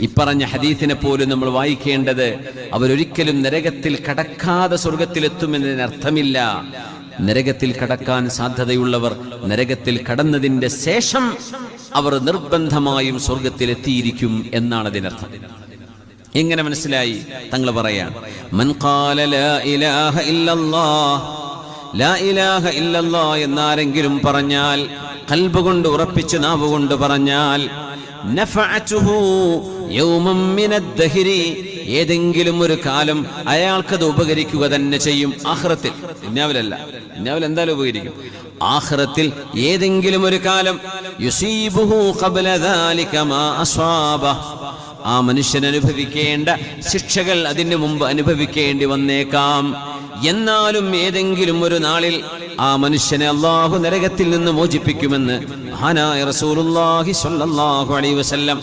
ഇപ്പറഞ്ഞ ഹദീസിനെ പോലും നമ്മൾ വായിക്കേണ്ടത് അവരൊരിക്കലും നരകത്തിൽ കടക്കാതെ സ്വർഗത്തിലെത്തുമെന്നതിനർത്ഥമില്ല. നരകത്തിൽ കടക്കാൻ സാധ്യതയുള്ളവർ നരകത്തിൽ കടന്നതിന്റെ ശേഷം അവർ നിർബന്ധമായും സ്വർഗത്തിലെത്തിയിരിക്കും എന്നാണ് അതിനർത്ഥം. എങ്ങനെ മനസ്സിലായി? തങ്ങൾ പറയാൻ, മൻ ഖാല ലാ ഇലാഹ ഇല്ലല്ലാഹ്, ലാ ഇലാഹ ഇല്ലല്ലാഹ് എന്നാരെങ്കിലും പറഞ്ഞാൽ, ഖൽബ് കൊണ്ട് ഉറപ്പിച്ച് നാവ് കൊണ്ട് പറഞ്ഞാൽ, നഫഅതുഹു യൗമൻ മിനദ്ദഹരി, ഏതെങ്കിലും ഒരു കാലം അയാൾക്കത് ഉപകരിക്കുക തന്നെ ചെയ്യും. ആഖിറത്തിൽ, ദുനിയാവിലല്ല, ദുനിയാവിൽ എന്തായാലും ഉപകരിക്കും. ആഖിറത്തിൽ ഏതെങ്കിലും ഒരു കാലം യുസീബുഹു ഖബ്ല ദാലിക മാ അസ്വാബഹു, ആ മനുഷ്യൻ അനുഭവിക്കേണ്ട ശിക്ഷകൾ അതിന് മുമ്പ് അനുഭവിക്കേണ്ടി വന്നേക്കാം. എന്നാലും ഏതെങ്കിലും ഒരു നാളിൽ ആ മനുഷ്യനെ അല്ലാഹു നരകത്തിൽ നിന്ന് മോചിപ്പിക്കുമെന്ന് മഹാനായ റസൂലുള്ളാഹി സ്വല്ലല്ലാഹു അലൈഹി വസല്ലം.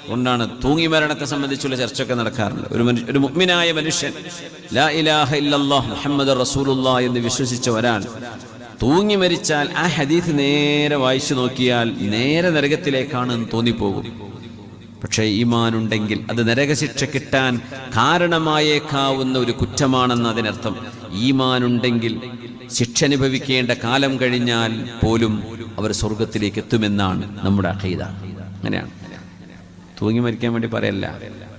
കൊണ്ടാണ് തൂങ്ങി മരണത്തെ സംബന്ധിച്ചുള്ള ചർച്ചയൊക്കെ നടക്കാറുണ്ട്. ഒരു മുഅ്മിനായ മനുഷ്യൻ ലാ ഇലാഹ ഇല്ലല്ലാഹ് മുഹമ്മദുർ റസൂലുള്ളാഹ് എന്ന് വിശ്വസിച്ച ഒരാൾ തൂങ്ങി മരിച്ചാൽ ആ ഹദീസ് നേരെ വായിച്ചു നോക്കിയാൽ നേരെ നരകത്തിലേക്കാണെന്ന് തോന്നിപ്പോകും. പക്ഷേ ഈമാനുണ്ടെങ്കിൽ അത് നരകശിക്ഷ കിട്ടാൻ കാരണമായേക്കാവുന്ന ഒരു കുറ്റമാണെന്ന് അതിനർത്ഥം. ഈമാനുണ്ടെങ്കിൽ ശിക്ഷ അനുഭവിക്കേണ്ട കാലം കഴിഞ്ഞാൽ പോലും അവർ സ്വർഗത്തിലേക്ക് എത്തുമെന്നാണ് നമ്മുടെ അഖീദ. അങ്ങനെയാണ്, തൂങ്ങി മരിക്കാൻ വേണ്ടി പറയല്ല.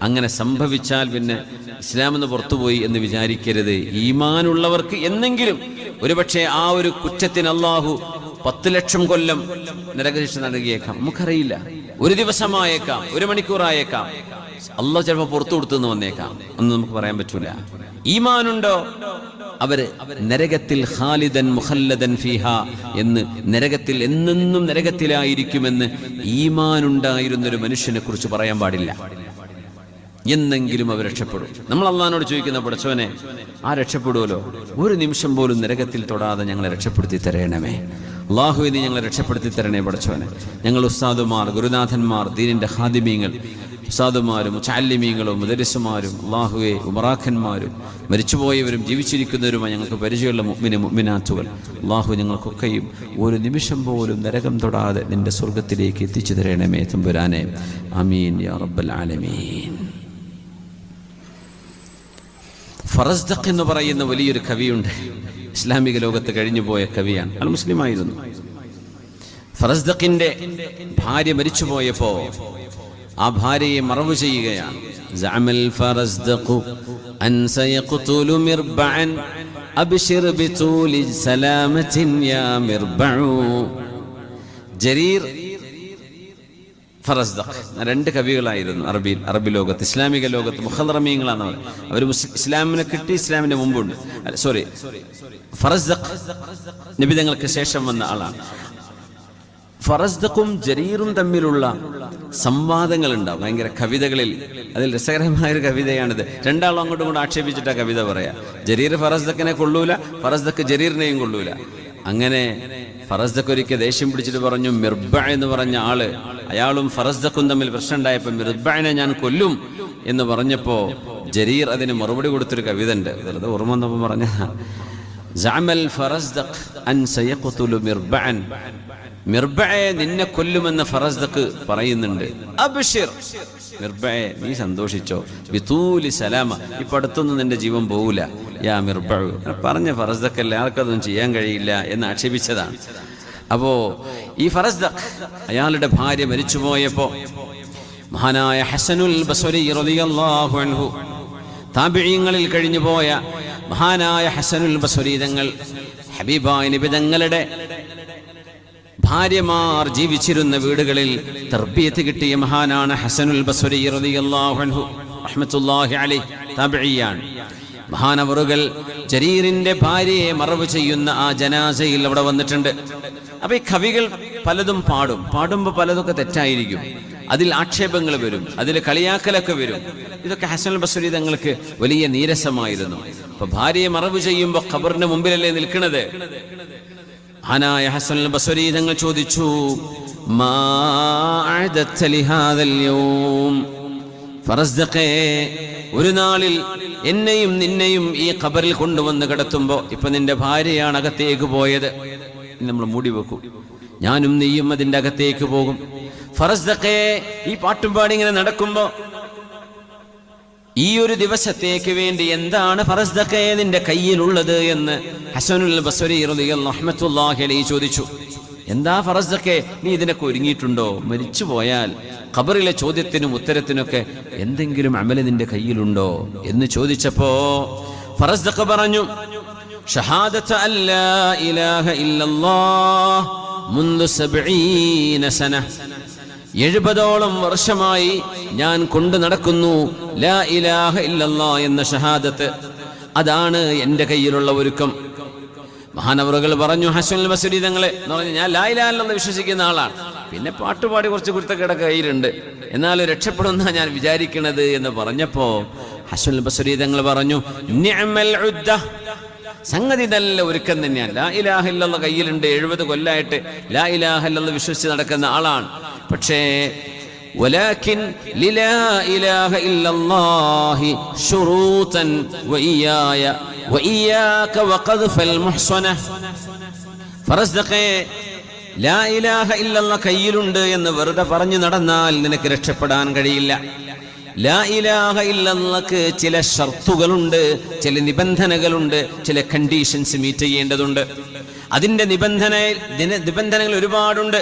അങ്ങനെ സംഭവിച്ചാൽ പിന്നെ ഇസ്ലാമെന്ന് പുറത്തുപോയി എന്ന് വിചാരിക്കരുത്. ഈമാനുള്ളവർക്ക് എന്നെങ്കിലും ഒരുപക്ഷെ ആ ഒരു കുറ്റത്തിന് അല്ലാഹു 10 ലക്ഷം കൊല്ലം നരകശിക്ഷ നൽകിയേക്കാം. നമുക്കറിയില്ല. ഒരു ദിവസമായേക്കാം, ഒരു മണിക്കൂറായേക്കാം. അല്ലാഹു ചിലപ്പോൾ പുറത്തു കൊടുത്തെന്ന് വന്നേക്കാം. ഒന്നും നമുക്ക് പറയാൻ പറ്റൂല. ഈമാനുണ്ടോ അവര് നരകത്തിൽ ഖാലിദൻ മുഖല്ലദൻ ഫീഹ എന്ന്, നരകത്തിൽ എന്നെന്നും നരകത്തിലായിരിക്കുമെന്ന് ഈമാനുണ്ടായിരുന്നൊരു മനുഷ്യനെ കുറിച്ച് പറയാൻ പാടില്ല. എന്നെങ്കിലും അവർ രക്ഷപ്പെടും. നമ്മൾ അള്ളാഹിനോട് ചോദിക്കുന്ന, പടച്ചവനെ ആ രക്ഷപ്പെടുമല്ലോ, ഒരു നിമിഷം പോലും നരകത്തിൽ തൊടാതെ ഞങ്ങളെ രക്ഷപ്പെടുത്തി തരണമേ. അള്ളാഹുവേ നീ ഞങ്ങളെ രക്ഷപ്പെടുത്തി തരണേ പടച്ചവനെ. ഞങ്ങൾ ഉസ്താദുമാർ, ഗുരുനാഥന്മാർ, ദീനിന്റെ ഖാദിമീങ്ങൾ, ഉസ്താദുമാരും മുതല്ലിമീങ്ങളും മുദരിസുമാരും, അള്ളാഹുവെ ഉമറാഖന്മാരും, മരിച്ചുപോയവരും ജീവിച്ചിരിക്കുന്നവരുമായി ഞങ്ങൾക്ക് പരിചയമുള്ള മുഅ്മിനാത്തുകൾ, അള്ളാഹു ഞങ്ങൾക്കൊക്കെയും ഒരു നിമിഷം പോലും നരകം തൊടാതെ നിന്റെ സ്വർഗത്തിലേക്ക് എത്തിച്ചു തരണമേ തമ്പുരാനെ. ആമീൻ യാ റബ്ബൽ ആലമീൻ. ഫറസ്ദഖ് എന്ന് പറയുന്ന വലിയൊരു കവിയുണ്ട്. ഇസ്ലാമിക ലോകത്ത് കഴിഞ്ഞുപോയ കവിയാണ്. അൽ മുസ്ലിമായിരുന്നു. ഫറസ്ദഖിന്റെ ഭാര്യ മരിച്ചുപോയപ്പോ ആ ഭാര്യയെ മറവ് ചെയ്യുകയാണ്. സഅമൽ ഫറസ്ദഖു അൻ സയഖ്തുലു മിർബഅൻ അബ്ശിർ ബിതൂലി സലാമത്തിൻ യാ മിർബഉ. ജരീർ, ഫറസ്ദഖ് രണ്ട് കവികളായിരുന്നു അറബി ലോകത്ത്. ഇസ്ലാമിക ലോകത്ത് മുഖദ്റമീങ്ങളാണ് അവർ. ഇസ്ലാമിനെ കിട്ടി, ഇസ്ലാമിന്റെ മുമ്പുണ്ട്. ഫറസ്ദഖ് നബി തങ്ങൾക്ക് ശേഷം വന്ന ആളാണ്. ഫറസ്ദഖും ജരീറും തമ്മിലുള്ള സംവാദങ്ങൾ ഉണ്ടാവും ഭയങ്കര കവിതകളിൽ. അതിൽ രസകരമായ ഒരു കവിതയാണിത്. രണ്ടാളും അങ്ങോട്ടും ഇങ്ങോട്ടും ആക്ഷേപിച്ചിട്ടാ കവിത പറയാ. ജരീർ ഫറസ്ദഖിനെ കൊള്ളൂല, ഫറസ്ദഖ് ജരീറിനെയും കൊള്ളൂല. അങ്ങനെ ഫറസ്ദഖ് ഒരിക്കൽ ദേഷ്യം പിടിച്ചിട്ട് പറഞ്ഞു, മിർബ എന്ന് പറഞ്ഞ ആള്, അയാളും ഫറസ്ദഖും തമ്മിൽ പ്രശ്നം ഉണ്ടായപ്പോ മിർബനെ ഞാൻ കൊല്ലും എന്ന് പറഞ്ഞപ്പോ ജരീർ അതിന് മറുപടി കൊടുത്തൊരു കവിത ഉണ്ട്. വെറുതെ ഓർമ്മ വന്നപ്പോ പറഞ്ഞ, സഅമൽ ഫറസ്ദഖ് അൻ സയഖ്തുലു മിർബഅൻ, മിർബയെ നിന്നെ കൊല്ലുമെന്ന് ഫറസ്ദഖ് പറയുന്നുണ്ട്. അബ്ശിർ, മിർബയെ നീ സന്തോഷിച്ചോ, ബിതൂലി സലാമ, ഇപ്പൊ അടുത്തൊന്നും നിന്റെ ജീവൻ പോവില്ല, യാ മിർബഉ. പറഞ്ഞ ഫറസ്ദഖ് അല്ലേ, ആർക്കതൊന്നും ചെയ്യാൻ കഴിയില്ല എന്ന് ആക്ഷേപിച്ചതാണ്. അപ്പോ ഈ ഫറസ്ദഖ് അയാളുടെ ഭാര്യ മരിച്ചുപോയപ്പോ മഹാനായ ഹസനുൽ ബസ്രി റളിയല്ലാഹു അൻഹു, താബിഈങ്ങളിൽ കഴിഞ്ഞുപോയ മഹാനായ ഹസനുൽ ബസ്രി തങ്ങൾ, ഹബീബായ നബി തങ്ങളുടെ ഭാര്യമാർ ജീവിച്ചിരുന്ന വീടുകളിൽ തർബിയത്ത് കിട്ടിയ മഹാനാണ് ഹസനുൽ ബസ്രി റളിയല്ലാഹു അൻഹു റഹ്മത്തുള്ളാഹി അലൈഹി. താബിഈയാണ്. മഹാനവറുകൾ ജരീറിന്റെ ഭാര്യയെ മറവ് ചെയ്യുന്ന ആ ജനാസയിൽ അവിടെ വന്നിട്ടുണ്ട്. അപ്പൊ ഈ കവികൾ പലതും പാടുമ്പോ പലതൊക്കെ തെറ്റായിരിക്കും. അതിൽ ആക്ഷേപങ്ങൾ വരും, അതിൽ കളിയാക്കലൊക്കെ വരും. ഇതൊക്കെ ഹസനുൽ ബസ്രി തങ്ങൾക്ക് വലിയ നീരസമായിരുന്നു. അപ്പൊ ഭാര്യയെ മറവ് ചെയ്യുമ്പോ ഖബറിന്റെ മുമ്പിലല്ലേ നിൽക്കുന്നത്. മഹാനായ ഹസനുൽ ബസ്രി തങ്ങൾ ചോദിച്ചു, മാ അഅദത ലിഹാദൽ യൗം, ഫറസ്ദഖേ ഒരു നാളിൽ എന്നെയും നിന്നെയും ഈ ഖബറിൽ കൊണ്ടുവന്ന് കിടത്തുമ്പോ, ഇപ്പൊ നിന്റെ ഭാര്യയാണ് അകത്തേക്ക് പോയത്, നമ്മൾ മൂടി വെക്കും, ഞാനും നീയും അതിന്റെ അകത്തേക്ക് പോകും. ഫറസ്ദഖേ ഈ പാട്ടും പാടി ഇങ്ങനെ നടക്കുമ്പോ ഈ ഒരു ദിവസത്തേക്ക് വേണ്ടി എന്താണ് ഫറസ്ദഖയെ നിന്റെ കയ്യിലുള്ളത് എന്ന് ഹസനുൽ ബസ്രി റളിയല്ലാഹു അലൈഹി ചോദിച്ചു. എന്താ ഫറസ്ദഖെ, നീ ഇതിനൊക്കെ ഒരുങ്ങിയിട്ടുണ്ടോ? മരിച്ചു പോയാൽ ഖബറിലെ ചോദ്യത്തിനും ഉത്തരത്തിനൊക്കെ എന്തെങ്കിലും അമല് നിന്റെ കയ്യിലുണ്ടോ എന്ന് ചോദിച്ചപ്പോ ഫറസ്ദഖ പറഞ്ഞു, ഷഹാദത അല്ലാ ഇലാഹ ഇല്ലല്ലാഹ് മുൻദു 70 സന, 70ഓളം വർഷമായി ഞാൻ കൊണ്ടു നടക്കുന്നു ലാ ഇലാഹ ഇല്ലല്ലാഹ് എന്ന ഷഹാദത്ത്. അതാണ് എൻ്റെ കയ്യിലുള്ള ഒരുക്കം. മഹാനവറുകൾ പറഞ്ഞു, ഹസനുൽ ബസ്രി തങ്ങളെ എന്ന് പറഞ്ഞു, ഞാൻ ലാ ഇലാഹ ഇല്ലല്ലാഹ് വിശ്വസിക്കുന്ന ആളാണ്, പിന്നെ പാട്ടുപാടി കുറച്ച് കുരുത്തക്കേടൊക്കെ കയ്യിലുണ്ട്, എന്നാലും രക്ഷപ്പെടുന്ന ഞാൻ വിചാരിക്കണത് എന്ന് പറഞ്ഞപ്പോ ഹസനുൽ ബസ്രി തങ്ങൾ പറഞ്ഞു, നിഅമൽ ഉദ്ദ, സംഗതി നല്ല ഒരുക്കം തന്നെയാണ്. ലാ ഇലാഹ ഇല്ലല്ലാഹ് കയ്യിലുണ്ട്, 70 കൊല്ലായിട്ട് ലാ ഇലാഹ ഇല്ലല്ലാഹ് വിശ്വസിച്ച് നടക്കുന്ന ആളാണ്. പക്ഷേ വലാകിൻ ലിലാ ഇലാഹ ഇല്ലല്ലാഹി ശുറൂതൻ വഇയായ വഇയാക വഖദ്ഫൽ മുഹ്സന. ഫറസ്ദഖേ, ലാ ഇലാഹ ഇല്ലല്ലാഹ് കയ്യിലുണ്ട് എന്ന് വെറുതെ പറഞ്ഞു നടന്നാൽ നിനക്ക് രക്ഷപ്പെടാൻ കഴിയില്ല. ലാ ഇലാഹ ഇല്ലല്ലാഹ്ക്ക് ചില ഷർത്തുകളുണ്ട്, ചില നിബന്ധനകളുണ്ട്, ചില കണ്ടീഷൻസ് മീറ്റ് ചെയ്യേണ്ടതുണ്ട്. അതിന്റെ നിബന്ധനകൾ ഒരുപാടുണ്ട്.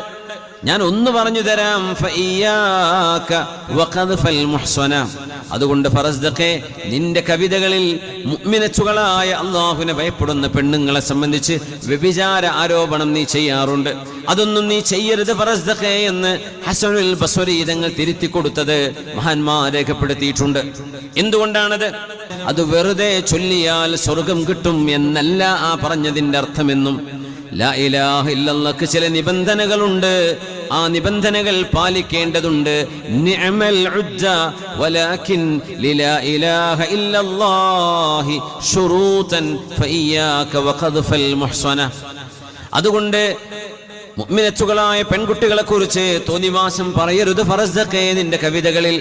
ഞാൻ ഒന്ന് പറഞ്ഞു തരാം. ഫഇയ്യാക വഖദ്ഫൽ മുഹ്സന. അതുകൊണ്ട് ഫറസ്ദഖേ, നിന്റെ കവിതകളിൽ മുഅ്മിനത്തുകളായ അല്ലാഹുവിനെ ഭയപ്പെടുന്ന പെണ്ണുങ്ങളെ സംബന്ധിച്ച് വ്യഭിചാര ആരോപണം നീ ചെയ്യാറുണ്ട്. അതൊന്നും നീ ചെയ്യരുത് ഫറസ്ദഖേ എന്ന് ഹസനുൽ ബസ്രി തങ്ങൾ തിരുത്തി കൊടുത്തത് മഹാന്മാർ രേഖപ്പെടുത്തിയിട്ടുണ്ട്. എന്തുകൊണ്ടാണത്? അത് വെറുതെ ചൊല്ലിയാൽ സ്വർഗം കിട്ടും എന്നല്ല ആ പറഞ്ഞതിന്റെ അർത്ഥമെന്നും. ലാ ഇലാഹ ഇല്ലല്ലാഹ്ക്ക് ചില നിബന്ധനകളുണ്ട്, ആ നിബന്ധനകൾ പാലിക്കേണ്ടതുണ്ട്. നിഅമൽ ഉദ്ദ വലാകിൻ ലിലാ ഇലാഹ ഇല്ലല്ലാഹി ശുറൂതൻ ഫഇയ്യാക വഖദ്ഫൽ മുഹ്സന. അതുകൊണ്ട് മുഅ്മിനത്തുകളായ പെൺകുട്ടികളെ കുറിച്ച് തോന്നിവാസം പറയരുത് ഫറസ്ദഖേ നിന്റെ കവിതകളിൽ.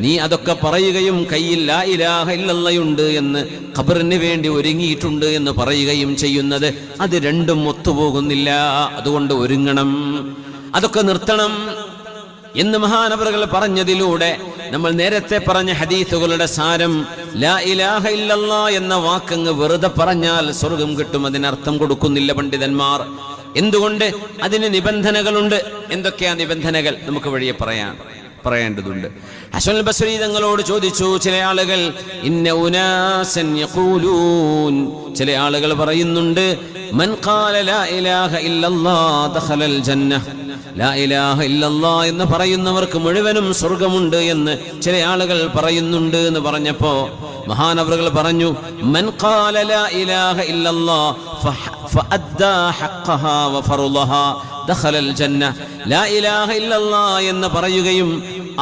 നീ അതൊക്കെ പറയുകയും കയ്യിൽ ലാ ഇലാഹ ഇല്ലല്ലാഹുണ്ട് എന്ന് ഖബറിന് വേണ്ടി ഒരുങ്ങിയിട്ടുണ്ട് എന്ന് പറയുകയും ചെയ്യുന്നത്, അത് രണ്ടും ഒത്തുപോകുന്നില്ല. അതുകൊണ്ട് ഒരുങ്ങണം, അതൊക്കെ നിർത്തണം എന്ന് മഹാനവറുകൾ പറഞ്ഞതിലൂടെ നമ്മൾ നേരത്തെ പറഞ്ഞ ഹദീസുകളുടെ സാരം, ലാ ഇലാഹ ഇല്ലല്ലാഹ് എന്ന വാക്കങ്ങ് വെറുതെ പറഞ്ഞാൽ സ്വർഗം കിട്ടും, അതിനർത്ഥം കൊടുക്കുന്നില്ല പണ്ഡിതന്മാർ. എന്തുകൊണ്ട്? അതിന് നിബന്ധനകളുണ്ട്. എന്തൊക്കെയാ നിബന്ധനകൾ? നമുക്ക് വഴിയെ പറയേണ്ടതുണ്ട്. ഹസനുൽ ബസ്രി തങ്ങളോട് ചോദിച്ചു ചില ആളുകൾ, ഇന്ന ഉനാസൻ യഖൂലൂൻ, ചില ആളുകൾ പറയുന്നുണ്ട്, മൻ ഖാല ലാ ഇലാഹ ഇല്ലല്ലാഹ് ദഖലൽ ജന്നഹ, ലാ ഇലാഹ ഇല്ലല്ലാഹ് എന്ന് പറയുന്നവർക്ക് മുഴുവനും സ്വർഗമുണ്ട് എന്ന് ചില ആളുകൾ പറയുന്നുണ്ട് എന്ന് പറഞ്ഞപ്പോ മഹാനവറുകൾ പറഞ്ഞു, മൻ ഖാല ലാ ഇലാഹ ഇല്ലല്ലാഹ് ഫഅദ്ദാ ഹഖ്ഖഹാ വഫർളഹാ ദഖലൽ ജന്നഹ. ലാ ഇലാഹ ഇല്ലല്ലാഹ് എന്ന് പറയുകയും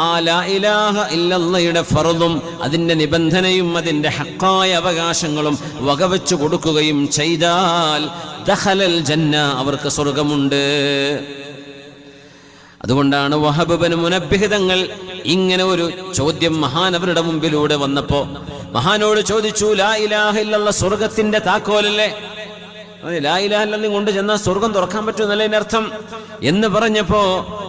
ആ ലാ ഇലാഹ ഇല്ലല്ലാഹയുടെ ഫർളും അതിന്റെ നിബന്ധനയും അതിന്റെ ഹഖായ അവകാശങ്ങളും വകവെച്ചു കൊടുക്കുകയും ചെയ്താൽ ദഖലൽ ജന്ന, അവർക്ക് സ്വർഗമുണ്ട്. അതുകൊണ്ടാണ് വഹബ് ഇബ്നു മുനബ്ബിഹ് തങ്ങൾ ഇങ്ങനെ ഒരു ചോദ്യം മഹാനവരുടെ മുമ്പിലൂടെ വന്നപ്പോ മഹാനോട് ചോദിച്ചു, ലാ ഇലാഹ ഇല്ലല്ലാഹ് സ്വർഗത്തിന്റെ താക്കോലല്ലേ? ലാ ഇലാഹ ഇല്ലല്ലാഹ് കൊണ്ട് ചെന്നാൽ സ്വർഗം തുറക്കാൻ പറ്റുമെന്നല്ലേ അതിനർത്ഥം എന്ന് പറഞ്ഞപ്പോ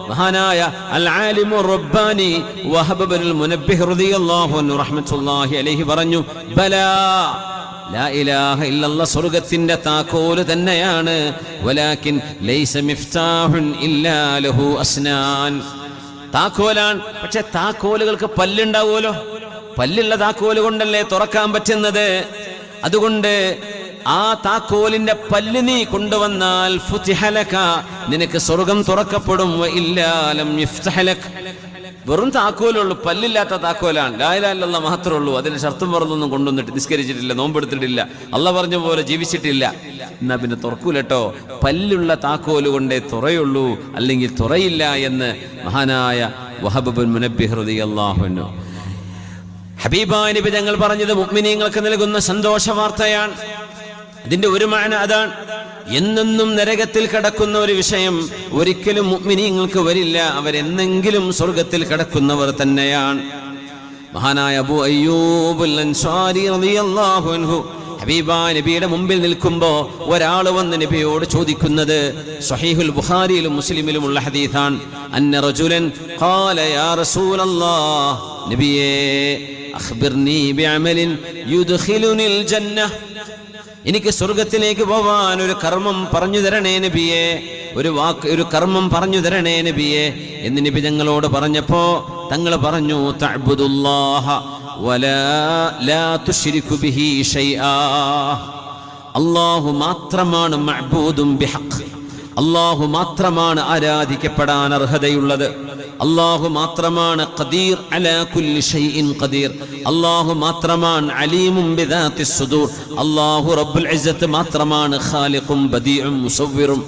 മഹാനായ അൽ ആലിമു റബ്ബാനി വഹബ് ഇബ്നുൽ മുനബ്ബിഹ് റളിയല്ലാഹു അൻഹു റഹ്മത്തുള്ളാഹി അലൈഹി പറഞ്ഞു, ബലാ, ലാ ഇലാഹ ഇല്ലല്ലാഹ് സ്വർഗത്തിന്റെ താക്കോല് തന്നെയാണ്. വലാകിൻ ലൈസ മിഫ്താഹുൻ ഇല്ലാ ലഹു അസ്നാൻ, താക്കോലാണ്, പക്ഷെ താക്കോലുകൾക്ക് പല്ലുണ്ടാവുമല്ലോ, പല്ലുള്ള താക്കോല് കൊണ്ടല്ലേ തുറക്കാൻ പറ്റുന്നത്. അതുകൊണ്ട് ആ താക്കോലിന്റെ പല്ല് നീ കൊണ്ടുവന്നാൽ ഫുതിഹലക, നിനക്ക് സ്വർഗം തുറക്കപ്പെടും. വഇല്ലാ ലം യഫ്തഹലക, വെറും താക്കോലുള്ളൂ, പല്ലില്ലാത്ത താക്കോലാണ്. ലാ ഇലാഹ ഇല്ലല്ലാഹ് മാത്രമേ ഉള്ളൂ. അതിന് ഷർത്തും വെറുതൊന്നും കൊണ്ടുവന്നിട്ട് നിസ്കരിച്ചിട്ടില്ല, നോമ്പെടുത്തിട്ടില്ല, അള്ളാഹ് പറഞ്ഞ പോലെ ജീവിച്ചിട്ടില്ല, എന്നാ പിന്നെ തുറക്കൂലട്ടോ. പല്ലുള്ള താക്കോല് കൊണ്ടേ തുറയുള്ളൂ, അല്ലെങ്കിൽ തുറയില്ല എന്ന് മഹാനായ വഹബ് ഇബ്നു മുനബ്ബിഹ് റളിയല്ലാഹു അൻഹു ഹബീബായ നബി തങ്ങൾ പറഞ്ഞത് മുഅ്മിനീങ്ങൾക്ക് നൽകുന്ന സന്തോഷ വാർത്തയാണ്. ഇതിന്റെ ഒരു മാന അതാണ്. എന്നെന്നും നരകത്തിൽ കിടക്കുന്ന ഒരു വിഷയം ഒരിക്കലും മുഅ്മിനീങ്ങൾക്ക് വരില്ല. അവരെന്നെങ്കിലും സ്വർഗത്തിൽ കിടക്കുന്നവർ തന്നെയാണ്. മഹാനായ അബൂ അയ്യൂബ് അൽ അൻസാരി റളിയല്ലാഹു അൻഹു ഹബീബായ നബിയുടെ മുമ്പിൽ നിൽക്കുമ്പോ ഒരാൾ വന്ന് നബിയോട് ചോദിക്കുന്നത് സ്വഹീഹുൽ ബുഖാരിയിലും മുസ്ലിമിലുമുള്ള ഹദീസാണ്. അന്ന റജുലൻ ഖാല യാ റസൂലല്ലാഹ്, നബിയേ അഖ്ബിർനി ബിഅമലിൻ യുദ്ഖിലുനിൽ ജന്നഹ്, എനിക്ക് സ്വർഗത്തിലേക്ക് പോവാൻ ഒരു കർമ്മം പറഞ്ഞു തരണേ നബിയേ, ഒരു കർമ്മം പറഞ്ഞു തരണേ നബിയേ എന്ന് നബി തങ്ങളോട് പറഞ്ഞപ്പോ തങ്ങൾ പറഞ്ഞു തഅബ്ദുല്ലാഹ വലാ ലാ തുശ്രികു ബിഹി ഷൈആ. അല്ലാഹു മാത്രമാണ് മഅബൂദുൻ ബിഹഖ്, അല്ലാഹു മാത്രമാണ് ആരാധിക്കപ്പെടാൻ അർഹതയുള്ളത്. അല്ലാഹു മാത്രമാണ് ഖദീർ അലാ കുല്ലി ഷൈഇൻ ഖദീർ. അല്ലാഹു മാത്രമാണ് അലീമുൻ ബിദാത്തിസ് സുദൂർ. അല്ലാഹു റബ്ബുൽ ഇസ്സത്ത് മാത്രമാണ് ഖാലിഖും ബദീഉം മുസവ്വിറും.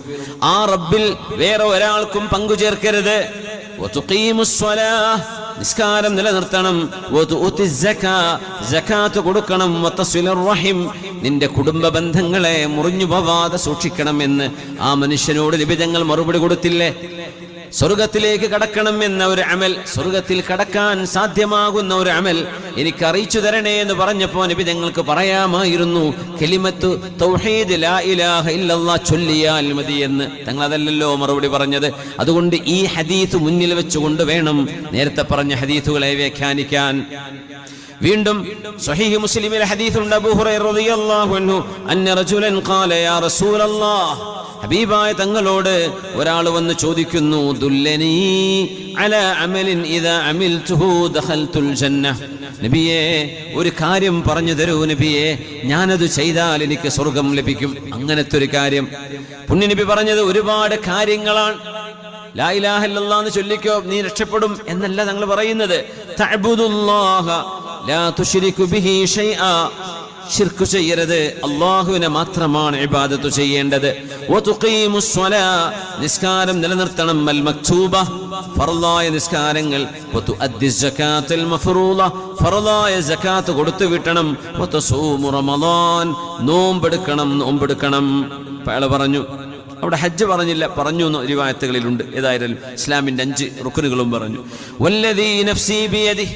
ആ റബ്ബിൽ വേറെ ഒരാൾക്കും പങ്കു ചേർക്കരുത്. വതുഖീമുസ് സ്വലാഹ്, നിസ്കാരം നിലനിർത്തണം. വതുഉതിസ് സകാത്ത് കൊടുക്കണം. വതസിലുർ റഹിം, നിന്റെ കുടുംബ ബന്ധങ്ങളെ മുറിഞ്ഞു പോവാതെ സൂക്ഷിക്കണം എന്ന് ആ മനുഷ്യനോട് നബി തങ്ങൾ മറുപടി കൊടുത്തില്ലേ? സ്വർഗത്തിലേക്ക് കടക്കണം എന്ന ഒരു അമൽ, സ്വർഗത്തിൽ കടക്കാൻ സാധ്യമാകുന്ന ഒരു അമൽ എനിക്ക് അറിയിച്ചു തരണേ എന്ന് പറഞ്ഞപ്പോ നബി തങ്ങൾക്ക് പറയാമായിരുന്നു കലിമത്തു തൗഹീദ് ലാ ഇലാഹ ഇല്ലല്ലാഹ് ചൊല്ലിയാൽ മതി എന്ന്. തങ്ങൾ അതല്ലല്ലോ മറുപടി പറഞ്ഞത്. അതുകൊണ്ട് ഈ ഹദീസ് മുന്നിൽ വെച്ചുകൊണ്ട് വേണം നേരത്തെ പറഞ്ഞ ഹദീസുകളെ വ്യാഖ്യാനിക്കാൻ. വീണ്ടും സ്വഹീഹ് മുസ്ലിമിലെ ഹദീസുണ്ട്, അബൂ ഹുറൈറ റളിയല്ലാഹു അൻഹു അന്ന റജുലൻ ഖാല യാ റസൂലല്ലാഹ്, ഹബീബായ തങ്ങളോട് ഒരാൾ വന്ന് ചോദിക്കുന്നു ദുല്ലനീ അലാ അമലിൻ ഇദാ അമിൽതുഹു ദഖൽതുൽ ജന്നഹ്, നബിയേ ഒരു കാര്യം പറഞ്ഞു തരൂ നബിയേ, ഞാനത് ചെയ്താൽ എനിക്ക് സ്വർഗം ലഭിക്കും. അങ്ങനത്തെ ഒരു കാര്യം പുണ്യനബി പറഞ്ഞത് ഒരുപാട് കാര്യങ്ങളാണ്. ലാ ഇലാഹ ഇല്ലല്ലാഹ് എന്ന് ചൊല്ലിക്കോ നീ രക്ഷപ്പെടും എന്നല്ല തങ്ങൾ പറയുന്നത്. തഅബ്ദുല്ലാഹ ലാ തുശ്രികു ബിഹി ഷൈആ, ശിർക്ക് ചെയ്യരുത്, അല്ലാഹുവിനെ മാത്രമാണ് ഇബാദത്ത് ചെയ്യേണ്ടത്. വതുഖീമുസ് സ്വലാ, നിസ്കാരം നിലനിർത്തണം. അൽ മക്തൂബ, ഫർളായ നിസ്കാരങ്ങൾ. വതുഅദ്ദിസ് സകാത്തുൽ മഫ്റൂള, ഫർളായ സകാത്ത് കൊടുത്തു വിട്ടണം. വതസൂമു റമളാൻ, നോമ്പെടുക്കണം. അയാൾ പറഞ്ഞു, അവിടെ ഹജ്ജ് പറഞ്ഞില്ല, പറഞ്ഞു എന്ന് റിവായത്തുകളിലുണ്ട്. ഏതായാലും ഇസ്ലാമിന്റെ 5 റുക്നുകളും പറഞ്ഞു. വല്ലദീ നഫ്സി ബിയദിഹി,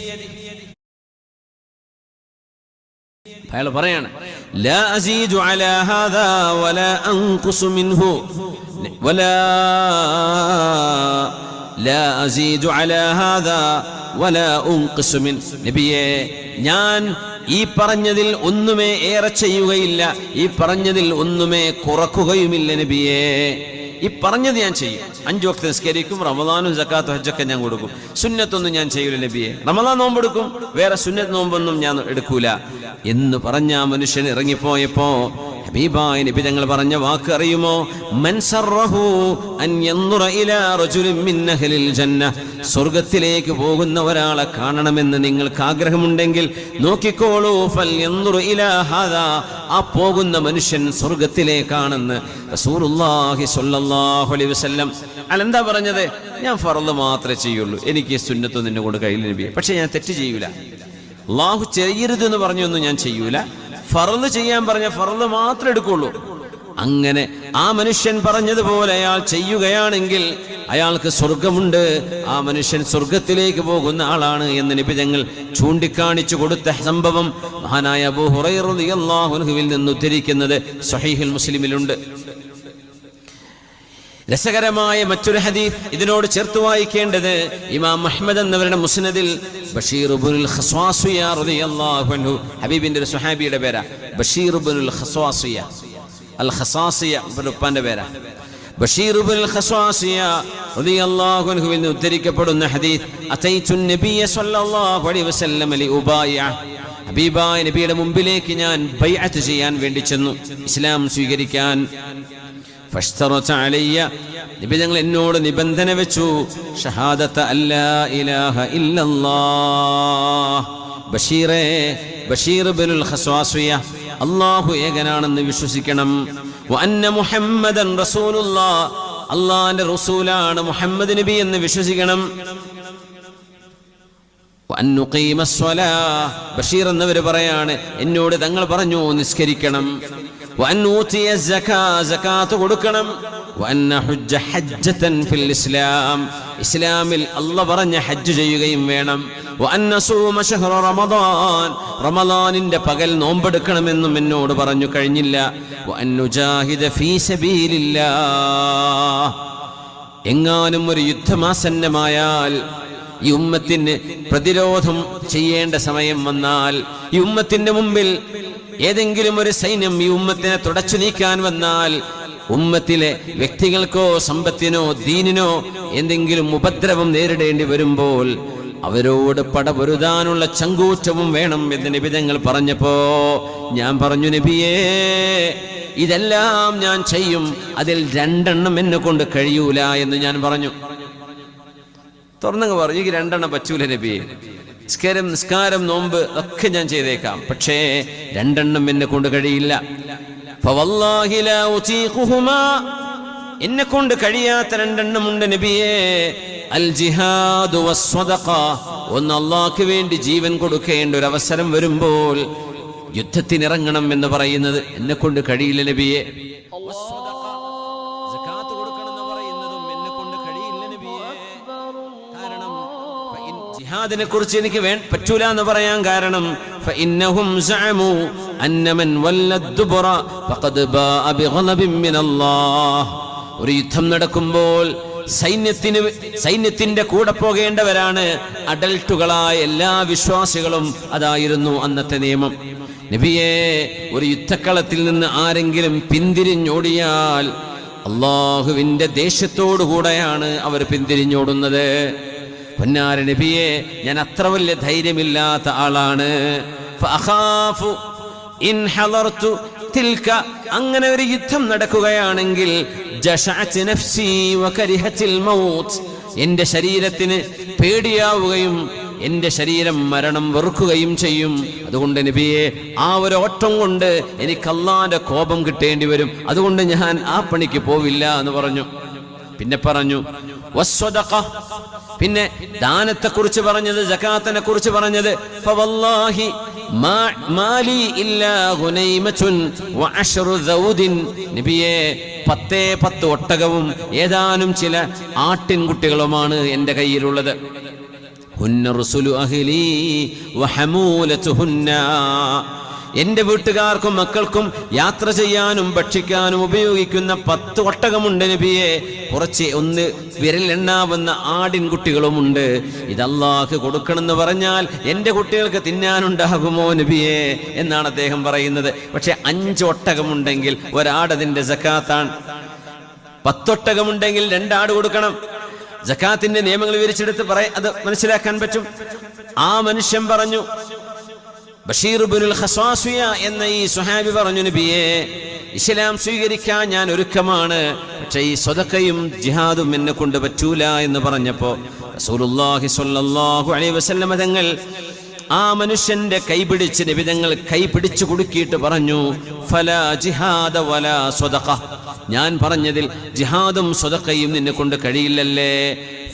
അയാൾ പറയാണ് ലാ അസീദു അലാ ഹാദാ വലാ അൻഖുസു മിൻഹു ലാ അസീദു അലാ ഹാദാ വലാ അൻഖുസു മിൻ, നബിയേ ഞാൻ ഈ പറഞ്ഞതിൽ ഒന്നുമേ ഏറെ ചെയ്യുകയില്ല, ഈ പറഞ്ഞതിൽ ഒന്നുമേ കുറക്കുകയുമില്ല നബിയേ. ഈ പറഞ്ഞത് ഞാൻ ചെയ്യും. 5 വക്ത് നിസ്കരിക്കും, റമദാനും സകാത്തും ഹജ്ജൊക്കെ ഞാൻ കൊടുക്കും. സുന്നത്തൊന്നും ഞാൻ ചെയ്യൂല നബിയെ. റമദാൻ നോമ്പെടുക്കും, വേറെ സുന്നത്ത് നോമ്പൊന്നും ഞാൻ എടുക്കൂല എന്ന് പറഞ്ഞ ആ മനുഷ്യൻ ഇറങ്ങിപ്പോയപ്പോ ഹബീബായ നബി തങ്ങൾ പറഞ്ഞ വാക്ക് അറിയുമോ? മൻ സറഹു അൻ യൻദുറ ഇലാ റജുലിൻ മിൻ അഹ്ലിൽ ജന്ന, സ്വർഗ്ഗത്തിലേക്ക് പോകുന്ന ഒരാളെ കാണണമെന്ന് നിങ്ങൾക്ക് ആഗ്രഹമുണ്ടെങ്കിൽ നോക്കിക്കോളൂ. ഫൽ യൻദുറ ഇലാ ഹാദാ, ആ പോകുന്ന മനുഷ്യൻ സ്വർഗ്ഗത്തിലേക്കാണെന്ന് റസൂലുള്ളാഹി സ്വല്ലല്ലാഹു അലൈഹി വസല്ലം. അല്ലെന്താ പറഞ്ഞത്? ഞാൻ ഫർള് മാത്രമേ ചെയ്യുള്ളൂ, എനിക്ക് സുന്നത്ത് നിന്നെ കൊണ്ട് കയ്യിൽ നബിയെ, പക്ഷെ ഞാൻ തെറ്റ് ചെയ്യൂല. അല്ലാഹു ചെയ്യരുതെന്ന് പറഞ്ഞൊന്നും ഞാൻ ചെയ്യൂല. ഫർള് ചെയ്യാൻ പറഞ്ഞ ഫർള് മാത്രമേ എടുക്കുള്ളൂ. അങ്ങനെ ആ മനുഷ്യൻ പറഞ്ഞതുപോലെ അയാൾ ചെയ്യുകയാണെങ്കിൽ അയാൾക്ക് സ്വർഗമുണ്ട്, ആ മനുഷ്യൻ സ്വർഗത്തിലേക്ക് പോകുന്ന ആളാണ് എന്ന് നബി തങ്ങൾ ചൂണ്ടിക്കാണിച്ചു കൊടുത്ത സംഭവം മഹാനായ അബൂ ഹുറൈറ റളിയല്ലാഹു അൻഹുവിൽ നിന്ന് ഉദ്ധരിക്കുന്നത് സ്വഹീഹുൽ മുസ്ലിമിലുണ്ട്. രസകരമായ മറ്റൊരു ഹദീസ് ഇതിനോട് ചേർത്ത് വായിക്കേണ്ടത് ഇമാം അഹ്മദ് എന്നവരുടെ മുസ്നദിൽ ബഷീർ ഇബ്നുൽ ഖസ്വാസിയ റളിയല്ലാഹു അൻഹു, ഹബീബിന്റെ ഒരു സ്വഹാബിയുടെ പേരാ ബഷീർ ഇബ്നുൽ ഖസ്വാസിയ, അൽ ഖസാസിയ ഉപ്പാന്റെ പേരാ. ബഷീർ ഇബ്നുൽ ഖസ്വാസിയ റളിയല്ലാഹു അൻഹുവിൽ നിന്ന് ഉദ്ധരിക്കപ്പെടുന്ന ഹദീസ്, അതൈതു നബിയ സ്വല്ലല്ലാഹു അലൈഹി വസല്ലം ലി ഉബായ, ഹബീബായ നബിയുടെ മുമ്പിലേക്ക് ഞാൻ ബൈഅത്ത് ചെയ്യാൻ വേണ്ടി ചെന്നു, ഇസ്ലാം സ്വീകരിക്കാൻ. ഫഷ്തറത അലയ്യ, നബി തങ്ങൾ എന്നോട് നിബന്ധന വെച്ചു, ഷഹാദത അല്ലാ ഇലാഹ ഇല്ലല്ലാഹ്, ബഷീറേ, ബഷീർ ഇബ്നുൽ ഖസ്വാസിയ, അല്ലാഹു ഏകനാണെന്ന് വിശ്വസിക്കണം. വഅന്ന മുഹമ്മദൻ റസൂലുള്ളാഹ്, അല്ലാഹുവിന്റെ റസൂലാണ് മുഹമ്മദ് നബി എന്ന് വിശ്വസിക്കണം. വഅൻ നുഖീമസ് സ്വലാഹ്, ബഷീർ എന്നവർ പറയാണ് എന്നോട് തങ്ങൾ പറഞ്ഞു നിസ്കരിക്കണം. വഅൻ ഊതിയ സകാത്ത് കൊടുക്കണം. വഅൻ ഹജ്ജ ഹജ്ജതൻ ഫിൽ ഇസ്ലാം, ഇസ്ലാമിൽ അല്ലാഹ് പറഞ്ഞ ഹജ്ജ് ചെയ്യുകയും വേണം. റമളാനിന്റെ പകൽ നോമ്പെടുക്കണമെന്നും എന്നോട് പറഞ്ഞു. കഴിഞ്ഞില്ല. എങ്ങാനും ഒരു യുദ്ധമാസന്നമായാൽ, ഈ ഉമ്മത്തിന് പ്രതിരോധം ചെയ്യേണ്ട സമയം വന്നാൽ, ഈ ഉമ്മത്തിന്റെ മുമ്പിൽ ഏതെങ്കിലും ഒരു സൈന്യം ഈ ഉമ്മത്തിനെ തുടച്ചു നീക്കാൻ വന്നാൽ, ഉമ്മത്തിലെ വ്യക്തികൾക്കോ സമ്പത്തിനോ ദീനിനോ എന്തെങ്കിലും ഉപദ്രവം നേരിടേണ്ടി വരുമ്പോൾ അവരോട് പടപൊരുതാനുള്ള ചങ്കൂറ്റവും വേണം എന്ന് നബി തങ്ങൾ പറഞ്ഞപ്പോ ഞാൻ പറഞ്ഞു, നബിയേ ഇതെല്ലാം ഞാൻ ചെയ്യും, അതിൽ 2 എന്നെ കൊണ്ട് കഴിയൂല എന്ന് ഞാൻ പറഞ്ഞു. തുറന്നങ്ങ് പറഞ്ഞു, എനിക്ക് 2 പറ്റൂല നബിയെ. നിസ്കാരം നോമ്പ് ഒക്കെ ഞാൻ ചെയ്തേക്കാം, പക്ഷേ 2 എന്നെ കൊണ്ട് കഴിയില്ല. എന്നെ കൊണ്ട് കഴിയാത്ത 2 ഉണ്ട് നബിയേ. അൽ ജിഹാദു വസ്സദഖ, ഒന്ന് അല്ലാഹുവിന് വേണ്ടി ജീവൻ കൊടുക്കേണ്ട ഒരു അവസരം വരുമ്പോൾ യുദ്ധത്തിനിറങ്ങണം എന്ന് പറയുന്നത് എന്നെ കൊണ്ട് കഴിയില്ല നബിയേ. സകാത്ത് കൊടുക്കണം എന്ന് പറയുന്നതും എന്നെ കൊണ്ട് കഴിയില്ല നബിയേ. കാരണം ജിഹാദിനെ കുറിച്ച് എനിക്ക് പറ്റൂല എന്ന് പറയാൻ കാരണം فإنهم زعموا أن من ولى الدبر فقد باء بغضب من الله. ഒരു യുദ്ധം നടക്കുമ്പോൾ സൈന്യത്തിന്റെ കൂടെ പോകേണ്ടവരാണ് അഡൽട്ടുകളായ എല്ലാ വിശ്വാസികളും. അതായിരുന്നു അന്നത്തെ നിയമം. നബിയെ, ഒരു യുദ്ധക്കളത്തിൽ നിന്ന് ആരെങ്കിലും പിന്തിരിഞ്ഞോടിയാൽ അള്ളാഹുവിന്റെ ദേശത്തോടുകൂടെയാണ് അവർ പിന്തിരിഞ്ഞോടുന്നത്. പൊന്നാര നബിയെ, ഞാൻ അത്ര വലിയ ധൈര്യമില്ലാത്ത ആളാണ്. ഫഅഖാഫു ഇൻ ഹളർതു തിൽക, അങ്ങനെ ഒരു യുദ്ധം നടക്കുകയാണെങ്കിൽ ജശഅത് നഫ്സി വകരിഹത്തിൽ മൗത്ത്, എന്റെ ശരീരത്തിന് പേടിയാവുകയും എന്റെ ശരീരം മരണം വെറുക്കുകയും ചെയ്യും. അതുകൊണ്ട് നബിയെ, ആ ഒരു ഓട്ടം കൊണ്ട് എനിക്ക് അല്ലാഹുവിന്റെ കോപം കിട്ടേണ്ടി വരും. അതുകൊണ്ട് ഞാൻ ആ പണിക്ക് പോവില്ല എന്ന് പറഞ്ഞു. പിന്നെ പറഞ്ഞു വസ്സദഖ, പിന്നെ ദാനത്തെ കുറിച്ച് പറഞ്ഞത്, സകാത്തിനെ കുറിച്ച് പറഞ്ഞത്. ഫവല്ലാഹി മാലി ഇല്ലാ ഗുനൈമതുൻ വഅശ്റു ദൗദിൻ. നബിയെ, 10 ഒട്ടകവും ഏതാനും ചില ആട്ടിൻകുട്ടികളുമാണ് എൻ്റെ കയ്യിലുള്ളത്. ഹുന്ന റുസുലു അഹ്ലി വഹമൂലതുഹുന്ന, എന്റെ വീട്ടുകാർക്കും മക്കൾക്കും യാത്ര ചെയ്യാനും ഭക്ഷിക്കാനും ഉപയോഗിക്കുന്ന 10 ഒട്ടകമുണ്ട് നബിയെ. കുറച്ച് ഒന്ന് വിരലെണ്ണാവുന്ന ആടിൻകുട്ടികളുമുണ്ട്. ഇത് അല്ലാഹു കൊടുക്കണമെന്ന് പറഞ്ഞാൽ എന്റെ കുട്ടികൾക്ക് തിന്നാനുണ്ടാകുമോ നബിയെ എന്നാണ് അദ്ദേഹം പറയുന്നത്. പക്ഷെ 5 ഒട്ടകമുണ്ടെങ്കിൽ ഒരാടതിന്റെ സക്കാത്താണ്. 10 ഒട്ടകമുണ്ടെങ്കിൽ 2 ആട് കൊടുക്കണം. സക്കാത്തിന്റെ നിയമങ്ങൾ വിവരിച്ചെടുത്ത് അത് മനസ്സിലാക്കാൻ പറ്റും. ആ മനുഷ്യൻ പറഞ്ഞു, ബഷീർ ഇബ്നുൽ ഖസ്വാസിയ എന്ന ഈ സ്വഹാബി പറഞ്ഞു, നബിയെ, ഇസ്ലാം സ്വീകരിക്കാൻ ഞാൻ ഒരുക്കമാണ്, പക്ഷേ ഈ സ്വതക്കയും ജിഹാദും എന്നെ കൊണ്ട് പറ്റൂല എന്ന് പറഞ്ഞപ്പോ റസൂലുള്ളാഹി സ്വല്ലല്ലാഹു അലൈഹി വസല്ലം തങ്ങൾ ആ മനുഷ്യന്റെ കൈപിടിച്ച് നബി തങ്ങൾ കൈപിടിച്ചു കുടുക്കിയിട്ട് പറഞ്ഞു, ഫലാ ജിഹാദ വലാ സ്വതഖ, ഞാൻ പറഞ്ഞതിൽ ജിഹാദും സ്വതക്കയും നിന്നെ കൊണ്ട് കഴിയില്ലല്ലേ.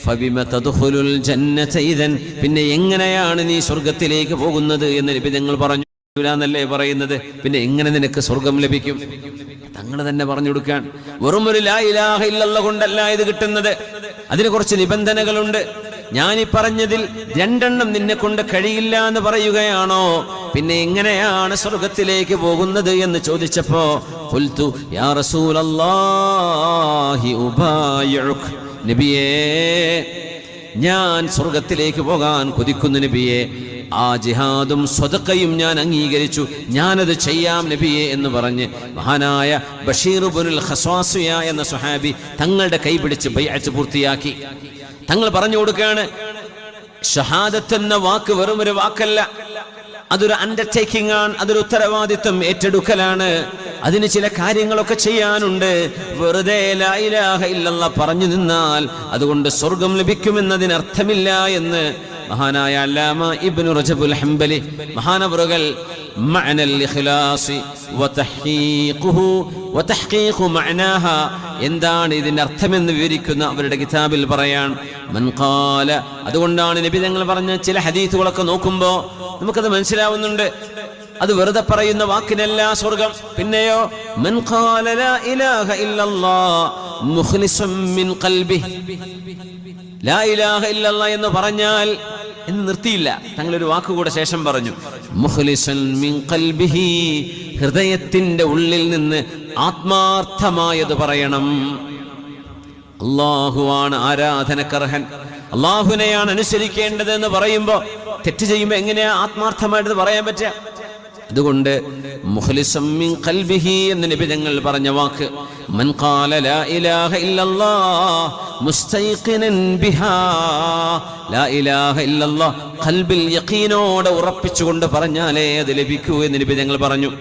ഫബിമ തദ്ഖുലുൽ ജന്നത ഇദൻ, പിന്നെ എങ്ങനെയാണ് നീ സ്വർഗ്ഗത്തിലേക്ക് പോകുന്നത് എന്ന് നബി തങ്ങൾ പറഞ്ഞു. എന്നല്ലേ പറയുന്നത്, പിന്നെ എങ്ങനെ നിനക്ക് സ്വർഗം ലഭിക്കും? തങ്ങൾ തന്നെ പറഞ്ഞു കൊടുക്കാൻ. വെറും ഒരു ലാ ഇലാഹ ഇല്ലല്ലാഹ് കൊണ്ടല്ല ഇത് കിട്ടുന്നത്, അതിന് കുറച്ച് നിബന്ധനകളുണ്ട്. ഞാനീ പറഞ്ഞതിൽ 2 നിന്നെ കൊണ്ട് കഴിയില്ല എന്ന് പറയുകയാണോ, പിന്നെ എങ്ങനെയാണ് സ്വർഗത്തിലേക്ക് പോകുന്നത് എന്ന് ചോദിച്ചപ്പോ ഖുൽതു യാ റസൂലല്ലാഹി ഉബായിഉക, നബിയേ, ഞാൻ സ്വർഗത്തിലേക്ക് പോകാൻ കൊതിക്കുന്നു നബിയെ. ആ ജിഹാദും സ്വതക്കയും ഞാൻ അംഗീകരിച്ചു, ഞാനത് ചെയ്യാം നബിയെ എന്ന് പറഞ്ഞ് മഹാനായ ബഷീർ ഇബ്നുൽ ഖസ്വാസിയ എന്ന സ്വഹാബി തങ്ങളുടെ കൈപിടിച്ച് ബൈഅത്ത് പൂർത്തിയാക്കി. തങ്ങൾ പറഞ്ഞു കൊടുക്കുകയാണ്, ഷഹാദത്ത് എന്ന വാക്ക് വെറും ഒരു വാക്കല്ല, അതൊരു അണ്ടർടേക്കിംഗ് ആണ്, അതൊരു ഉത്തരവാദിത്വം ഏറ്റെടുക്കലാണ്. അതിന് ചില കാര്യങ്ങളൊക്കെ ചെയ്യാനുണ്ട്. വെറുതെ ലാ ഇലാഹ ഇല്ലല്ലാഹ് പറഞ്ഞു നിന്നാൽ അതുകൊണ്ട് സ്വർഗം ലഭിക്കുമെന്നതിനർത്ഥമില്ല എന്ന് മഹാനായ അല്ലാമ ഇബ്നു റജബുൽ ഹംബലി മഹാനവറുകൾ മഅനൽ ഇഖ്ലാസി വതഹ്ഖീഖുഹു വതഹ്ഖീഖു മഅനാഹ, എന്താണ് ഇതിന്റെ അർത്ഥമെന്ന് വിവരിക്കുന്ന അവരുടെ കിതാബിൽ പറയാൻ മൻ ഖാല. അതുകൊണ്ടാണ് നബി തങ്ങൾ പറഞ്ഞ ചില ഹദീസുകളൊക്കെ നോക്കുമ്പോൾ നമുക്കത് മനസ്സിലാവുന്നുണ്ട്. അത് വെറുതെ പറയുന്ന വാക്കിനല്ല സ്വർഗം. പിന്നെയോ മൻ ഖാല ലാ ഇലാഹ ഇല്ലല്ലാഹ് മുഖ്ലിസൻ മിൻ ഖൽബിഹി, ലാ ഇലാഹ ഇല്ലല്ലാഹ് എന്ന് പറഞ്ഞാൽ എന്ന് നിർത്തിയില്ല. തങ്ങളൊരു വാക്കുകൂടെ ശേഷം പറഞ്ഞു, മുഖ്ലിസൻ മിൻ ഖൽബിഹി, ഹൃദയത്തിന്റെ ഉള്ളിൽ നിന്ന് ആത്മാർത്ഥമായത് പറയണം. അള്ളാഹുവാണ് ആരാധനക്കർഹൻ, അള്ളാഹുവിനെയാണ് അനുസരിക്കേണ്ടത് എന്ന് പറയുമ്പോ തെറ്റ് ചെയ്യുമ്പോ എങ്ങനെയാ ആത്മാർത്ഥമായിട്ട് പറയാൻ പറ്റുക? അതുകൊണ്ട് മുഖ്ലിസം മിൻ ഖൽബിഹി എന്ന് നബി തങ്ങൾ പറഞ്ഞ വാക്ക്, മൻ ഖാല ലാ ഇലാഹ ഇല്ലല്ലാഹ് മുസ്തൈഖിനൻ ബിഹാ, ലാ ഇലാഹ ഇല്ലല്ലാഹ് ഖൽബിൽ യഖീനോടെ ഉറപ്പിച്ചുകൊണ്ട് പറഞ്ഞാലേ അത് ലഭിക്കൂ എന്ന് നബി തങ്ങൾ പറഞ്ഞു.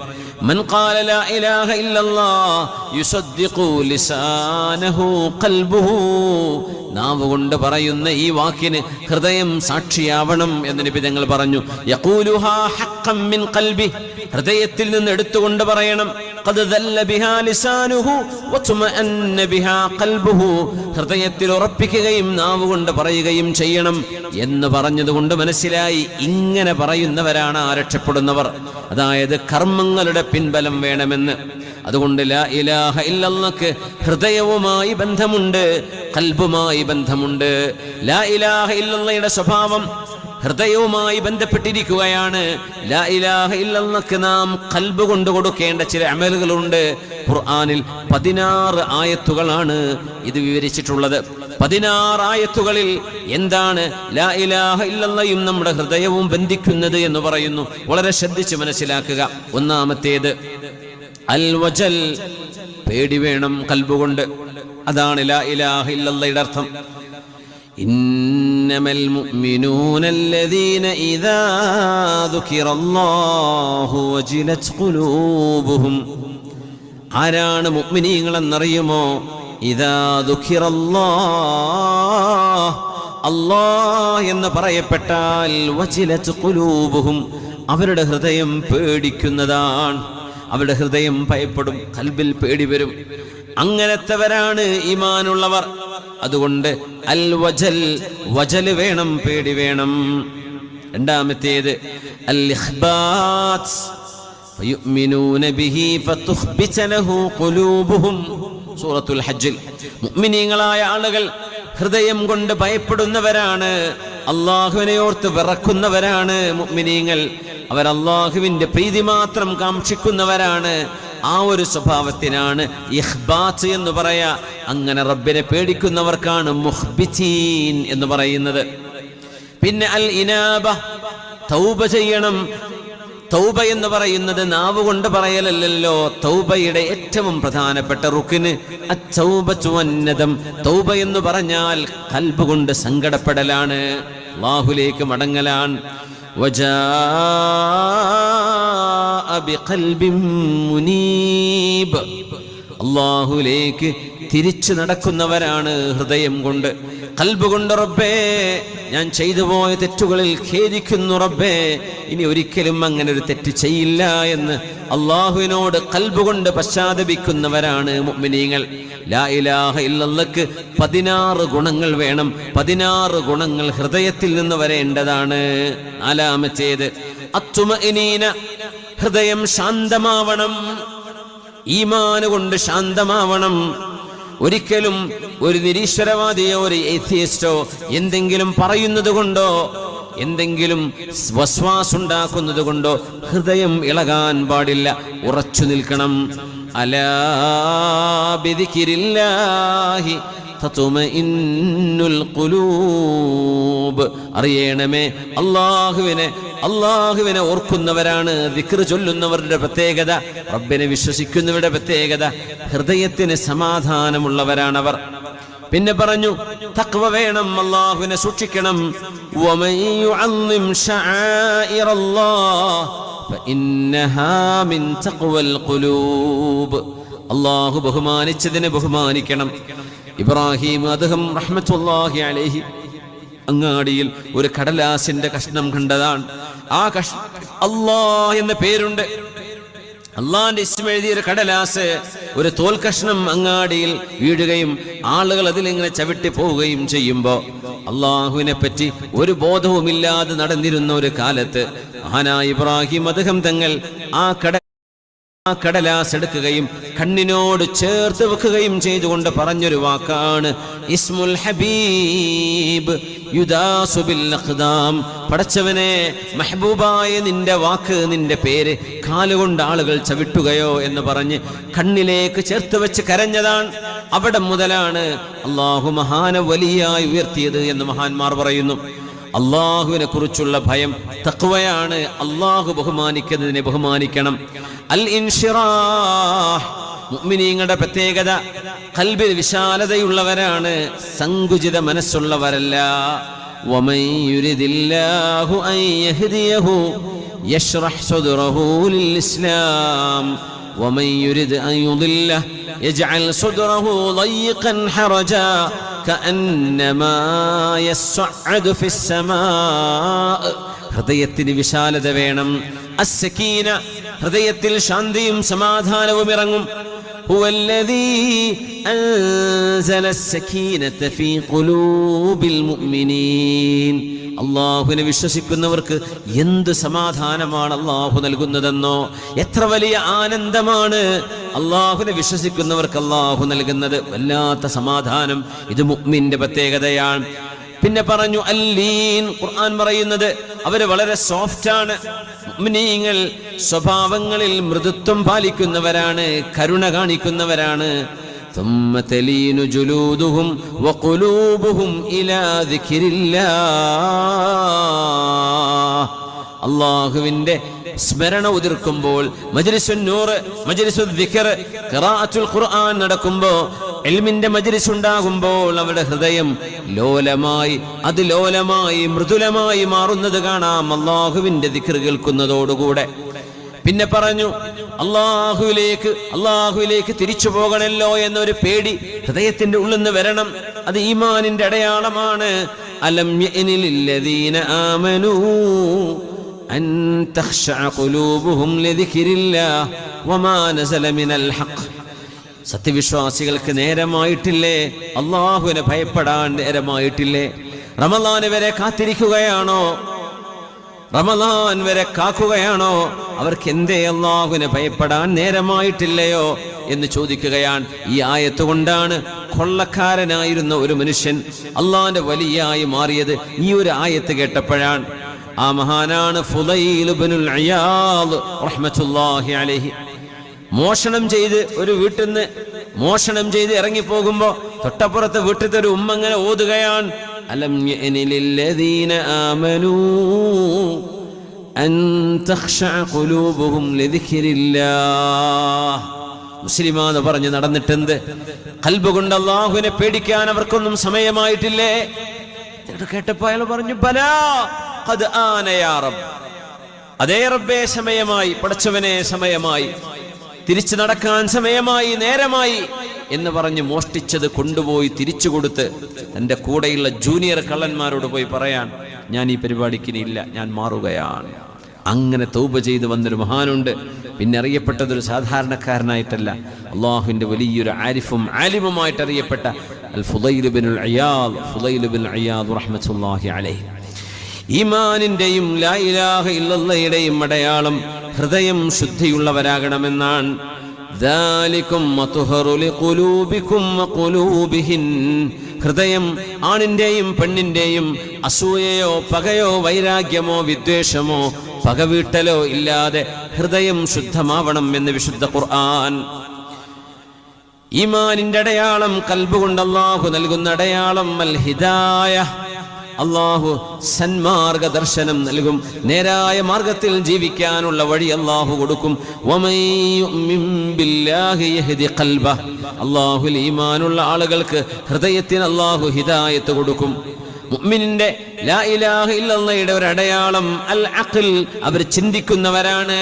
മൻ ഖാല ലാ ഇലാഹ ഇല്ലല്ലാഹ് യുസദ്ദിഖു ലിസാനഹു ഖൽബുഹു, നാവ് കൊണ്ട് പറയുന്ന ഈ വാക്കിന് ഹൃദയം സാക്ഷിയാവണം എന്ന് നബി തങ്ങൾ പറഞ്ഞു. യഖൂലുഹാ ഹഖ്ഖൻ മിൻ ഖൽബി, ഹൃദയത്തിൽ നിന്ന് എടുത്തുകൊണ്ട് പറയണം. ഖദ് ദല്ല ബിഹാ ലിസാനുഹു വതുമഅന്ന ബിഹാ ഖൽബുഹു, ഹൃദയത്തിൽ ഉറപ്പിക്കുകയും നാവ് കൊണ്ട് പറയുകയും ചെയ്യണം എന്ന് പറഞ്ഞതുകൊണ്ട് മനസ്സിലായി ഇങ്ങനെ പറയുന്നവരാണ് രക്ഷപ്പെടുന്നവർ. അതായത് കർമ്മങ്ങളുടെ പിൻബലം വേണമെന്ന്. അതുകൊണ്ട് ലാ ഇലാഹ ഇല്ലല്ലാഹ് ഹൃദയവുമായി ബന്ധമുണ്ട്, ഖൽബുമായി ബന്ധമുണ്ട്. ലാ ഇലാഹ ഇല്ലല്ലാഹയുടെ സ്വഭാവം ഹൃദയവുമായി ബന്ധപ്പെട്ടിരിക്കുകയാണ്. ലാ ഇലാഹ ഇല്ലല്ലാഹ് നാം ഖൽബ് കൊണ്ട് കൊടുക്കേണ്ട ചില അമലുകളുണ്ട്. ഖുർആനിൽ 16 ആയത്തുകളാണ് ഇത് വിവരിച്ചിട്ടുള്ളത്. 16 ആയത്തുകളിൽ എന്താണ് ലാ ഇലാഹ ഇല്ലല്ലാഹും നമ്മുടെ ഹൃദയവും ബന്ധിക്കുന്നത് എന്ന് പറയുന്നു. വളരെ ശ്രദ്ധിച്ച് മനസ്സിലാക്കുക. ഒന്നാമത്തേത് അൽ വജൽ, പേടി വേണം ഖൽബ് കൊണ്ട്. അതാണ് ലാ ഇലാഹ ഇല്ലല്ലാഹയുടെ അർത്ഥം. ഇന്നമൽ മുഅ്മിനൂന അല്ലദീന ഇദാ ദുകിറല്ലാഹു വജിലത് ഖുലൂബുഹും, ആരാണ് മുഅ്മിനീങ്ങൾ എന്നറിയുമോ? ഇദാ ദുകിറല്ലാഹ്, അല്ലാഹ് എന്ന് പറയപ്പെട്ടാൽ വജിലത് ഖുലൂബുഹും, അവരുടെ ഹൃദയം പേടിക്കുന്നതാണ്. അവരുടെ ഹൃദയം ഭയപ്പെടും, ഖൽബിൽ പേടി വരും. അങ്ങനത്തെവരാണ് ഈമാനുള്ളവർ. അതുകൊണ്ട് അൽ വജൽ, വജൽ വേണം, പേടി വേണം. രണ്ടാമത്തേത് അൽ ഇഖ്ബാത്ത്, ഫയുമിനൂന ബിഹി ഫതുഖ്ബിത ലഹു ഖുലൂബുഹും. സൂറത്തുൽ ഹജ്ജിൽ മുഅ്മിനീങ്ങളായ ആളുകൾ ഹൃദയം കൊണ്ട് ഭയപ്പെടുന്നവരാണ്, അല്ലാഹുവിനെ ഓർത്ത് വിറക്കുന്നവരാണ് മുഅ്മിനീങ്ങൾ. അവർ അല്ലാഹുവിന്റെ പ്രീതി മാത്രം കാക്ഷിക്കുന്നവരാണ്. ആ ഒരു സ്വഭാവത്തിനാണ് ഇഖ്ബാത്ത് എന്ന് പറയാ. അങ്ങനെ റബ്ബിനെ പേടിക്കുന്നവർക്കാണ് മുഖ്ബിതീൻ എന്ന് പറയുന്നത്. പിന്നെ അൽ ഇനാബ, തൗബ ചെയ്യണം. തൗബ എന്ന് പറയുന്നത് നാവ് കൊണ്ട് പറയലല്ലോ. തൗബയുടെ ഏറ്റവും പ്രധാനപ്പെട്ട റുക്ന് അത്തൗബതു വന്നദം. തൗബ എന്ന് പറഞ്ഞാൽ ഖൽബ് കൊണ്ട് സങ്കടപ്പെടലാണ്, അല്ലാഹുവിലേക്ക് മടങ്ങലാണ്. വജാഅ ബിഖൽബിൻ മുനീബ്, അല്ലാഹുവിലേക്ക് തിരിച്ചു നടക്കുന്നവരാണ് ഹൃദയം കൊണ്ട്. ഖൽബ് കൊണ്ട് റബ്ബേ ഞാൻ ചെയ്തു പോയ തെറ്റുകളിൽ ഖേദിക്കുന്നു റബ്ബേ, ഇനി ഒരിക്കലും അങ്ങനെ ഒരു തെറ്റ് ചെയ്യില്ല എന്ന് അല്ലാഹുവിനോട് ഖൽബ് കൊണ്ട് പശ്ചാത്തപിക്കുന്നവരാണ് മുഅ്മിനീങ്ങൾ. ലാ ഇലാഹ ഇല്ലല്ലാഹ് 16 ഗുണങ്ങൾ വേണം. 16 ഗുണങ്ങൾ ഹൃദയത്തിൽ നിന്ന് വരേണ്ടതാണ്. നാലാമത്തേത് അത്തുമഇനീന, ഹൃദയം ശാന്തമാവണം, ഈമാൻ കൊണ്ട് ശാന്തമാവണം. ഒരിക്കലും ഒരു നിരീശ്വരവാദിയോ ഒരു എത്തിയിസ്റ്റോ എന്തെങ്കിലും പറയുന്നത് കൊണ്ടോ എന്തെങ്കിലും വസ്വാസുണ്ടാക്കുന്നത് കൊണ്ടോ ഹൃദയം ഇളകാൻ പാടില്ല, ഉറച്ചു നിൽക്കണം. അലാ ബിദിക്രില്ലാഹി തത്മഇന്നുൽ ഖുലൂബ്, അറിയണമേ അല്ലാഹുവിനെ ഓർക്കുന്നവരാണ്, ദിക്ർ ചൊല്ലുന്നവരുടെ പ്രത്യേകത, റബ്ബിനെ വിശ്വസിക്കുന്നവരുടെ പ്രത്യേകത, ഹൃദയത്തിന് സമാധാനമുള്ളവരാണവർ. പിന്നെ പറഞ്ഞു തഖ്വ വേണം, അല്ലാഹുവിനെ സൂക്ഷിക്കണം. വമൻ യുഅള്ളിം ശആഇറല്ലാഹ് ഫഇന്നഹാ മിൻ തഖ്വൽ ഖുലൂബ്, അല്ലാഹു ബഹുമാനിച്ചതിനെ ബഹുമാനിക്കണം. ഇബ്രാഹിം അദ്ദേഹം റഹ്മത്തുള്ളാഹി അലൈഹി അങ്ങാടിയിൽ ഒരു കടലാസിന്റെ കഷ്ണം കണ്ടതാണ്. ആ അല്ലാഹ് എന്ന പേരുണ്ട്, അള്ളാന്റെ ഇസ്മ എഴുതിയ ഒരു കടലാസ്, ഒരു തോൽ കഷ്ണം അങ്ങാടിയിൽ വീഴുകയും ആളുകൾ അതിലിങ്ങനെ ചവിട്ടി പോവുകയും ചെയ്യുമ്പോ അള്ളാഹുവിനെ പറ്റി ഒരു ബോധവുമില്ലാതെ നടന്നിരുന്ന ഒരു കാലത്ത് മഹാനായ ഇബ്രാഹിം അദ്ദേഹം തങ്ങൾ ആ കടലാസ് എടുക്കുകയും കണ്ണിനോട് ചേർത്ത് വെക്കുകയും ചെയ്തുകൊണ്ട് പറഞ്ഞൊരു വാക്കാണ് ഇസ്മുൽ ഹബീബ് യുദാസു ബിൽ അഖ്ദാം. പടച്ചവനെ, മെഹബൂബായ നിന്റെ വാക്ക്, നിന്റെ പേര് കാലുകൊണ്ട് ആളുകൾ ചവിട്ടുകയോ എന്ന് പറഞ്ഞ് കണ്ണിലേക്ക് ചേർത്ത് വെച്ച് കരഞ്ഞതാണ്. അവിടെ മുതലാണ് അള്ളാഹു മഹാന വലിയായി ഉയർത്തിയത് എന്ന് മഹാന്മാർ പറയുന്നു. അള്ളാഹുവിനെ കുറിച്ചുള്ള ഭയം തഖ്വയാണ്. അള്ളാഹു ബഹുമാനിക്കുന്നതിനെ ബഹുമാനിക്കണം. അൽ ഇൻഷിറാഹ്, മുഅ്മിനീങ്ങളുടെ പ്രത്യേകത ഖൽബിൽ വിശാലതയുള്ളവരാണ്, സങ്കുചിത മനസ്സുള്ളവരല്ല. വമൻ യുരിദില്ലാഹു അൻ യഹ്ദിയഹു യശ്റഹ് സദ്റഹു ലിൽ ഇസ്ലാം വമൻ യുരിദ് അൻ യുദില്ലഹു യജ്അൽ സദ്റഹു ളയ്യിഖൻ ഹറജാ കഅന്നമാ യസ്അദു ഫിസ്സമാ. ഹൃദയത്തിന് വിശാലത വേണം. അസ്സകീന, ഹൃദയത്തിൽ ശാന്തിയും സമാധാനവും ഇറങ്ങും. ഹുവല്ലദീ അൻസല അസ്സകീനത ഫീ ഖുലൂബിൽ മുഅ്മിനീൻ. അള്ളാഹുവിനെ വിശ്വസിക്കുന്നവർക്ക് എന്ത് സമാധാനമാണ് അള്ളാഹു നൽകുന്നതെന്നോ, എത്ര വലിയ ആനന്ദമാണ് അള്ളാഹുവിനെ വിശ്വസിക്കുന്നവർക്ക് അള്ളാഹു നൽകുന്നത്. വല്ലാത്ത സമാധാനം. ഇത് മുഅ്മിന്റെ പ്രത്യേകതയാണ്. പിന്നെ പറഞ്ഞു അല്ലീൻ, ഖുർആൻ പറയുന്നത് അവര് വളരെ സോഫ്റ്റാണ്. മുഅ്മിനീങ്ങൾ സ്വഭാവങ്ങളിൽ മൃദുത്വം പാലിക്കുന്നവരാണ്, കരുണ കാണിക്കുന്നവരാണ്. ثم تلين جلودهم وقلوبهم إلى ذكر الله. അള്ളാഹുവിന്റെ സ്മരണ ഉതിർക്കുമ്പോൾ, മജ്ലിസുൻ നൂർ, മജ്ലിസുൽ ദിക്ർ, ഖിറാഅത്തുൽ ഖുർആൻ നടക്കുമ്പോൾ, ഇൽമിന്റെ മജ്ലിസ് ഉണ്ടാകുമ്പോൾ അവരുടെ ഹൃദയം ലോലമായി, അതിലോലമായി മൃദുലമായി മാറുന്നത് കാണാം അള്ളാഹുവിന്റെ ദിക്ർ കേൾക്കുന്നതോടുകൂടെ. പിന്നെ പറഞ്ഞു അള്ളാഹുവിലേക്ക് തിരിച്ചു പോകണല്ലോ എന്നൊരു പേടി ഹൃദയത്തിന്റെ ഉള്ളിൽ നിന്ന് വരണം. അത് ഈമാനിന്റെ അടയാളമാണ്. അലം യഅനിൽ ലദീന ആമനൂ അൻ തഖ്ശഅ ഖുലൂബുഹും ലിദിക്രില്ലാഹ് വമാ നസല മിനൽ ഹഖ്. സത്യവിശ്വാസികൾക്ക് നേരമായിട്ടില്ലേ? അള്ളാഹുവിനെ ഭയപ്പെടാൻ നേരമായിട്ടില്ലേ? റമളാൻ വരെ കാത്തിരിക്കുകയാണോ? റമളാൻ വരെ കാക്കുകയാണോ? അവർക്ക് എന്തേ അള്ളാഹുവിനെ ഭയപ്പെടാൻ നേരമായിട്ടില്ലയോ എന്ന് ചോദിക്കുകയാണ്. ഈ ആയത്ത് കൊണ്ടാണ് കൊള്ളക്കാരനായിരുന്ന ഒരു മനുഷ്യൻ അള്ളാഹിന്റെ വലിയായി മാറിയത്. ഈ ഒരു ആയത്ത് കേട്ടപ്പോഴാണ്. ആ മഹാനാണ് ഫുളൈൽ ഇബ്നുൽ ഇയാദ് റഹ്മത്തുള്ളാഹി അലൈഹി. മോഷണം ചെയ്ത് ഒരു വീട്ടിൽ നിന്ന് മോഷണം ചെയ്ത് ഇറങ്ങിപ്പോകുമ്പോ തൊട്ടപ്പുറത്ത് വീട്ടിലത്തെ ഒരു ഉമ്മ അങ്ങനെ ഓതുകയാണ്, അലം യഅനിലില്ലദീന ആമനൂ അൻ തഖ്ശഅ ഖുലൂബുഹും ലിദിക്രില്ലാഹ്. മുസ്ലിമാന്ന് പറഞ്ഞ് നടന്നിട്ടെന്ത്? ഖൽബ് കൊണ്ട് അല്ലാഹുവിനെ പേടിക്കാൻ അവർക്കൊന്നും സമയമായിട്ടില്ലേ? കേട്ടപ്പോ അയാൾ പറഞ്ഞു, ബലാ ഖദ് ആന യാ റബ്ബ്. അതേ റബ്ബേ, സമയമായി. പടച്ചവനെ, സമയമായി. തിരിച്ചു നടക്കാൻ സമയമായി, നേരമായി എന്ന് പറഞ്ഞ് മോഷ്ടിച്ചത് കൊണ്ടുപോയി തിരിച്ചു കൊടുത്ത് തൻ്റെ കൂടെയുള്ള ജൂനിയർ കള്ളന്മാരോട് പോയി പറയാൻ, ഞാൻ ഈ പരിപാടിക്കിനില്ല, ഞാൻ മാറുകയാണ്. അങ്ങനെ തൗബ ചെയ്ത് വന്നൊരു മഹാനുണ്ട്. പിന്നെ അറിയപ്പെട്ടതൊരു സാധാരണക്കാരനായിട്ടല്ല, അള്ളാഹുവിൻ്റെ വലിയൊരു ആരിഫും ആലിമുമായിട്ട് അറിയപ്പെട്ട അൽ ഫുളൈൽ ഇബ്നുൽ ഇയാദ് റഹ്മത്തുള്ളാഹി അലൈഹി. ഈമാനിന്റെയും ലാ ഇലാഹ ഇല്ലല്ലാഹയുടെയും അടയാളം ഹൃദയം ശുദ്ധിയുള്ളവരാകണമെന്നാണ്. ദാലികും മത്ഹറു ലിഖുലൂബികും വഖുലൂബിഹിൻ. ഹൃദയം ആണിന്റെയും പെണ്ണിന്റെയും അസൂയയോ പകയോ വൈരാഗ്യമോ വിദ്വേഷമോ പകവീട്ടലോ ഇല്ലാതെ ഹൃദയം ശുദ്ധമാവണം എന്ന് വിശുദ്ധ ഖുർആൻ. ഈമാനിന്റെ അടയാളം, ഖൽബ് കൊണ്ട് അല്ലാഹു നൽകുന്ന അടയാളം അൽ ഹിദായ. അള്ളാഹു സന്മാർഗ ദർശനം നൽകും. നേരായ മാർഗത്തിൽ ജീവിക്കാനുള്ള വഴി അള്ളാഹു കൊടുക്കും. അള്ളാഹുൽ ഈമാനുള്ള ആളുകൾക്ക് ഹൃദയത്തിന് അള്ളാഹു ഹിദായത്ത് കൊടുക്കും. മുഅ്മിനിന്റെ ലാ ഇലാഹ ഇല്ലല്ലാഹയുടെ ഒരു അടയാളം അൽ അഖ്ൽ, അവർ ചിന്തിക്കുന്നവരാണ്.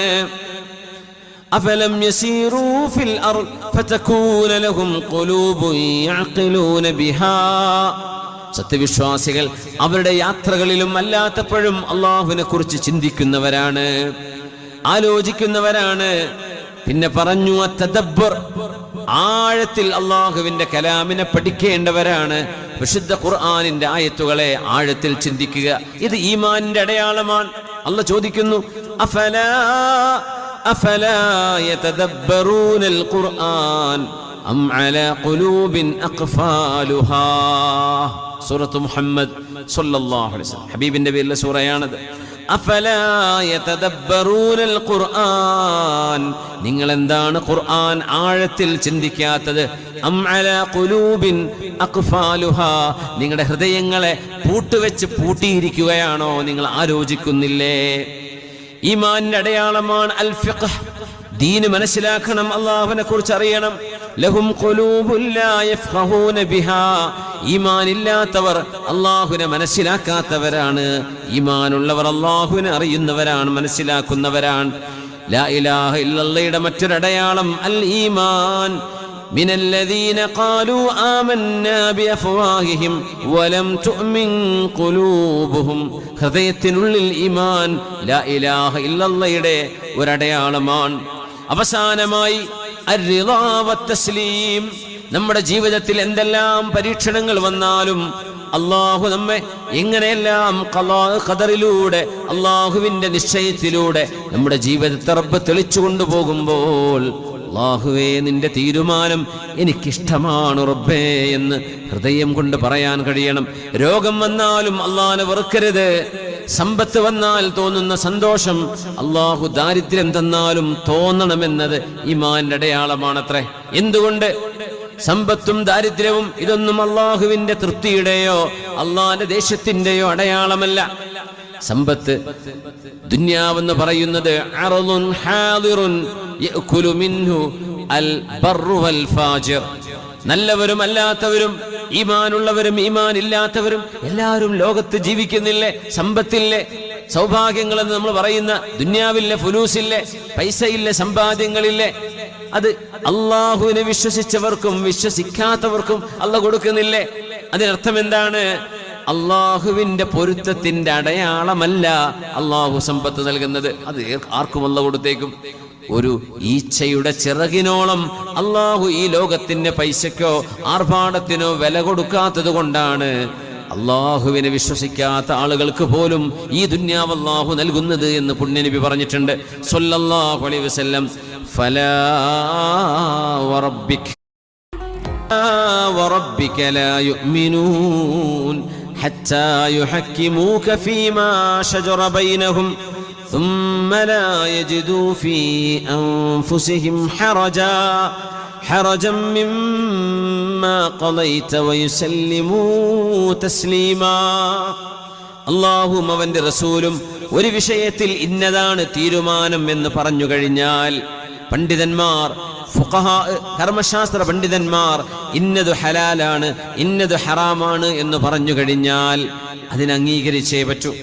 അഫലം യസീറൂ ഫിൽ അർദ് ഫതകൂന ലഹും ഖുലൂബുൻ യഅഖിലൂന ബിഹാ. സത്യവിശ്വാസികൾ അവരുടെ യാത്രകളിലും അല്ലാത്തപ്പോഴും അള്ളാഹുവിനെ കുറിച്ച് ചിന്തിക്കുന്നവരാണ്, ആലോചിക്കുന്നവരാണ്. പിന്നെ പറഞ്ഞു തദബ്ബുർ, ആഴത്തിൽ അള്ളാഹുവിന്റെ കലാമിനെ പഠിക്കേണ്ടവരാണ്. വിശുദ്ധ ഖുർആനിന്റെ ആയത്തുകളെ ആഴത്തിൽ ചിന്തിക്കുക, ഇത് ഈമാനിന്റെ അടയാളമാണ്. അള്ളാഹ് ചോദിക്കുന്നു, അഫലാ അഫലാ യതദബ്ബറൂനൽ ഖുർആൻ അം അലാ ഖുലൂബിൻ അഖ്ഫാലുഹാ. സൂറത്ത് മുഹമ്മദ് സ്വല്ലല്ലാഹു അലൈഹി വസല്ലം ഹബീബിന്റെ പേരിലെ സൂറയാണത്. അഫലാ യതദബ്ബറൂനൽ ഖുർആൻ, നിങ്ങൾ എന്താണ് ഖുർആൻ ആഴത്തിൽ ചിന്തിക്കാത്തത്? അം അലാ ഖുലൂബിൻ അഖ്ഫാലുഹാ, നിങ്ങളുടെ ഹൃദയങ്ങളെ പൂട്ടുവെച്ച് പൂട്ടിയിരിക്കുകയാണോ? നിങ്ങൾ ആലോചിക്കുന്നില്ലേ? ഈമാനിന്റെ അടയാളമാണ് അൽ ഫിഖ്ഹ്, ദീന് മനസ്സിലാക്കണം, അല്ലാഹുവിനെ കുറിച്ച് അറിയണം. ലഹും ഖുലൂബുൻ ലാ യഫ്ഖഹൂന ബിഹാ, ഈമാനില്ലാത്തവർ അല്ലാഹുവിനെ മനസ്സിലാക്കാത്തവരാണ്. ഈമാനുള്ളവർ അല്ലാഹുവിനെ അറിയുന്നവരാണ്, മനസ്സിലാക്കുന്നവരാണ്. ലാ ഇലാഹ ഇല്ലല്ലാഹയുടെ മറ്റൊരടയാളം അൽ ഈമാൻ. മിനല്ലദീന ഖാലൂ ആമന്നാ ബിഅഫ്വാഹിഹിം വലം തുഅ്മിൻ ഖുലൂബുഹും, ഹൃദയത്തിനുള്ളിൽ ഈമാൻ ലാ ഇലാഹ ഇല്ലല്ലാഹയുടെ ഒരടയാളമാണ്. അവസാനമായി അർറിളാ വത്തസ്ലീം, നമ്മുടെ ജീവിതത്തിൽ എന്തെല്ലാം പരീക്ഷണങ്ങൾ വന്നാലും അള്ളാഹു നമ്മെ എങ്ങനെയെല്ലാം ഖദറിലൂടെ അള്ളാഹുവിന്റെ നിശ്ചയത്തിലൂടെ നമ്മുടെ ജീവിതത്തെ റബ്ബ് തെളിച്ചു കൊണ്ടുപോകുമ്പോൾ അല്ലാഹുവേ നിന്റെ തീരുമാനം എനിക്കിഷ്ടമാണ് റബ്ബേ എന്ന് ഹൃദയം കൊണ്ട് പറയാൻ കഴിയണം. രോഗം വന്നാലും അല്ലാഹുവിനെ വെറുക്കരുത്. സമ്പത്ത് വന്നാൽ തോന്നുന്ന സന്തോഷം അല്ലാഹു ദാരിദ്ര്യം തന്നാലും തോന്നണമെന്നത് ഈമാനിന്റെ അടയാളമാണത്രേ. എന്തുകൊണ്ട്? സമ്പത്തും ദാരിദ്ര്യവും ഇതൊന്നും അല്ലാഹുവിന്റെ തൃപ്തിയുടെയോ അല്ലാഹുവിന്റെ ദേശത്തിന്റെയോ അടയാളമല്ല. സമ്പത്ത് ദുനിയാവെന്ന് പറയുന്നത് അർളുൻ ഹാദിറുൻ യഅകുലു മിൻഹു അൽ ബർറു വൽ ഫാജിർ, നല്ലവരും അല്ലാത്തവരും ഈമാനുള്ളവരും ഈമാനില്ലാത്തവരും എല്ലാവരും ലോകത്ത് ജീവിക്കുന്നില്ലേ? സമ്പത്തില്ലേ, സൗഭാഗ്യങ്ങളെന്ന് നമ്മൾ പറയുന്ന ദുനിയാവില്ലേ, ഫുലൂസില്ലേ, പൈസയില്ലേ, സമ്പാദ്യങ്ങളില്ലേ? അത് അള്ളാഹുവിനെ വിശ്വസിച്ചവർക്കും വിശ്വസിക്കാത്തവർക്കും അള്ളാഹു കൊടുക്കുന്നില്ലേ? അതിനർത്ഥം എന്താണ്? അള്ളാഹുവിന്റെ പൊരുത്തത്തിന്റെ അടയാളമല്ല അള്ളാഹു സമ്പത്ത് നൽകുന്നത്. അത് ആർക്കും അള്ളാഹു കൊടുത്തേക്കും. ഒരു ഈച്ചയുടെ ചിറകിനോളം അള്ളാഹു ഈ ലോകത്തിന്റെ പൈസക്കോ ആർഭാടത്തിനോ വില കൊടുക്കാത്തത് കൊണ്ടാണ് അള്ളാഹുവിനെ വിശ്വസിക്കാത്ത ആളുകൾക്ക് പോലും ഈ ദുനിയാവ് അള്ളാഹു നൽകുന്നത് എന്ന് പുണ്യനബി പറഞ്ഞിട്ടുണ്ട് സ്വല്ലല്ലാഹു അലൈഹി വസല്ലം. ഫലാ വറബ്ബിക ലാ യുഅ്മിനൂൻ ഹത്താ യുഹക്കിമൂക ഫീമാ ശജറ ബൈനഹും ثم لا يجدوا في أنفسهم حرجا مما قضيت ويسلموا تسليما. അല്ലാഹുവും അവന്റെ റസൂലും ഒരു വിഷയത്തിൽ ഇന്നതാണ് തീരുമാനം എന്ന് പറഞ്ഞു കഴിഞ്ഞാൽ പണ്ഡിതന്മാർ, ഫുഖഹാ, കർമ്മശാസ്ത്ര പണ്ഡിതന്മാർ ഇന്നത് ഹലാലാണ് ഇന്നത് ഹറാമാണ് എന്ന് പറഞ്ഞു കഴിഞ്ഞാൽ അതിനെ അംഗീകരിച്ചേ പറ്റൂ.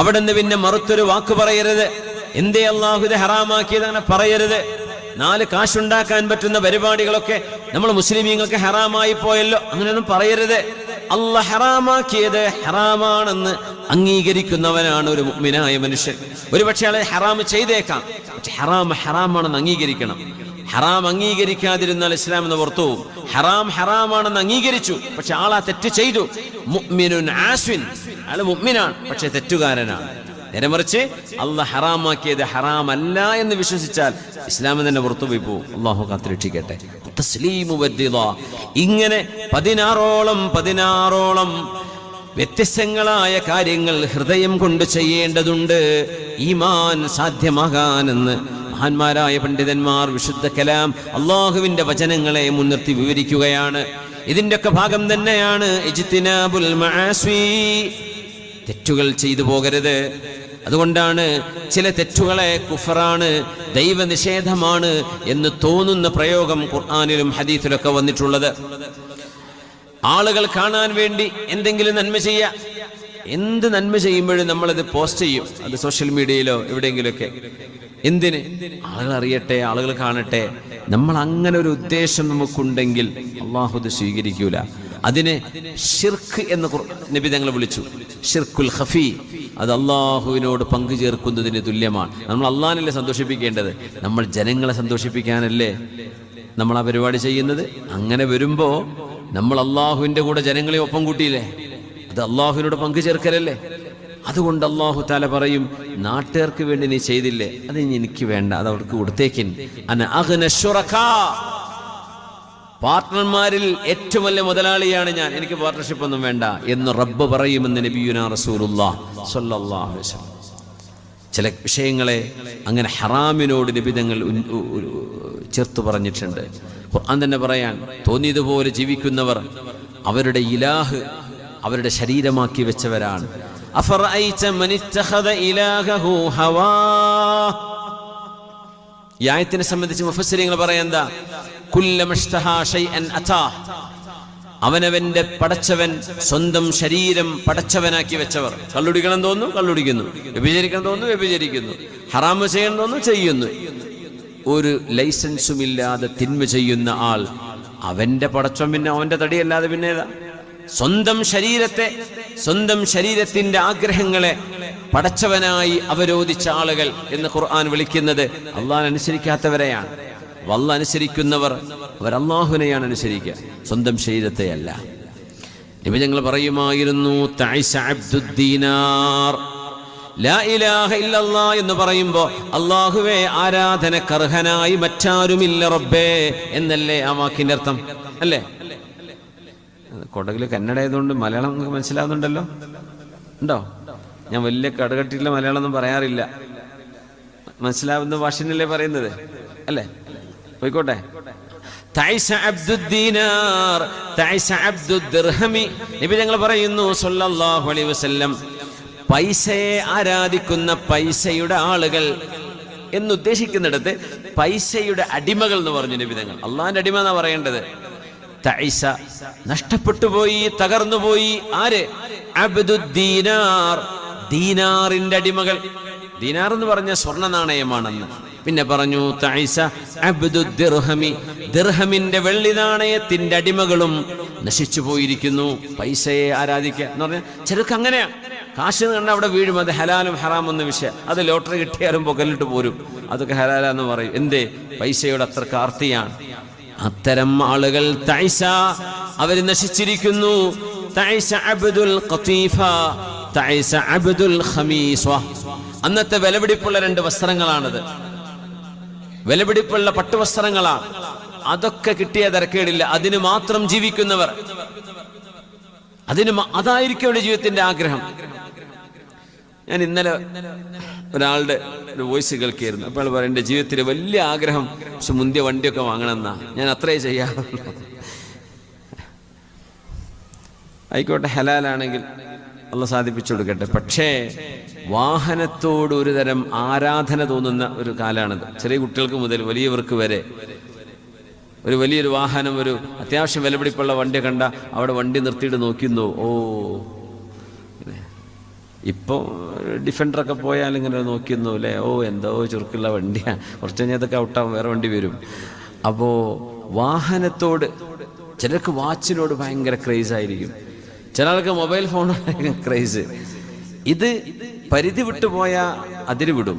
അവിടെ നിന്ന് പിന്നെ മറുത്തൊരു വാക്ക് പറയരുത്. എന്തേ അള്ളാഹു ഇത് ഹറാമാക്കിയത് അങ്ങനെ പറയരുത്. 4 കാശുണ്ടാക്കാൻ പറ്റുന്ന പരിപാടികളൊക്കെ നമ്മൾ മുസ്ലിമീങ്ങൾക്ക് ഹറാമായി പോയല്ലോ, അങ്ങനെയൊന്നും പറയരുത്. അള്ളാഹ് ഹറാമാക്കിയത് ഹറാമാണെന്ന് അംഗീകരിക്കുന്നവനാണ് ഒരു മുഅ്മിനായ മനുഷ്യൻ. ഒരുപക്ഷെ അയാൾ ഹറാം ചെയ്തേക്കാം, പക്ഷെ ഹറാമാണെന്ന് അംഗീകരിക്കണം. ഹറാം അംഗീകരിക്കാതിരുന്നാൽ ഇസ്ലാം എന്ന് പുറത്തു പോകും. ഹറാമാണെന്ന് അംഗീകരിച്ചു, പക്ഷെ ആളാ തെറ്റ് ചെയ്തു. മുഅ്മിനുൻ ആസ്വിൻ, അയാൾ മുഅ്മിനാണ് പക്ഷെ തെറ്റുകാരനാണ്. നേരെ മറിച്ച് അള്ളാഹ് ഹറാമാക്കിയത് ഹറാമല്ല എന്ന് വിശ്വസിച്ചാൽ ഇസ്ലാമിൽ തന്നെ പുറത്തുപോയി പോകും. അള്ളാഹു കാത്തുരക്ഷിക്കട്ടെ. തസ്ലീമു വദ്ദിദാ, ഇങ്ങനെ 16ഓളം വ്യത്യസ്തങ്ങളായ കാര്യങ്ങൾ ഹൃദയം കൊണ്ട് ചെയ്യേണ്ടതുണ്ട് ഈമാൻ സാധ്യമാകാനെന്ന് മഹാന്മാരായ പണ്ഡിതന്മാർ വിശുദ്ധ കലാം അള്ളാഹുവിന്റെ വചനങ്ങളെ മുൻനിർത്തി വിവരിക്കുകയാണ്. ഇതിന്റെയൊക്കെ ഭാഗം തന്നെയാണ് ഇജ്തിനാബുൽ മആസി, തെറ്റുകൾ ചെയ്തു പോകരുത്. അതുകൊണ്ടാണ് ചില തെറ്റുകളെ കുഫറാണ്, ദൈവനിഷേധമാണ് എന്ന് തോന്നുന്ന പ്രയോഗം ഖുർആനിലും ഹദീസിലൊക്കെ വന്നിട്ടുള്ളത്. ആളുകൾ കാണാൻ വേണ്ടി എന്തെങ്കിലും നന്മ ചെയ്യുക, എന്ത് നന്മ ചെയ്യുമ്പോഴും നമ്മളത് പോസ്റ്റ് ചെയ്യും, അത് സോഷ്യൽ മീഡിയയിലോ എവിടെയെങ്കിലുമൊക്കെ. എന്തിന്? ആളുകൾ അറിയട്ടെ, ആളുകൾ കാണട്ടെ. നമ്മൾ അങ്ങനെ ഒരു ഉദ്ദേശം നമുക്കുണ്ടെങ്കിൽ അള്ളാഹു ഇത് സ്വീകരിക്കൂല. അതിനെ ഷിർക്ക് എന്ന് നബി തങ്ങൾ വിളിച്ചു. ഷിർക്കുൽ ഖഫി, അത് അള്ളാഹുവിനോട് പങ്കു ചേർക്കുന്നതിന് തുല്യമാണ്. നമ്മൾ അള്ളാഹിനല്ലേ സന്തോഷിപ്പിക്കേണ്ടത്, നമ്മൾ ജനങ്ങളെ സന്തോഷിപ്പിക്കാനല്ലേ നമ്മൾ ആ പരിപാടി ചെയ്യുന്നത്. അങ്ങനെ വരുമ്പോ നമ്മൾ അള്ളാഹുവിന്റെ കൂടെ ജനങ്ങളെ ഒപ്പം കൂട്ടിയില്ലേ, അത് അള്ളാഹുവിനോട് പങ്കു ചേർക്കലല്ലേ. അതുകൊണ്ട് അല്ലാഹു തആല പറയും, നാട്ടുകാർക്ക് വേണ്ടി നീ ചെയ്തില്ലേ, അത് എനിക്ക് വേണ്ട, അത് അവർക്ക് കൊടുത്തേക്കിൻ. അന അഗ്ന ശുറകാ, പാർട്ട്ണർമാരിൽ ഏറ്റവും വലിയ മുതലാളിയാണ് ഞാൻ, എനിക്ക് പാർട്ണർഷിപ്പ് ഒന്നും വേണ്ട എന്ന് റബ്ബ് പറയുമെന്ന് നബിയുനാ റസൂലുള്ളാഹി സ്വല്ലല്ലാഹു അലൈഹി വസല്ലം. ചില വിഷയങ്ങളെ അങ്ങനെ ഹറാമിനോട് നബി തങ്ങൾ ചേർത്ത് പറഞ്ഞിട്ടുണ്ട്. ഖുർആൻ തന്നെ പറയാൻ, തോന്നിയതുപോലെ ജീവിക്കുന്നവർ അവരുടെ ഇലാഹ് അവരുടെ ശരീരമാക്കി വെച്ചവരാണ്. അഫറഅയ്ത മൻ ഇത്തഖദ ഇലാഹഹു ഹവാ. ഈ ആയത്തിനെ സംബന്ധിച്ച് മുഫസ്സിരീങ്ങൾ പറയാൻ എന്താ, കുല്ലമഷ്തഹാ ഷൈഅൻ അതാ, അവനവന്റെ പടച്ചവൻ സ്വന്തം ശരീരം പടച്ചവനാക്കി വെച്ചവർ. കള്ളുടിക്കണം തോന്നുന്നു കള്ളുടിക്കുന്നു, വ്യഭിചരിക്കണം തോന്നുന്നു വ്യഭിചരിക്കുന്നു, ഹറാമ് ചെയ്യണം തോന്നുന്നു ചെയ്യുന്നു. ഒരു ലൈസൻസും ഇല്ലാതെ തിന്മ ചെയ്യുന്ന ആൾ, അവന്റെ പടച്ചവൻ പിന്നെ അവന്റെ തടിയല്ലാതെ പിന്നെ ഏതാ? സ്വന്തം ശരീരത്തെ, സ്വന്തം ശരീരത്തിന്റെ ആഗ്രഹങ്ങളെ പടച്ചവനായി അവരോധിച്ച ആളുകൾ എന്ന് ഖുർആൻ വിളിക്കുന്നത് അള്ളാഹുവിനെ അനുസരിക്കാത്തവരെയാണ്. അല്ലാഹു അനുസരിക്കുന്നവർ അവർ അല്ലാഹുവിനെയാണ് അനുസരിക്കുക, സ്വന്തം ശരീരത്തെയല്ല. നബി ഞങ്ങൾ പറയുമായിരുന്നു, തഅസ അബ്ദുദ്ദീനാർ, ലാ ഇലാഹ ഇല്ലല്ലാഹ് എന്ന് പറയുമ്പോ അല്ലാഹുവേ ആരാധനക്കർഹനായി മറ്റാരുമില്ല റബ്ബേ എന്നല്ലേ ആ വാക്കിന്റെ അർത്ഥം, അല്ലേ? കൊടകില് കന്നഡയായതുകൊണ്ട് മലയാളം നിങ്ങൾക്ക് മനസ്സിലാവുന്നുണ്ടല്ലോ, ഉണ്ടോ? ഞാൻ വലിയ കടകട്ടിയുള്ള മലയാളം ഒന്നും പറയാറില്ല, മനസ്സിലാവുന്ന ഭാഷയിലല്ലേ പറയുന്നത്, അല്ലേ? പോയിക്കോട്ടെ. തഅസ അബ്ദുദ്ദീനാർ തഅസ അബ്ദുദ്ദിർഹമി. നബി ഞങ്ങൾ പറയുന്നു സ്വല്ലല്ലാഹു അലൈഹി വസല്ലം, പൈസയെ ആരാധിക്കുന്ന പൈസയുടെ ആളുകൾ എന്നുദ്ദേശിക്കുന്നിടത്ത് പൈസയുടെ അടിമകൾ എന്ന് പറഞ്ഞു നബി തങ്ങൾ. അള്ളാഹിന്റെ അടിമ എന്നാ പറയേണ്ടത്. തഅസ നഷ്ടപ്പെട്ടുപോയി, തകർന്നുപോയി. ആര്? അബ്ദുദ്ദീനാർ, ദീനാറിന്റെ അടിമകൾ. ദീനാർ എന്ന് പറഞ്ഞ സ്വർണ്ണ നാണയമാണെന്ന്. പിന്നെ പറഞ്ഞു തഅസ അബ്ദുദ്ദിർഹമി, ദിർഹമിന്റെ വെള്ളി നാണയത്തിന്റെ അടിമകളും നശിച്ചു പോയിരിക്കുന്നു. പൈസയെ ആരാധിക്കുക എന്ന് പറഞ്ഞാൽ ചിലർക്ക് അങ്ങനെയാ, കാശ് കണ്ട അവിടെ വീഴും, അത് ഹലാലും ഹറാമൊന്നും വിഷയം, അത് ലോട്ടറി കിട്ടിയാലും പൊക്കലിട്ട് പോരും, അതൊക്കെ ഹലാലാന്ന് പറയും. എന്തേ? പൈസയുടെ അത്ര കാർത്തിയാണ്. അത്തരം ആളുകൾ തഅസ, അവർ നശിച്ചിരിക്കുന്നു. തഅസ അബ്ദുൽ ഖതീഫ തഅസ അബ്ദുൽ ഖമീസ. അന്നത്തെ വിലപിടിപ്പുള്ള രണ്ട് വസ്ത്രങ്ങളാണത്, വിലപിടിപ്പുള്ള പട്ടുവസ്ത്രങ്ങളാണ്. അതൊക്കെ കിട്ടിയ തരക്കേടില്ല, അതിന് മാത്രം ജീവിക്കുന്നവർ, അതായിരിക്കും അവരുടെ ജീവിതത്തിന്റെ ആഗ്രഹം. ഞാൻ ഇന്നലെ ഒരാളുടെ ഒരു വോയിസ് കേൾക്കുകയായിരുന്നു. അപ്പോൾ അയാൾ പറയും, എൻ്റെ ജീവിതത്തിലെ വലിയ ആഗ്രഹം പക്ഷെ മുന്തിയ വണ്ടിയൊക്കെ വാങ്ങണമെന്നാ. ഞാൻ അത്രേ ചെയ്യാറുള്ളൂ. ആയിക്കോട്ടെ, ഹലാലാണെങ്കിൽ അള്ളാഹ് സാധിപ്പിച്ചു കൊടുക്കട്ടെ. പക്ഷേ വാഹനത്തോട് ഒരു തരം ആരാധന തോന്നുന്ന ഒരു കാലമാണിത്. ചെറിയ കുട്ടികൾക്ക് മുതൽ വലിയവർക്ക് വരെ ഒരു വലിയൊരു വാഹനം, ഒരു അത്യാവശ്യം വിലപിടിപ്പുള്ള വണ്ടി കണ്ട അവിടെ വണ്ടി നിർത്തിയിട്ട് നോക്കുന്നു. ഓ, ഇപ്പോൾ ഡിഫൻഡറൊക്കെ പോയാൽ ഇങ്ങനെ നോക്കുന്നു അല്ലേ, ഓ എന്തോ ചുരുക്കുള്ള വണ്ടിയാണ്, കുറച്ച് കഴിഞ്ഞാൽ അതൊക്കെ ഔട്ടാവും, വേറെ വണ്ടി വരും. അപ്പോൾ വാഹനത്തോട്, ചിലർക്ക് വാച്ചിനോട് ഭയങ്കര ക്രേസ് ആയിരിക്കും, ചില ആൾക്ക് മൊബൈൽ ഫോണോട് ക്രേസ്. ഇത് പരിധി വിട്ടുപോയ അതിര് വിടും.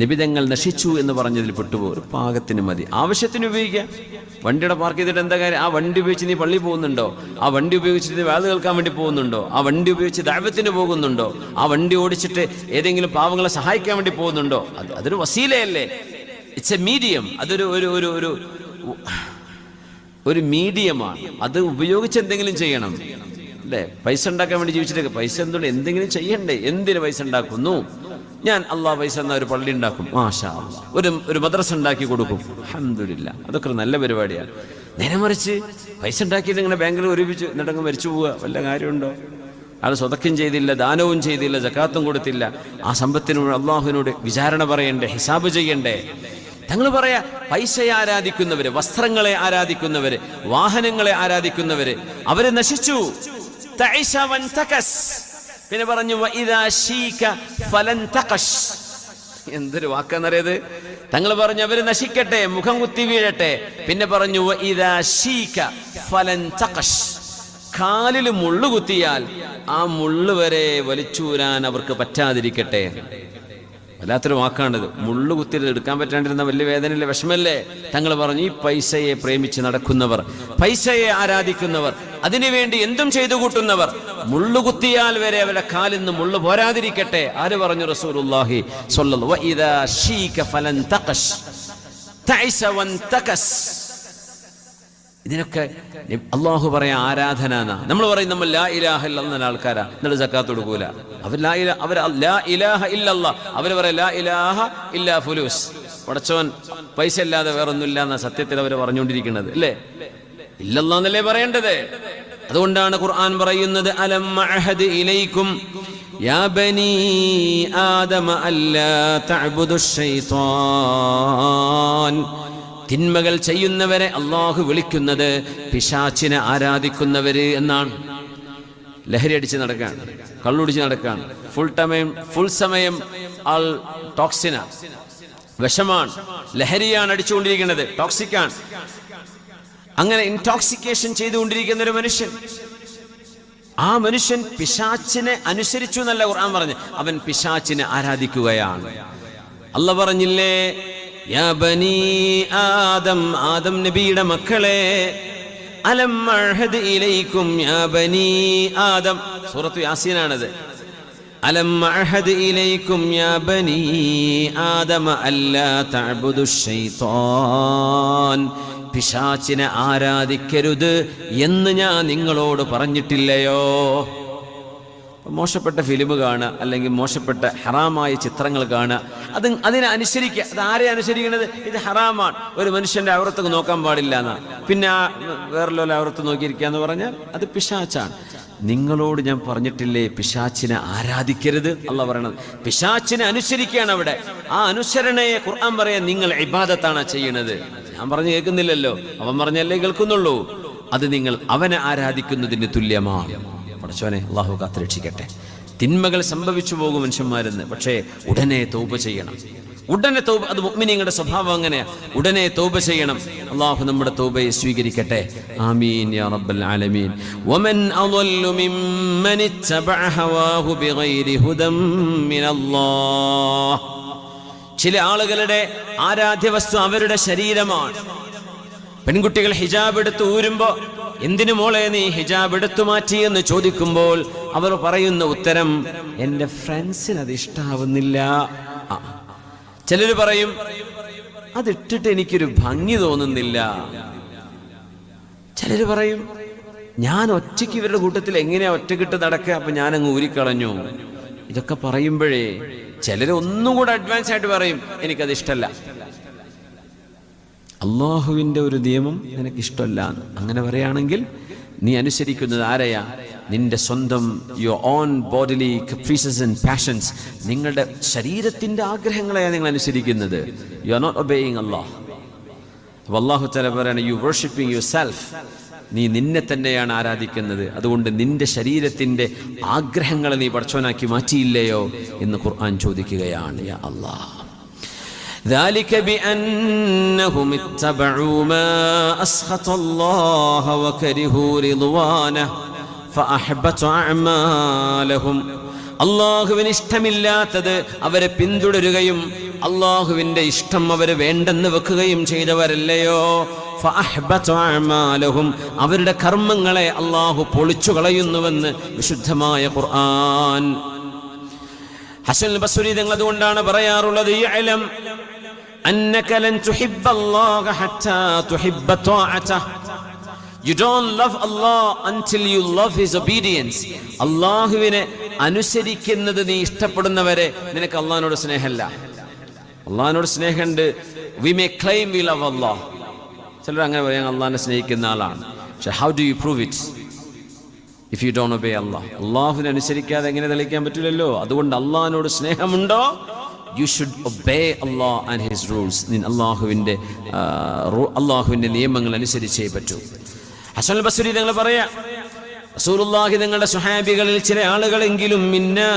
നിബിധങ്ങൾ നശിച്ചു എന്ന് പറഞ്ഞതിൽ പെട്ടുപോകും. ഒരു പാകത്തിന് മതി, ആവശ്യത്തിന് ഉപയോഗിക്കാം. വണ്ടിയുടെ പാർക്ക് ചെയ്തിട്ട് എന്താ കാര്യം? ആ വണ്ടി ഉപയോഗിച്ച് നീ പള്ളി പോകുന്നുണ്ടോ? ആ വണ്ടി ഉപയോഗിച്ചിട്ട് നീ വാത് കേൾക്കാൻ വേണ്ടി പോകുന്നുണ്ടോ? ആ വണ്ടി ഉപയോഗിച്ച് ദഅവത്തിന് പോകുന്നുണ്ടോ? ആ വണ്ടി ഓടിച്ചിട്ട് ഏതെങ്കിലും പാവങ്ങളെ സഹായിക്കാൻ വേണ്ടി പോകുന്നുണ്ടോ? അതൊരു വസീലയല്ലേ? It's A medium. അതൊരു ഒരു ഒരു ഒരു ഒരു മീഡിയമാണ്. അത് ഉപയോഗിച്ച് എന്തെങ്കിലും ചെയ്യണം, അല്ലേ? പൈസ ഉണ്ടാക്കാൻ വേണ്ടി ജീവിച്ചിട്ട് പൈസ എന്തുകൊണ്ട് എന്തെങ്കിലും ചെയ്യണ്ടേ? എന്തിന് പൈസ ഉണ്ടാക്കുന്നു? ഞാൻ അള്ളാഹ് പൈസ എന്നാ ഒരു പള്ളി ഉണ്ടാക്കും, മാഷാ അല്ലാഹ്. ഒരു മദ്രസ ഉണ്ടാക്കി കൊടുക്കും, അൽഹംദുലില്ലാ. അതൊക്കെ ഒരു നല്ല പരിപാടിയാണ്. നേരെ മറിച്ച് പൈസ ഉണ്ടാക്കിയിട്ട് ഇങ്ങനെ ബാങ്കിൽ ഒരുമിച്ച് എന്നിട്ടങ്ങ് മരിച്ചു പോവുക, വല്ല കാര്യമുണ്ടോ? ആൾ സ്വതക്കം ചെയ്തില്ല, ദാനവും ചെയ്തില്ല, സകാത്തും കൊടുത്തില്ല. ആ സമ്പത്തിനോട് അള്ളാഹുവിനോട് വിചാരണ പറയണ്ടേ, ഹിസാബ് ചെയ്യണ്ടേ? തങ്ങൾ പറയാ, പൈസയെ ആരാധിക്കുന്നവര്, വസ്ത്രങ്ങളെ ആരാധിക്കുന്നവര്, വാഹനങ്ങളെ ആരാധിക്കുന്നവര്, അവര് നശിച്ചു. പിന്നെ പറഞ്ഞു എന്തൊരു വാക്കെന്നറിയത്? തങ്ങൾ പറഞ്ഞു അവര് നശിക്കട്ടെ, മുഖം കുത്തി വീഴട്ടെ. പിന്നെ പറഞ്ഞു കാലിൽ മുള്ളു കുത്തിയാൽ ആ മുള്ളു വരെ വലിച്ചൂരാൻ അവർക്ക് പറ്റാതിരിക്കട്ടെ. വല്ലാത്തൊരു വാക്കാണിത്. മുള്ളു കുത്തി എടുക്കാൻ പറ്റാണ്ടിരുന്ന വലിയ വേദനയിലെ വിഷമല്ലേ? തങ്ങൾ പറഞ്ഞു, ഈ പൈസയെ പ്രേമിച്ച് നടക്കുന്നവർ, പൈസയെ ആരാധിക്കുന്നവർ, അതിനുവേണ്ടി എന്തും ചെയ്തു കൂട്ടുന്നവർ, മുള്ളുകുത്തിയാൽ വരെ അവരുടെ കാലിൽ നിന്ന് മുള്ളു പോരാതിരിക്കട്ടെ. ആര് പറഞ്ഞു? റസൂലുള്ളാഹി സ്വല്ലല്ലാഹു അലൈഹി വഇദാ ശീക ഫലൻ തഖശ് തഇസ വൻതകസ്. ഇതിനൊക്കെ അള്ളാഹു പറയാ ആരാധന എന്നാ. നമ്മൾ പറയും നമ്മൾ ലാ ഇലാഹ ഇല്ലല്ലാഹ് ആൾക്കാരാ, എന്നിട്ട് സക്കാത്ത് കൊടുക്കൂല. അവർ ലാ ഇലാഹ ഇല്ലല്ലാഹ്, അവർ പറയാം ലാ ഇലാഹ ഇല്ലാ ഫുലൂസ്. പടച്ചവൻ പൈസ ഇല്ലാതെ വേറൊന്നുമില്ല എന്ന സത്യത്തിൽ അവർ പറഞ്ഞുകൊണ്ടിരിക്കുന്നത് അല്ലേ? ഇല്ലല്ലാഹ് എന്നല്ലേ പറയേണ്ടത്. അതുകൊണ്ടാണ് ഖുർആൻ പറയുന്നത് അലം അഹദ് ഇലൈക്കും യാ ബനി ആദമ അല്ലാ തഅബുദുശ് ശൈത്താൻ. തിന്മകൾ ചെയ്യുന്നവരെ അള്ളാഹു വിളിക്കുന്നത് പിശാചിനെ ആരാധിക്കുന്നവര് എന്നാണ്. ലഹരി അടിച്ച് നടക്കാണ്, കള്ളുടിച്ച് നടക്കാണ്, ഫുൾ സമയം ആൾ ടോക്സിന, വിഷമാണ്, ലഹരിയാണ് അടിച്ചുകൊണ്ടിരിക്കുന്നത്, ടോക്സിക്കാണ്. അങ്ങനെ ഇൻടോക്സിക്കേഷൻ ചെയ്തുകൊണ്ടിരിക്കുന്ന ഒരു മനുഷ്യൻ, ആ മനുഷ്യൻ പിശാചിനെ അനുസരിച്ചു എന്നല്ല ഖുർആൻ പറഞ്ഞു, അവൻ പിശാചിനെ ആരാധിക്കുകയാണ്. അല്ലാഹ് പറഞ്ഞില്ലേ യാ ബനി ആദം, ആദം നബിയുടെ മക്കളെ, അലം അഹദ് ഇലൈക്കും യാ ബനി ആദം, സൂറത്തു യാസീനാണത്. അലം അഹദ് ഇലൈക്കും യാ ബനി ആദം അല്ലാ തഅബുദുശ് ശൈത്താൻ. പിശാചിനെ ആരാധിക്കരുത് എന്ന് ഞാൻ നിങ്ങളോട് പറഞ്ഞിട്ടില്ലയോ? മോശപ്പെട്ട ഫിലിം കാണുക, അല്ലെങ്കിൽ മോശപ്പെട്ട ഹറാമായ ചിത്രങ്ങൾ കാണുക, അതിനെ അനുസരിക്കുക. അത് ആരെ അനുസരിക്കുന്നത്? ഇത് ഹറാമാണ്, ഒരു മനുഷ്യന്റെ ഔറത്ത് നോക്കാൻ പാടില്ല എന്നാ. പിന്നെ വേറെല്ലോ ഔറത്ത് നോക്കിയിരിക്കുക എന്ന് പറഞ്ഞാൽ അത് പിശാച്ചാണ്. നിങ്ങളോട് ഞാൻ പറഞ്ഞിട്ടില്ലേ പിശാചിനെ ആരാധിക്കരുത്? അല്ലാഹ് പറയണത് പിശാചിനെ അനുസരിക്കുകയാണ് അവിടെ. ആ അനുസരണയെ ഖുർആൻ പറയാൻ നിങ്ങൾ ഇബാദത്താണ് ചെയ്യണത്. ഞാൻ പറഞ്ഞു കേൾക്കുന്നില്ലല്ലോ, അവൻ പറഞ്ഞല്ലേ കേൾക്കുന്നുള്ളൂ. അത് നിങ്ങൾ അവനെ ആരാധിക്കുന്നതിന് തുല്യമാണ്. പടച്ചോനെ അല്ലാഹു കാത്തുരക്ഷിക്കട്ടെ. തിന്മകൾ സംഭവിച്ചു പോകും മനുഷ്യന്മാരെന്ന്, പക്ഷേ ഉടനെ തൗബ ചെയ്യണം. ഉടനെ തൗബ, അത് മുഅ്മിനീങ്ങളുടെ സ്വഭാവം അങ്ങനെയാ. ഉടനെ തൗബ ചെയ്യണം. അല്ലാഹു നമ്മുടെ തൗബയെ സ്വീകരിക്കട്ടെ. ആമീൻ യാ റബ്ബൽ ആലമീൻ. വമൻ അളല്ലു മിമ്മൻ ഇത്തബഅ ഹവാഹു ബിഗൈരി ഹുദം മിനല്ലാഹ്. ചില ആളുകളുടെ ആരാധ്യവസ്തു അവരുടെ ശരീരമാണ്. പെൺകുട്ടികൾ ഹിജാബ് എടുത്ത് ഊരുമ്പോ എന്തിനു മോളെ നീ ഹിജാബ് എടുത്തു മാറ്റി എന്ന് ചോദിക്കുമ്പോൾ അവർ പറയുന്ന ഉത്തരം എന്റെ ഫ്രണ്ട്സിന് അത് ഇഷ്ടാവുന്നില്ല. ചിലര് പറയും അതിട്ടിട്ട് എനിക്കൊരു ഭംഗി തോന്നുന്നില്ല. ചിലര് പറയും ഞാൻ ഒറ്റയ്ക്ക് ഇവരുടെ കൂട്ടത്തിൽ എങ്ങനെയാ ഒറ്റക്കിട്ട് നടക്കുക, അപ്പൊ ഞാനങ്ങ് ഊരിക്കളഞ്ഞു. ഇതൊക്കെ പറയുമ്പോഴേ ചിലര് ഒന്നും കൂടെ അഡ്വാൻസ് ആയിട്ട് പറയും എനിക്കത് ഇഷ്ടമല്ല. അള്ളാഹുവിന്റെ ഒരു നിയമം നിനക്ക് ഇഷ്ടമല്ല എന്ന് അങ്ങനെ പറയുകയാണെങ്കിൽ നീ അനുസരിക്കുന്നത് ആരെയാ? നിന്റെ സ്വന്തം your own bodily caprices and passions, നിങ്ങളുടെ ശരീരത്തിന്റെ ആഗ്രഹങ്ങളെയാണ് നിങ്ങൾ അനുസരിക്കുന്നത്. You are not obeying Allah. അപ്പോൾ അല്ലാഹു തആല പറയാണ് യു വർഷിപ്പിംഗ് യുവർ സെൽഫ്, നീ നിന്നെ തന്നെയാണ് ആരാധിക്കുന്നത്. അതുകൊണ്ട് നിന്റെ ശരീരത്തിന്റെ ആഗ്രഹങ്ങളെ നീ പടച്ചവനാക്കി മാറ്റിയില്ലയോ എന്ന് ഖുർആൻ ചോദിക്കുകയാണ്. യാ അല്ലാഹ്, ذلك بأنهم اتبعوا ما أسخط الله وكرهوا رضوانه فأحبط أعمالهم. അള്ളാഹുവിന് ഇഷ്ടമില്ലാത്തത് അവരെ പിന്തുടരുകയും അള്ളാഹുവിന്റെ ഇഷ്ടം അവർ വേണ്ടെന്ന് വെക്കുകയും ചെയ്തവരല്ലയോ? ഫഅഹ്ബത അഅമാലഹും, അവരുടെ കർമ്മങ്ങളെ അള്ളാഹു പൊളിച്ചു കളയുന്നുവെന്ന് വിശുദ്ധമായ ഖുർആൻ. ഹസൻ ബസ്രി തങ്ങൾ അതുകൊണ്ടാണ് പറയാറുള്ളത് യഅലം അന്നക ലൻ തുഹിബ്ബല്ലാഹ ഹത്താ തുഹിബ്ബ ത്വാഅതഹ്. You don't love Allah until you love His obedience. അള്ളാഹുവിനെ അനുസരിക്കുന്നത് നീ ഇഷ്ടപ്പെടുന്നവരെ നിനക്ക് അള്ളാഹിനോട് സ്നേഹമില്ല. അള്ളാഹിനോട് സ്നേഹമുണ്ട്. We may claim we love Allah. ചിലർ അങ്ങനെ പറയാൻ അള്ളാഹിനെ സ്നേഹിക്കുന്ന ആളാണ്. പക്ഷെ how do you prove it if you don't obey Allah? അള്ളാഹുവിനെ അനുസരിക്കാതെ എങ്ങനെ തെളിയിക്കാൻ പറ്റില്ലല്ലോ. അതുകൊണ്ട് അള്ളാഹിനോട് സ്നേഹമുണ്ടോ? You should obey Allah and His rules. അള്ളാഹുവിന്റെ നിയമങ്ങൾ അനുസരിച്ചേ പറ്റൂ. ഹസൻ ബസ്രി നിങ്ങൾ പറയാ റസൂലുള്ളാഹി തങ്ങളുടെ സ്വഹാബികളിൽ ചില ആളുകളെങ്കിലും മിന്നാ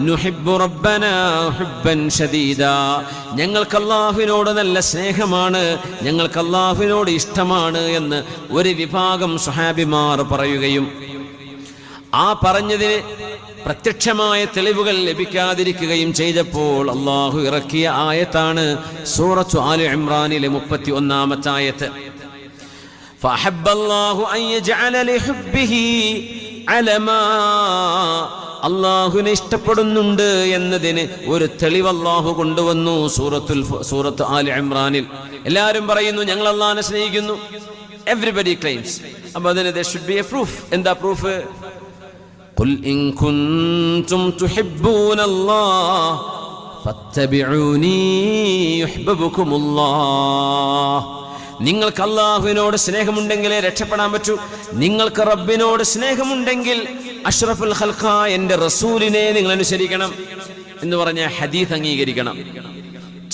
നുഹിബ്ബു റബ്ബനാ ഹുബ്ബൻ ശദീദാ, ഞങ്ങൾക്ക് അല്ലാഹുവിനോട് നല്ല സ്നേഹമാണ്, ഞങ്ങൾക്ക് അല്ലാഹുവിനോട് ഇഷ്ടമാണ് എന്ന് ഒരു വിഭാഗം സ്വഹാബിമാർ പറയുകയും ആ പറഞ്ഞതിന് പ്രത്യക്ഷമായ തെളിവുകൾ ലഭിക്കാതിരിക്കുകയും ചെയ്തപ്പോൾ അല്ലാഹു ഇറക്കിയ ആയത്താണ് സൂറത്തു ആലി ഇംറാനിലെ 31-ാമത്തെ ആയത്ത്. فأحب الله أن يجعل لحبه علما. അള്ളാഹുവിനെ ഇഷ്ടപ്പെടുന്നുണ്ട് എന്നതിന് ഒരു തെളിവ് അള്ളാഹു കൊണ്ടുവന്നു സൂറത്ത് ആലി ഇമ്രാനിൽ. എല്ലാവരും പറയുന്നു ഞങ്ങൾ അള്ളാഹിനെ സ്നേഹിക്കുന്നു. Everybody claims. അപ്പൊ അതിന് there should be a proof. എന്താ പ്രൂഫ്? ഖുൽ ഇൻ കുൻതും തുഹിബ്ബൂനല്ലാഹ് ഫത്തബിഊനി യുഹ്ബബുകുമുല്ലാഹ്. നിങ്ങൾക്ക് അള്ളാഹുവിനോട് സ്നേഹമുണ്ടെങ്കിലേ രക്ഷപ്പെടാൻ പറ്റൂ. നിങ്ങൾക്ക് റബ്ബിനോട് സ്നേഹമുണ്ടെങ്കിൽ അഷ്റഫുൽ ഖൽഖായ എന്റെ റസൂലിനെ നിങ്ങൾ അനുസരിക്കണം എന്ന് പറഞ്ഞ ഹദീസ് അംഗീകരിക്കണം.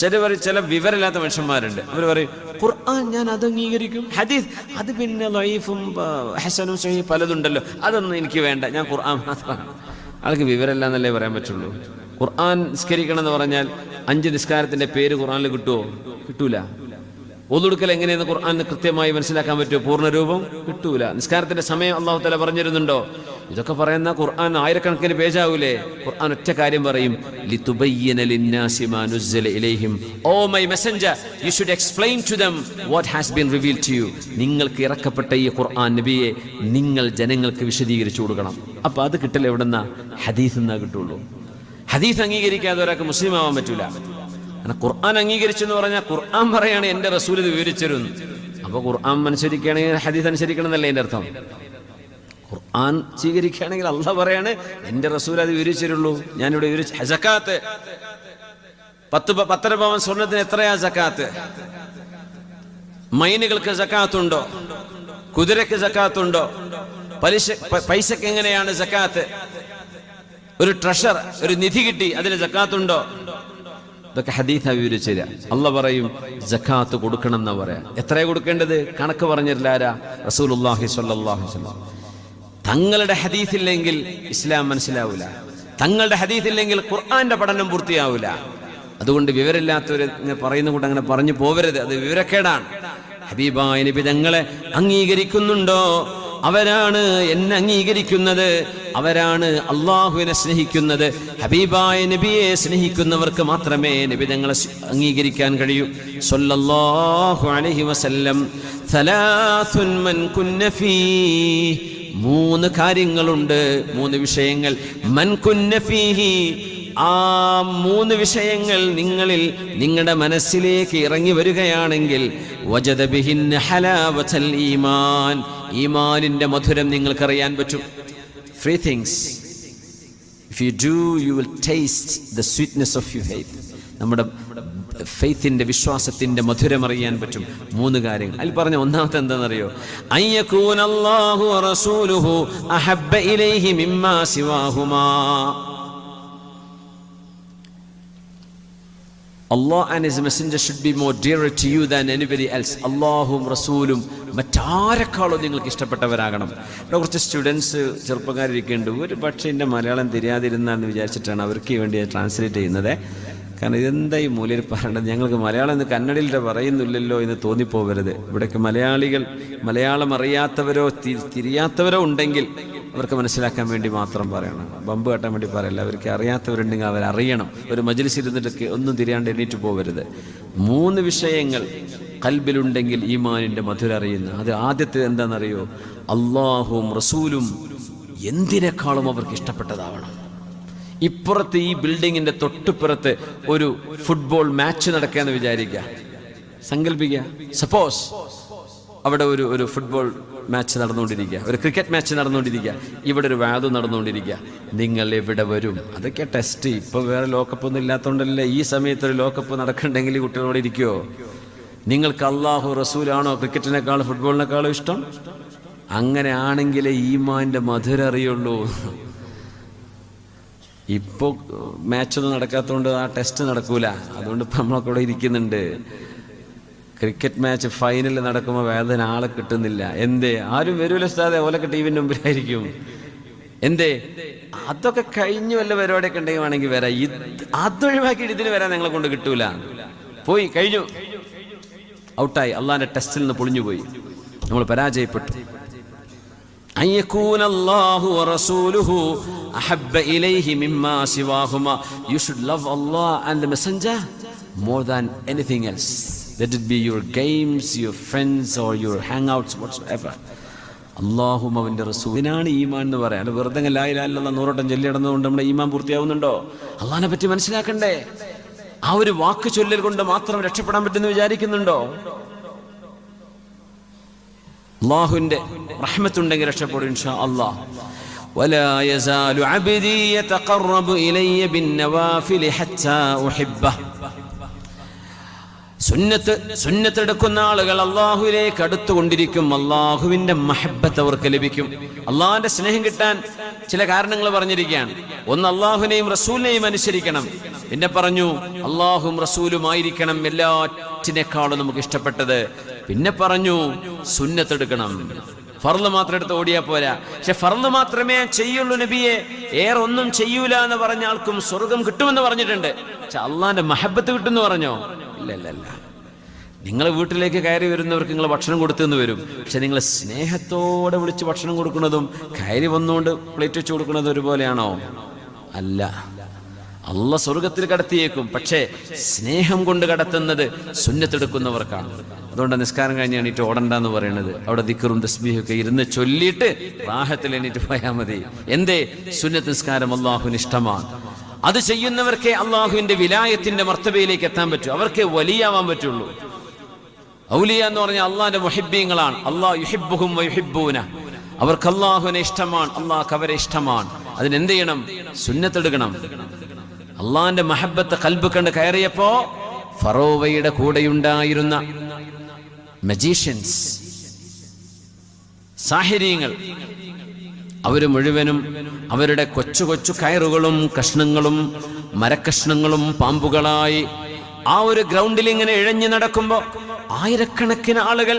ചില വിവരമില്ലാത്ത മനുഷ്യന്മാരുണ്ട്. അവർ പറയും ഖുർആൻ ഞാൻ അത് അംഗീകരിക്കും, ഹദീസ് അത് പിന്നെ ലൈഫും ഹസനും സഹീഹ് പലതുണ്ടല്ലോ, അതൊന്നും എനിക്ക് വേണ്ട, ഞാൻ ഖുർആൻ മാത്രമാണ്. ആൾക്ക് വിവരമില്ല എന്നല്ലേ പറയാൻ പറ്റുള്ളൂ. ഖുർആൻ നിസ്കരിക്കണം എന്ന് പറഞ്ഞാൽ 5 നിസ്കാരത്തിന്റെ പേര് ഖുർആനിൽ കിട്ടുമോ? കിട്ടൂല. ഒതുടുക്കൽ എങ്ങനെയെന്ന് ഖുർആൻ കൃത്യമായി മനസ്സിലാക്കാൻ പറ്റുമോ? പൂർണ്ണരൂപം കിട്ടൂല. നിസ്കാരത്തിന്റെ സമയം അല്ലാഹു തആല പറഞ്ഞിരുന്നുണ്ടോ? ഇതൊക്കെ പറയുന്ന ഖുർആൻ ആയിരക്കണക്കിന് പേജാവൂലേ? ഖുർആൻ ഒറ്റ കാര്യം പറയും, ലിതുബയ്യിന ലിന്നാസി മാ നുസ്സില ഇലൈഹിം. Oh my messenger, you should explain to them what has been revealed to you. നിങ്ങൾക്ക് ഇറക്കപ്പെട്ട ഈ ഖുർആൻ നബിയെ നിങ്ങൾ ജനങ്ങൾക്ക് വിശദീകരിച്ചു കൊടുക്കണം. അപ്പൊ അത് കിട്ടൽ എവിടെന്നാ? ഹദീസ് എന്നാ കിട്ടുള്ളൂ. ഹദീസ് അംഗീകരിക്കാതെ ഒരാൾക്ക് മുസ്ലിം ആവാൻ പറ്റൂല. ഖുർആൻ അംഗീകരിച്ചെന്ന് പറഞ്ഞാൽ ഖുർആൻ പറയാണ് എന്റെ റസൂൽ ഇത് വിവരിച്ചിരുന്നു. അപ്പൊ ഖുർആൻ അനുസരിക്കുകയാണെങ്കിൽ ഹദീസ് അനുസരിക്കണം എന്നല്ലേ എന്റെ അർത്ഥം. ഖുർആൻ സ്വീകരിക്കുകയാണെങ്കിൽ അള്ളാഹ് പറയാണ് എന്റെ റസൂൽ അത് വിവരിച്ചിരുള്ളൂ, ഞാനിവിടെ വിവരിച്ചു. സക്കാത്ത് 10 പവൻ സ്വർണത്തിന് എത്രയാ സക്കാത്ത്? മൈനുകൾക്ക് സക്കാത്തുണ്ടോ? കുതിരക്ക് സക്കാത്തുണ്ടോ? പൈസക്ക് എങ്ങനെയാണ് സക്കാത്ത്? ഒരു ട്രഷർ, ഒരു നിധി കിട്ടി, അതിന് സക്കാത്തുണ്ടോ? ഇതൊക്കെ ഹദീസാ വിവരിച്ചില്ല. അള്ളാഹ് പറയും സക്കാത്ത് കൊടുക്കണം എന്നാ പറയാ. എത്രയാ കൊടുക്കേണ്ടത്? കണക്ക് പറഞ്ഞില്ല ആരാ? റസൂലുള്ളാഹി സ്വല്ലല്ലാഹു അലൈഹി വസല്ലം. തങ്ങളുടെ ഹദീസില്ലെങ്കിൽ ഇസ്ലാം മനസ്സിലാവൂല. തങ്ങളുടെ ഹദീസില്ലെങ്കിൽ ഖുർആന്റെ പഠനം പൂർത്തിയാവൂല. അതുകൊണ്ട് വിവരമില്ലാത്തവർ പറയുന്ന കൂടെ അങ്ങനെ പറഞ്ഞു പോവരുത്, അത് വിവരക്കേടാണ്. ഹബീബായ നബി തങ്ങളെ അംഗീകരിക്കുന്നുണ്ടോ? അവരാണ് എന്നെ അംഗീകരിക്കുന്നത്, അവരാണ് അള്ളാഹുവിനെ സ്നേഹിക്കുന്നത്. ഹബീബായ നബിയെ സ്നേഹിക്കുന്നവർക്ക് മാത്രമേ നബി തങ്ങളെ അംഗീകരിക്കാൻ കഴിയൂ. സ്വല്ലല്ലാഹു അലൈഹി വസല്ലം. സലാസുൻ മൻ കുന്ന ഫീഹി. 3 കാര്യങ്ങളുണ്ട്, 3 വിഷയങ്ങൾ. മൻ കുന്ന ഫീഹി, ആ 3 വിഷയങ്ങൾ നിങ്ങളിൽ നിങ്ങളുടെ മനസ്സിലേക്ക് ഇറങ്ങി വരികയാണെങ്കിൽ വജദ ബിഹിന്ന ഹലാവതൽ ഈമാൻ, ഈമാനിന്റെ മധുരം നിങ്ങൾക്കറിയാൻ പറ്റും. 3 things. If you do, you will taste the sweetness of your faith. നമ്മുടെ ഫെയ്ത്തിന്റെ, വിശ്വാസത്തിന്റെ മധുരം അറിയാൻ പറ്റും. 3 കാര്യങ്ങൾ. അതിൽ പറഞ്ഞ ഒന്നാമത്തെ എന്താണെന്നറിയോ? അയ്യകൂനല്ലാഹു വറസൂലുഹു അഹബ്ബ ഇലൈഹി മിമ്മാ സിവാഹുമാ. Allah and his messenger should be more dearer to you than anybody else. അള്ളാഹും റസൂലും മറ്റാരെക്കാളും നിങ്ങൾക്ക് ഇഷ്ടപ്പെട്ടവരാകണം. ഇവിടെ കുറച്ച് സ്റ്റുഡൻസ് ചെറുപ്പക്കാരിരിക്കുന്നുണ്ട്. ഒരു പക്ഷേ എൻ്റെ മലയാളം തിരിയാതിരുന്നാന്ന് വിചാരിച്ചിട്ടാണ് അവർക്ക് വേണ്ടി ട്രാൻസ്ലേറ്റ് ചെയ്യുന്നത്. കാരണം ഇതെന്താ ഈ മൂലയിൽ പറയേണ്ടത്? ഞങ്ങൾക്ക് മലയാളം എന്ന് കന്നഡയിലെ പറയുന്നില്ലല്ലോ എന്ന് തോന്നിപ്പോവരുത്. ഇവിടേക്ക് മലയാളികൾ, മലയാളം അറിയാത്തവരോ തിരിയാത്തവരോ ഉണ്ടെങ്കിൽ അവർക്ക് മനസ്സിലാക്കാൻ വേണ്ടി മാത്രം പറയണം. ബമ്പ് കെട്ടാൻ വേണ്ടി പറയല്ല. അവർക്ക് അറിയാത്തവരുണ്ടെങ്കിൽ അവരറിയണം. ഒരു മജ്ലിസിൽ ഇരുന്നിട്ടൊക്കെ ഒന്നും തിരിയാണ്ട് എണീറ്റ് പോവരുത്. 3 വിഷയങ്ങൾ ഖൽബിലുണ്ടെങ്കിൽ ഈമാനിന്റെ മധുരം അറിയുന്ന. അത് ആദ്യത്തെ എന്താണെന്നറിയോ? അള്ളാഹുവും റസൂലും എന്തിനേക്കാളും അവർക്ക് ഇഷ്ടപ്പെട്ടതാവണം. ഇപ്പുറത്ത് ഈ ബിൽഡിങ്ങിന്റെ തൊട്ടുപുറത്ത് ഒരു ഫുട്ബോൾ മാച്ച് നടക്കുകയെന്ന് വിചാരിക്കുക, സങ്കല്പിക്കുക. സപ്പോസ് അവിടെ ഒരു ഫുട്ബോൾ മാച്ച് നടന്നുകൊണ്ടിരിക്കുക, ഒരു ക്രിക്കറ്റ് മാച്ച് നടന്നുകൊണ്ടിരിക്കുക, ഇവിടെ ഒരു വാദം നടന്നുകൊണ്ടിരിക്കുക. നിങ്ങൾ എവിടെ വരും? അതൊക്കെ ടെസ്റ്റ്. ഇപ്പൊ വേറെ ലോകകപ്പ് ഒന്നും ഇല്ലാത്തതുകൊണ്ടല്ലേ ഈ സമയത്ത് ഒരു ലോകകപ്പ് നടക്കണ്ടെങ്കിൽ കുട്ടികളോട് ഇരിക്കുവോ? നിങ്ങൾക്ക് അള്ളാഹു റസൂലാണോ ക്രിക്കറ്റിനേക്കാളും ഫുട്ബോളിനേക്കാളും ഇഷ്ടം? അങ്ങനെ ആണെങ്കിലേ ഈമാന്റെ മധുരം അറിയുള്ളൂ. ഇപ്പോൾ മാച്ചൊന്നും നടക്കാത്തതുകൊണ്ട് ആ ടെസ്റ്റ് നടക്കൂല. അതുകൊണ്ട് ഇപ്പം നമ്മളൊക്കെ ഇവിടെ ഇരിക്കുന്നുണ്ട്. ക്രിക്കറ്റ് മാച്ച് ഫൈനൽ നടക്കുമ്പോൾ വേദന ആളെ കിട്ടുന്നില്ല. എന്തേ? ആരും വരൂല ഉസ്താദേ, ഓലൊക്കെ ടിവിൻ്റെ മുമ്പിലായിരിക്കും. എന്തേ? അതൊക്കെ കഴിഞ്ഞു വല്ല പരിപാടിയൊക്കെ ഉണ്ടെങ്കിൽ വരാം. അതൊഴിവാക്കിയിട്ട് ഇതിന് വരാൻ ഞങ്ങളെ കൊണ്ട് കിട്ടൂല. പോയി കഴിഞ്ഞു, ഔട്ടായി. അള്ളാഹിന്റെ ടെസ്റ്റിൽ നിന്ന് പൊളിഞ്ഞുപോയി, നമ്മൾ പരാജയപ്പെട്ടു. അയ്യകൂനല്ലാഹു വറസൂലുഹു അഹബ്ബ ഇലൈഹി മിമ്മാ സിവാഹുമാ. You should love Allah and the messenger more than anything else. Let it be your games, your friends or your hangouts, whatsoever. അല്ലാഹും അവൻ്റെ റസൂലിനാണ് ഈമാൻ എന്ന് പറയാം. അല്ല വെറുതെ ലാ ഇലാഹ ഇല്ലല്ലാഹ് 100 വട്ടം ചൊല്ലി നടന്നുകൊണ്ട് നമ്മുടെ ഈമാൻ പൂർത്തിയാവുന്നുണ്ടോ? അള്ളാഹിനെ പറ്റി മനസ്സിലാക്കണ്ടേ? ആ ഒരു വാക്ക് ചൊല്ലൽ കൊണ്ട് മാത്രം രക്ഷപ്പെടാൻ പറ്റുമെന്ന് വിചാരിക്കുന്നുണ്ടോ? അല്ലാഹുവിന്റെ റഹ്മത്തുണ്ടെങ്കിൽ രക്ഷപ്പെടും ഇൻഷാ അല്ലാഹ്. ولا يزال عبدي يتقرب إلي بالنوافل حتى أحبه. സുന്നത്തെടുക്കുന്ന ആളുകൾ അള്ളാഹുവിലേക്ക് അടുത്തുകൊണ്ടിരിക്കും. അള്ളാഹുവിന്റെ മഹബ്ബത്ത് അവർക്ക് ലഭിക്കും. അള്ളാഹുവിന്റെ സ്നേഹം കിട്ടാൻ ചില കാരണങ്ങൾ പറഞ്ഞിരിക്കുകയാണ്. ഒന്ന്, അള്ളാഹുവിനെയും റസൂലിനെയും അനുസരിക്കണം. പിന്നെ പറഞ്ഞു അള്ളാഹും റസൂലുമായിരിക്കണം എല്ലാറ്റിനേക്കാളും നമുക്ക് ഇഷ്ടപ്പെട്ടത്. പിന്നെ പറഞ്ഞു സുന്നത്തെടുക്കണം. ഫർള് മാത്രം എടുത്ത് ഓടിയാ പോരാ. പക്ഷെ ഫർള് മാത്രമേ ചെയ്യുള്ളൂ നബിയെ, ഏറെ ഒന്നും ചെയ്യൂല എന്ന് പറഞ്ഞ ആൾക്കും സ്വർഗം കിട്ടുമെന്ന് പറഞ്ഞിട്ടുണ്ട്. പക്ഷെ അള്ളാന്റെ മഹബത്ത് കിട്ടുമെന്ന് പറഞ്ഞോ? ഇല്ല. നിങ്ങൾ വീട്ടിലേക്ക് കയറി വരുന്നവർക്ക് നിങ്ങൾ ഭക്ഷണം കൊടുത്തെന്ന് വരും. പക്ഷെ നിങ്ങൾ സ്നേഹത്തോടെ വിളിച്ച് ഭക്ഷണം കൊടുക്കുന്നതും കയറി വന്നുകൊണ്ട് പ്ലേറ്റ് വെച്ച് കൊടുക്കുന്നതും ഒരുപോലെയാണോ? അല്ല. അള്ളാഹ് സ്വർഗത്തിൽ കടത്തിയേക്കും. പക്ഷേ സ്നേഹം കൊണ്ട് കടത്തുന്നത് സുന്നത്തെടുക്കുന്നവർക്കാണ്. അതുകൊണ്ട് നിസ്കാരം കഴിഞ്ഞ് എണീറ്റ് ഓടണ്ടെന്ന് പറയുന്നത്. അവിടെ ദിക്റും തസ്ബീഹും ഒക്കെ ഇരുന്ന് ചൊല്ലിയിട്ട് റാഹത്തിൽ എണീറ്റ് പോയാൽ മതി. എന്തേ? സുന്നത്ത് നിസ്കാരം അള്ളാഹുവിന് ഇഷ്ടമാണ്. അത് ചെയ്യുന്നവർക്കേ അള്ളാഹുവിന്റെ വിലായത്തിന്റെ മർത്തബയിലേക്ക് എത്താൻ പറ്റൂ. അവർക്കേ വലിയാവാൻ പറ്റുള്ളൂ. ഔലിയ എന്ന് പറഞ്ഞാൽ അള്ളാഹിന്റെ മുഹിബ്ബീങ്ങളാണ്. അള്ളാഹു യുഹിബ്ബുഹും വയുഹിബ്ബൂന. അവർക്ക് അള്ളാഹുവിനെ ഇഷ്ടമാണ്, അള്ളാഹ് അവരെ ഇഷ്ടമാണ്. അതിനെന്ത് ചെയ്യണം? സുന്നത്തെടുക്കണം. അള്ളാഹിന്റെ മഹബ്ബത്ത് ഖൽബ് കണ്ട് കയറിയപ്പോ ഫറോവയുടെ കൂടെയുണ്ടായിരുന്ന മജീഷ്യൻസ്, സാഹിര്യങ്ങൾ, അവര് മുഴുവനും അവരുടെ കൊച്ചു കൊച്ചു കയറുകളും കഷ്ണങ്ങളും മരക്കഷ്ണങ്ങളും പാമ്പുകളായി ആ ഒരു ഗ്രൗണ്ടിൽ ഇങ്ങനെ ഇഴഞ്ഞു നടക്കുമ്പോ ആയിരക്കണക്കിന് ആളുകൾ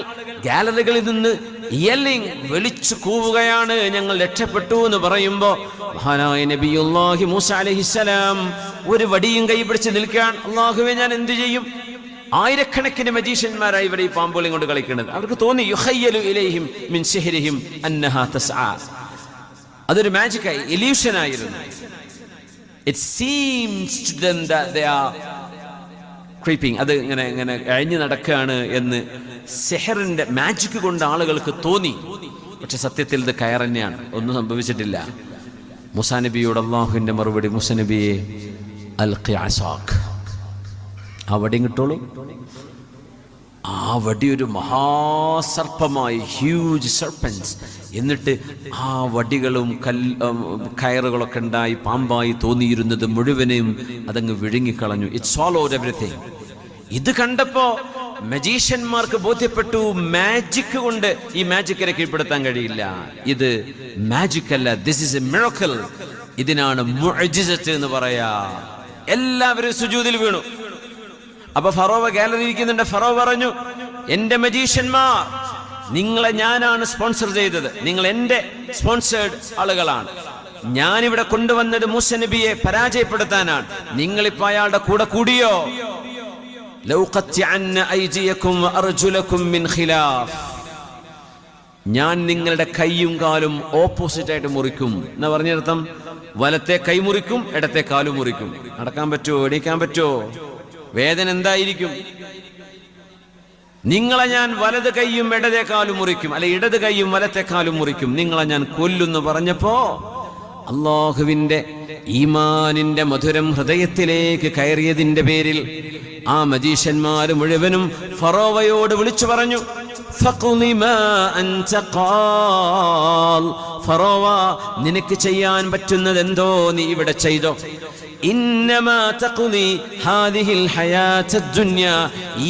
ഗാലറികളിൽ നിന്ന് വിളിച്ചു കൂവുകയാണ്, ഞങ്ങൾ രക്ഷപ്പെട്ടു എന്ന് പറയുമ്പോ മഹാനായ നബിയുല്ലാഹി മൂസ അലൈഹിസ്സലാം ഒരു വടിയും കൈ പിടിച്ച് നിൽക്കാൻ. അല്ലാഹുവേ, ഞാൻ എന്ത് ചെയ്യും? ആയിരക്കണക്കിന് മജീഷ്യന്മാരായി ഇവിടെ ഈ പാമ്പുകളെ കൊണ്ട് കളിക്കുന്നത്. അവർക്ക് തോന്നി യുഖയ്യലു ഇലൈഹിം മിൻ സിഹ്രിഹിം അന്നഹാ തസ്ആ. അതൊരു മാജിക്കായി, ഇല്യൂഷൻ ആയിരുന്നു. It seems to them that they are creeping. അത് ഇങ്ങനെ അഴിഞ്ഞു നടക്കുകയാണ് എന്ന് സിഹറിന്റെ മാജിക് കൊണ്ട് ആളുകൾക്ക് തോന്നി. പക്ഷെ സത്യത്തിൽ ഇത് കയർ തന്നെയാണ്, ഒന്നും സംഭവിച്ചിട്ടില്ല. മൂസാ നബിയോട് അള്ളാഹുവിന്റെ മറുപടി, മൂസാ നബിയെ അൽഖി അസാക്, ആ വടി കിട്ടോളൂ. ആ വടി ഒരു മഹാസർപ്പമായി, ഹ്യൂജ് സർപ്പൻസ്. എന്നിട്ട് ആ വടികളും കയറുകളൊക്കെ ഉണ്ടായി പാമ്പായി തോന്നിയിരുന്നത് മുഴുവനും അതങ്ങ് വിഴുങ്ങിക്കളഞ്ഞു. It swallowed everything. ഇത് കണ്ടപ്പോ മജീഷ്യന്മാർക്ക് ബോധ്യപ്പെട്ടു, മാജിക് കൊണ്ട് ഈ മാജിക്കിനെ കീഴ്പ്പെടുത്താൻ കഴിയില്ല. ഇത് മാജിക് അല്ല, ദിസ് ഇസ് എ മിറക്കിൾ. ഇതിനാണ് മുഅ്ജിസത്ത് എന്ന് പറയാ. എല്ലാവരും സുജൂദിൽ വീണു. അപ്പൊ ഫറോവ ഗാലറി ഇരിക്കുന്നുണ്ട്. ഫറോവ പറഞ്ഞു, എന്റെ മജീഷ്യന്മാർ, നിങ്ങളെ ഞാനാണ് സ്പോൺസർ ചെയ്തത്, നിങ്ങൾ എന്റെ സ്പോൺസേർഡ് ആളുകളാണ്. ഞാനിവിടെ കൊണ്ടുവന്നത് മൂസ നബിയെ പരാജയപ്പെടുത്താനാണ്. നിങ്ങളിപ്പോ അയാളുടെ കൂടെ കൂടിയോ? ഞാൻ നിങ്ങളുടെ കൈയും കാലും ഓപ്പോസിറ്റ് ആയിട്ട് മുറിക്കും എന്ന് പറഞ്ഞർത്ഥം, വലത്തെ കൈ മുറിക്കും, ഇടത്തെ കാലും മുറിക്കും. നടക്കാൻ പറ്റുമോ? എണീക്കാൻ പറ്റുമോ? വേദന എന്തായിരിക്കും? നിങ്ങളെ ഞാൻ വലത് കൈയും ഇടതേ കാലും മുറിക്കും, അല്ലെ ഇടത് കൈയും വലത്തെ കാലും മുറിക്കും, നിങ്ങളെ ഞാൻ കൊല്ലുന്നു പറഞ്ഞപ്പോ അല്ലാഹുവിന്റെ ഈമാനിന്റെ മധുരം ഹൃദയത്തിലേക്ക് കയറിയതിന്റെ പേരിൽ ആ മജീഷ്യന്മാര് മുഴുവനും ഫറോവയോട് വിളിച്ചു പറഞ്ഞു, ഫറോവ, നിനക്ക് ചെയ്യാൻ പറ്റുന്നത് എന്തോ നീ ഇവിടെ ചെയ്തോ.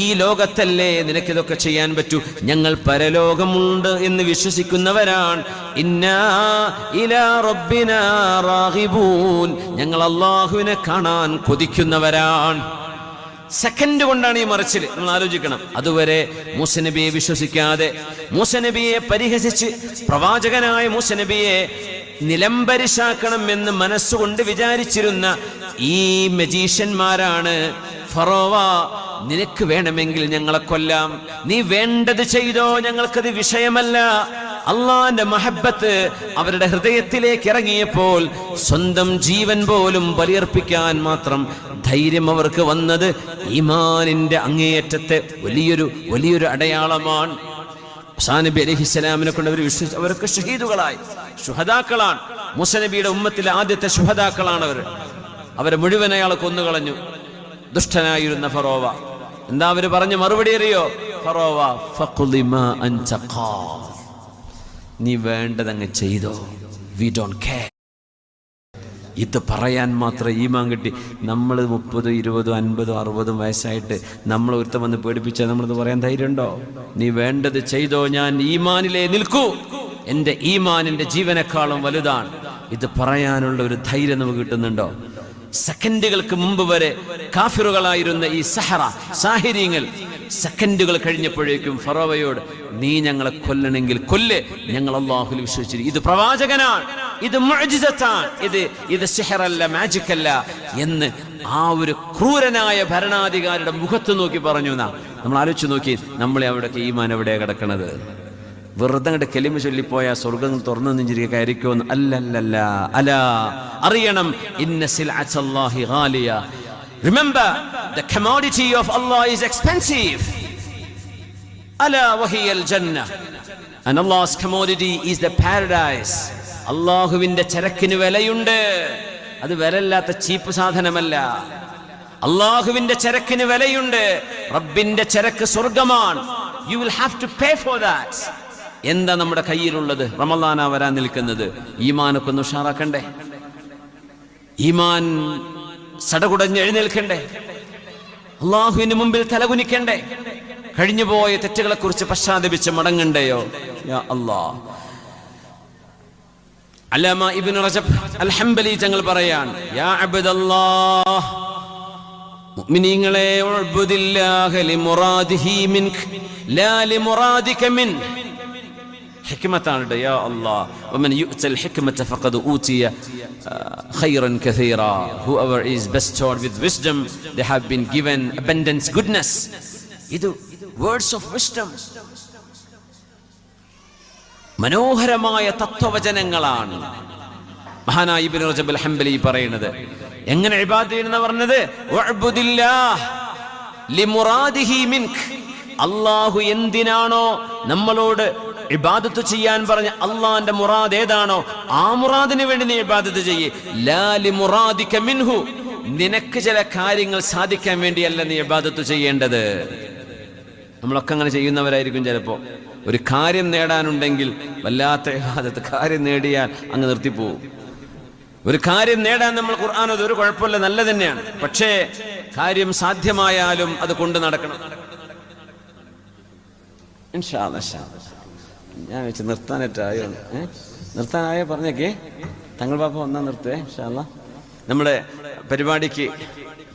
ഈ ലോകത്തല്ലേ നിനക്കിതൊക്കെ ചെയ്യാൻ പറ്റൂ. ഞങ്ങൾ പരലോകമുണ്ട് എന്ന് വിശ്വസിക്കുന്നവരാണ്. ഞങ്ങൾ അല്ലാഹുവിനെ കാണാൻ കൊതിക്കുന്നവരാണ്. സെക്കൻഡ് കൊണ്ടാണ് ഈ മറിച്ചിൽ. നമ്മൾ ആലോചിക്കണം. അതുവരെ മൂസ നബിയെ വിശ്വസിക്കാതെ, മൂസ നബിയെ പരിഹസിച്ച്, പ്രവാചകനായ മൂസ നബിയെ നിലംപരിശാക്കണം എന്ന് മനസ്സുകൊണ്ട് വിചാരിച്ചിരുന്ന ഈ മജീഷ്യന്മാരാണ് ഫറോവ, നിനക്ക് വേണമെങ്കിൽ ഞങ്ങളെ കൊല്ലാം, നീ വേണ്ടത് ചെയ്തോ, ഞങ്ങൾക്കത് വിഷയമല്ല. അള്ളാന്റെ മഹബത്ത് അവരുടെ ഹൃദയത്തിലേക്ക് ഇറങ്ങിയപ്പോൾ സ്വന്തം ജീവൻ പോലും ബലിയർപ്പിക്കാൻ മാത്രം ധൈര്യം അവർക്ക് വന്നത് ഈമാനിന്റെ അങ്ങേയറ്റത്തെ വലിയൊരു അടയാളമാണ്. മൂസാ നബി അലൈഹിസ്സലാമിനെ കൊണ്ട് അവർ വിശ്വസിച്ചു. അവർക്ക് ഷഹീദുകളായി, ശുഹദാക്കളാണ്. മൂസാ നബിയുടെ ഉമ്മത്തിലെ ആദ്യത്തെ ശുഹദാക്കളാണ് അവർ. അവരെ മുഴുവൻ അയാൾ കൊന്നുകളഞ്ഞു. ദുഷ്ടനായിരുന്ന ഫറോവ എന്താ അവര് പറഞ്ഞ മറുപടി അറിയോ? ഫറോവ ഫഖ്ളി മാ അൻത ഖാൽ, നീ വേണ്ടതങ്ങ് ചെയ്തോ, വി ഡോണ്ട് കെയർ. ഇത് പറയാൻ മാത്രം ഈമാൻ കിട്ടി. നമ്മൾ 30, 20, 50, 60 വയസ്സായിട്ട് നമ്മൾ ഒരുത്തം വന്ന് പേടിപ്പിച്ചാൽ നമ്മളിത് പറയാൻ ധൈര്യമുണ്ടോ? നീ വേണ്ടത് ചെയ്തോ, ഞാൻ ഈമാനിലേ നിൽക്കൂ, എൻ്റെ ഈമാനിൻ്റെ ജീവനേക്കാളും വലുതാണ്. ഇത് പറയാനുള്ള ഒരു ധൈര്യം നമുക്ക് കിട്ടുന്നുണ്ടോ? സെക്കൻഡുകൾക്ക് മുമ്പ് വരെ കാഫിറുകളായിരുന്ന ഈ സാഹിര്യങ്ങൾ സെക്കൻഡുകൾ കഴിഞ്ഞപ്പോഴേക്കും ഫറോവയോട്, നീ ഞങ്ങളെ കൊല്ലണമെങ്കിൽ കൊല്ല്, ഞങ്ങൾ അല്ലാഹുവിൽ വിശ്വസിച്ചിരിക്കും, ഇത് പ്രവാചകനാണ്, ഇത് മുഅ്ജിസത്താണ്, ഇത് സിഹറല്ല, മാജിക് അല്ല എന്ന് ആ ഒരു ക്രൂരനായ ഭരണാധികാരിയുടെ മുഖത്ത് നോക്കി പറഞ്ഞു. നമ്മൾ ആലോചിച്ച് നോക്കി, നമ്മളെ അവിടെയൊക്കെ ഈമാൻ എവിടെയാണ് കിടക്കണത്? വെറുതെ അങ്ങോട്ട് കെലിമ ചൊല്ലിപ്പോയ സ്വർഗം തുറന്നു നെഞ്ചിരിക്കുക കയറിക്കോന്ന് അല്ലല്ല. അലാ, അറിയണം, ഇന്ന സിൽഅത്തല്ലാഹി ഗാലിയ. Remember, the commodity of Allah is expensive. Ala wahiyal jannah. And Allah's commodity is the paradise. അള്ളാഹുവിന്റെ ചരക്കിന് വിലയുണ്ട്. അത് വിലയില്ലാത്ത ചീപ്പ് സാധനമല്ല. അള്ളാഹുവിന്റെ ചരക്കിന് വിലയുണ്ട്. റബ്ബിന്റെ ചരക്ക് സ്വർഗമാണ്. You will have to pay for that. എന്താ നമ്മുടെ കയ്യിലുള്ളത്? റമളാനാ വരാൻ നിൽക്കുന്നത്. ഈമാനൊക്കെ ഒന്ന് ഉഷാറാക്കണ്ടേ? ഈമാൻ സടകുടഞ്ഞ് എഴുന്നേൽക്കണ്ടേ? അള്ളാഹുവിന് മുമ്പിൽ തലകുനിക്കണ്ടേ? കഴിഞ്ഞുപോയ തെറ്റുകളെ കുറിച്ച് പശ്ചാത്തപിച്ച് മടങ്ങണ്ടയോ? യാ അല്ലാഹ്. അല്ലാമ ഇബ്നു റജബ് അൽ ഹംബലി തങ്ങൾ പറയാണ്, യാ അബ്ദല്ലാഹ്, മുഅ്മിനീങ്ങളെ, ഉഅ്ബുദില്ലാഹ ലിമുറാദിഹി മിൻക ലാ ലിമുറാദിക മിൻ. ഹിക്മത്താണ്. യാ അല്ലാഹ്, വമൻ യുഅ്തൽ ഹിക്മത ഫഖദ് ഊതിയ ഖൈറൻ കസീറ. Whoever is bestowed with wisdom, they have been given abundance, goodness. ഇത് words of wisdom, മനോഹരമായ തത്വവചനങ്ങളാണ് മഹാനായ ഇബ്നു റജബ് അൽ ഹംബലി പറയുന്നത്. എങ്ങനെ ഇബാദത്ത് ചെയ്യുന്ന പറഞ്ഞത്? വഅബ്ദുല്ലാഹ് ലിമുറാദിഹി മിൻക. അല്ലാഹു എന്തിനാണോ നമ്മളോട് ഇബാദത്ത് ചെയ്യാൻ പറഞ്ഞ അള്ളാന്റെ മുറാദ് ഏതാണോ ആ മുറാദിന് വേണ്ടി നീ ഇബാദത്ത് ചെയ്യ്. ലാ ലിമുറാദിക മിൻഹു. നിനക്ക് ചില കാര്യങ്ങൾ സാധിക്കാൻ വേണ്ടിയല്ല നീ ഇബാദത്ത് ചെയ്യേണ്ടത്. നമ്മളൊക്കെ അങ്ങനെ ചെയ്യുന്നവരായിരിക്കും. ചിലപ്പോ ഒരു കാര്യം നേടാനുണ്ടെങ്കിൽ വല്ലാത്ത ഇബാദത്ത്, കാര്യം നേടിയാൽ അങ്ങ് നിർത്തിപ്പോവും. ഒരു കാര്യം നേടാൻ നമ്മൾ ഖുർആൻ ഒരു കുഴപ്പമില്ല, നല്ല തന്നെയാണ്. പക്ഷേ കാര്യം സാധ്യമായാലും അത് കൊണ്ട് നടക്കണം. ഇൻഷാ അല്ലാഹ്. ഞാൻ വെച്ച് നിർത്താനായിട്ടായോ? നിർത്താനായോ പറഞ്ഞേക്കേ. തങ്ങൾ പാപ്പ വന്നാൽ നിർത്തേ ഇൻഷാ അല്ലാഹ്. നമ്മുടെ പരിപാടിക്ക്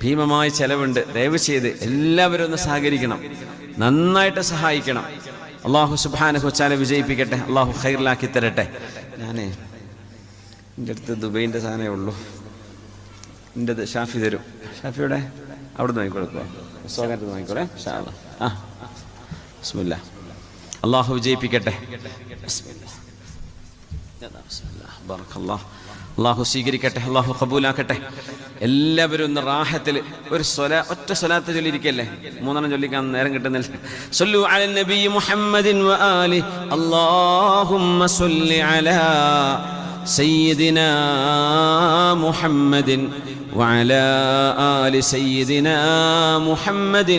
ഭീമമായ ചെലവുണ്ട്. ദയവ് ചെയ്ത് എല്ലാവരും ഒന്ന് സഹകരിക്കണം, നന്നായിട്ട് സഹായിക്കണം. അള്ളാഹു സുബ്ഹാനഹു വ തആല വിജയിപ്പിക്കട്ടെ. അള്ളാഹു ഖൈറിലാക്കി തരട്ടെ. ഞാനേ എൻ്റെ അടുത്ത് ദുബൈൻ്റെ സാധനമേ ഉള്ളൂ. എൻ്റെ ഷാഫി തരും. ഷാഫിയുടെ അവിടെ നിന്ന് വാങ്ങിക്കൊടുക്കുക, സ്വാഗതം വാങ്ങിക്കോളെ ഇൻഷാ അല്ലാഹ്. ആ ബിസ്മില്ലാ. അള്ളാഹു വിജയിപ്പിക്കട്ടെ. അള്ളാഹു സ്വീകരിക്കട്ടെ, അള്ളാഹു ഖബൂലാക്കട്ടെ. എല്ലാവരും ഒന്ന് റാഹത്തിൽ ഒരു ഒറ്റ സ്വലാത്ത് ചൊല്ലിയിരിക്കല്ലേ, 3 ചൊല്ലിക്കാൻ നേരം കിട്ടുന്നില്ല. സല്ലു അലൻ നബി മുഹമ്മദിൻ വ ആലി. അല്ലാഹുമ്മ സല്ലി അലാ സയ്യിദിനാ മുഹമ്മദിൻ وعلى آل سيدنا محمد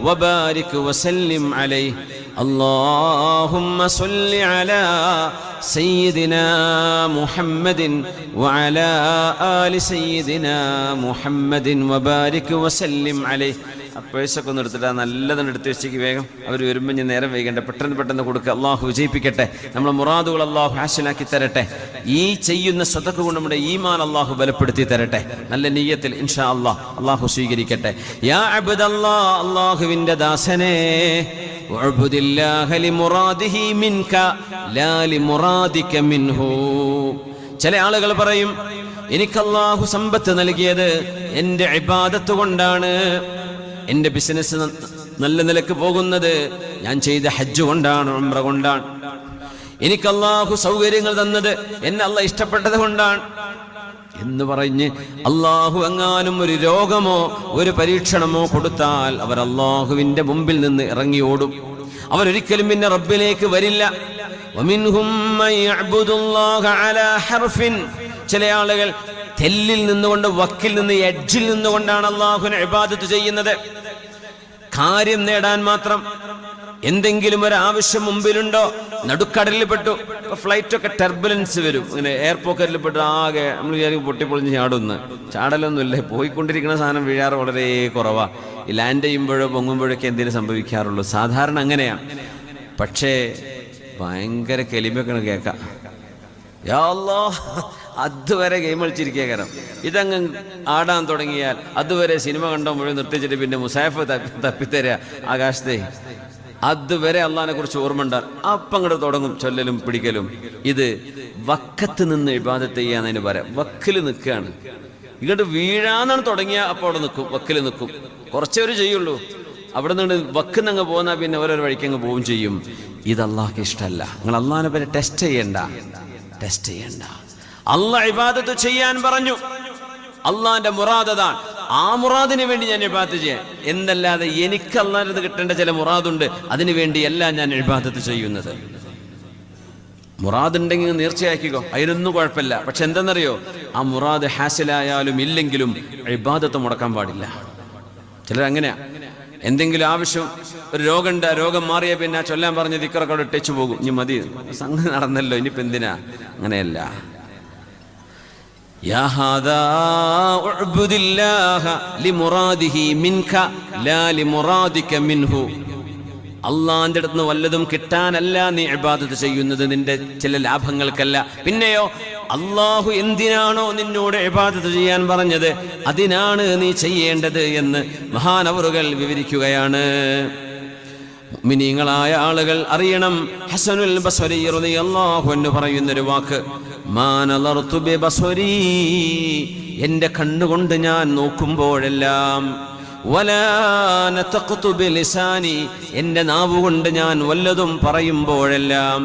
وبارك وسلم عليه. اللهم صل على سيدنا محمد وعلى آل سيدنا محمد وبارك وسلم عليه. അപ്പോഴൊക്കെ ഒന്ന് എടുത്തിട്ട് നല്ലതെന്ന് എടുത്ത് വെച്ചേക്ക്. വേഗം അവർ വരുമ്പോൾ ഞാൻ നേരം വൈകണ്ട, പെട്ടെന്ന് കൊടുക്കുക. അള്ളാഹു വിജയിപ്പിക്കട്ടെ. നമ്മളെ മുറാദുകൾ അള്ളാഹു ഹാസിലാക്കി തരട്ടെ. ഈ ചെയ്യുന്ന സ്വതക്ക കൊണ്ട് നമ്മുടെ ഈമാൻ അള്ളാഹു ബലപ്പെടുത്തി തരട്ടെ. നല്ല നിയ്യത്തിൽ ഇൻഷാ അള്ളാഹ് അള്ളാഹു സ്വീകരിക്കട്ടെ. യാ അബ്ദല്ലാഹ്, അള്ളാഹുവിന്റെ ദാസനെ, ഉഅ്ബുദില്ലാഹ ലിമുറാദിഹി മിൻക ലാ ലിമുറാദിക മിൻഹു. ചില ആളുകൾ പറയും, എനിക്ക് അള്ളാഹു സമ്പത്ത് നൽകിയത് എൻ്റെ ഇബാദത്ത് കൊണ്ടാണ്, എൻ്റെ ബിസിനസ് നല്ല നിലക്ക് പോകുന്നത് ഞാൻ ചെയ്ത ഹജ്ജ് കൊണ്ടാണ്, ഉംറ കൊണ്ടാണ്. എനിക്ക് അള്ളാഹു സൗകര്യങ്ങൾ തന്നത് എന്നെ അള്ളാഹ് ഇഷ്ടപ്പെട്ടത് കൊണ്ടാണ് എന്ന് പറഞ്ഞ് അള്ളാഹു എങ്ങാനും ഒരു രോഗമോ ഒരു പരീക്ഷണമോ കൊടുത്താൽ അവർ അള്ളാഹുവിന്റെ മുമ്പിൽ നിന്ന് ഇറങ്ങി ഓടും. അവരൊരിക്കലും പിന്നെ റബ്ബിലേക്ക് വരില്ല. ചില ആളുകൾ തെല്ലിൽ നിന്നുകൊണ്ട്, വക്കിൽ നിന്ന്, എഡ്ജിൽ നിന്നുകൊണ്ടാണ് അള്ളാഹുവിനെ ഇബാദത്ത് ചെയ്യുന്നത്. കാര്യം നേടാൻ മാത്രം. എന്തെങ്കിലും ഒരു ആവശ്യം മുമ്പിലുണ്ടോ, നടുക്കടലിൽ പെട്ടു, ഫ്ലൈറ്റൊക്കെ ടെർബുലൻസ് വരും, ഇങ്ങനെ എയർപോക്കറ്റിൽ പെട്ടു ആകെ നമ്മൾ വിചാരിക്കും പൊട്ടിപ്പൊളിഞ്ഞ് ചാടുന്ന്. ചാടലൊന്നുമില്ലേ, പോയിക്കൊണ്ടിരിക്കുന്ന സാധനം വീഴാറ് വളരെ കുറവാ. ഈ ലാൻഡ് ചെയ്യുമ്പോഴോ പൊങ്ങുമ്പോഴൊക്കെ എന്തെങ്കിലും സംഭവിക്കാറുള്ളൂ, സാധാരണ അങ്ങനെയാണ്. പക്ഷേ ഭയങ്കര കെലിമൊക്കെ കേൾക്കാം. യാ അല്ലാഹ്, അതുവരെ ഗെയിം കളിച്ചിരിക്കുക. ഇതങ്ങ് ആടാൻ തുടങ്ങിയാൽ അതുവരെ സിനിമ കണ്ടോ മുഴുവൻ നിർത്തിച്ചിട്ട് പിന്നെ മുസാഫ് തപ്പിത്തരാ ആകാശത്തെ, അതുവരെ അള്ളാഹിനെ കുറിച്ച് ഓർമ്മ ഉണ്ടാകും. അപ്പം അങ്ങോട്ട് തുടങ്ങും ചൊല്ലലും പിടിക്കലും. ഇത് വക്കത്ത് നിന്ന് ഇബാദത്ത് ചെയ്യാന്നതിന് പറയാം. വക്കിൽ നിൽക്കുകയാണ്, ഇങ്ങോട്ട് വീഴാന്നാണ് തുടങ്ങിയ അപ്പോൾ അവിടെ നിൽക്കും, വക്കിൽ നിൽക്കും. കുറച്ചേ ഒരു ചെയ്യുള്ളൂ. അവിടെ നിന്ന് വക്കുന്നങ്ങ് പോന്നാൽ പിന്നെ ഓരോ വഴിക്കങ്ങ് പോവും ചെയ്യും. ഇത് അള്ളാഹ്ക്ക് ഇഷ്ടമല്ല. നിങ്ങൾ അള്ളാഹിനെ പറ്റി ടെസ്റ്റ് ചെയ്യണ്ട. അള്ളാഹ് ഇബാദത്ത് ചെയ്യാൻ പറഞ്ഞു. അള്ളാഹിന്റെ മുറാദ് അതാണ്. ആ മുറാദിന് വേണ്ടി ഞാൻ ഇബാദത്ത് ചെയ്യാൻ, എന്നല്ലാതെ എനിക്ക് അള്ളാഹിനത് കിട്ടേണ്ട ചില മുറാദുണ്ട്, അതിനു വേണ്ടിയല്ല ഞാൻ ഇബാദത്ത് ചെയ്യുന്നത്. മുറാദ് ഉണ്ടെങ്കിൽ തീർച്ചയാക്കിക്കോ, അതിനൊന്നും കുഴപ്പമില്ല. പക്ഷെ എന്തെന്നറിയോ, ആ മുറാദ് ഹാസിലായാലും ഇല്ലെങ്കിലും ഇബാദത്ത് മുടക്കാൻ പാടില്ല. ചിലർ അങ്ങനെയാ. എന്തെങ്കിലും ആവശ്യം, ഒരു രോഗമുണ്ട്, രോഗം മാറിയ പിന്നെ ചൊല്ലാൻ പറഞ്ഞ ദിക്റൊക്കെ അവിടെ ഇട്ടേച്ചു പോകും. ഇനി മതി, സംഗതി നടന്നല്ലോ, ഇനിയിപ്പോ എന്തിനാ. അങ്ങനെയല്ല. യാ ഹാദാ ഉഅ്ബുദില്ലാഹ ലിമുറാദിഹി മിൻക ലാ ലിമുറാദിക മിൻഹു. അള്ളാഹിന്റെ അടുത്ത് നിന്ന് വല്ലതും കിട്ടാനല്ല നീ ഇബാദത്ത് ചെയ്യുന്നത്, നിന്റെ ചില ലാഭങ്ങൾക്കല്ല. പിന്നെയോ അള്ളാഹു എന്തിനാണോ നിന്നോട് ഇബാദത്ത് ചെയ്യാൻ പറഞ്ഞത് അതിനാണ് നീ ചെയ്യേണ്ടത് എന്ന് മഹാനവറുകൾ വിവരിക്കുകയാണ്. മുഅ്മിനീങ്ങളായ ആളുകൾ അറിയണം. ഹസനുൽ ബസ്രി റളിയല്ലാഹു അൻഹു പറയുന്നൊരു വാക്ക്, മാ നളർതു ബിബസ്രി, എൻ്റെ കണ്ണുകൊണ്ട് ഞാൻ നോക്കുമ്പോഴെല്ലാം, വലാ നതഖതു ബിലിസാനി, എൻ്റെ നാവുകൊണ്ട് ഞാൻ വല്ലതും പറയുമ്പോഴെല്ലാം,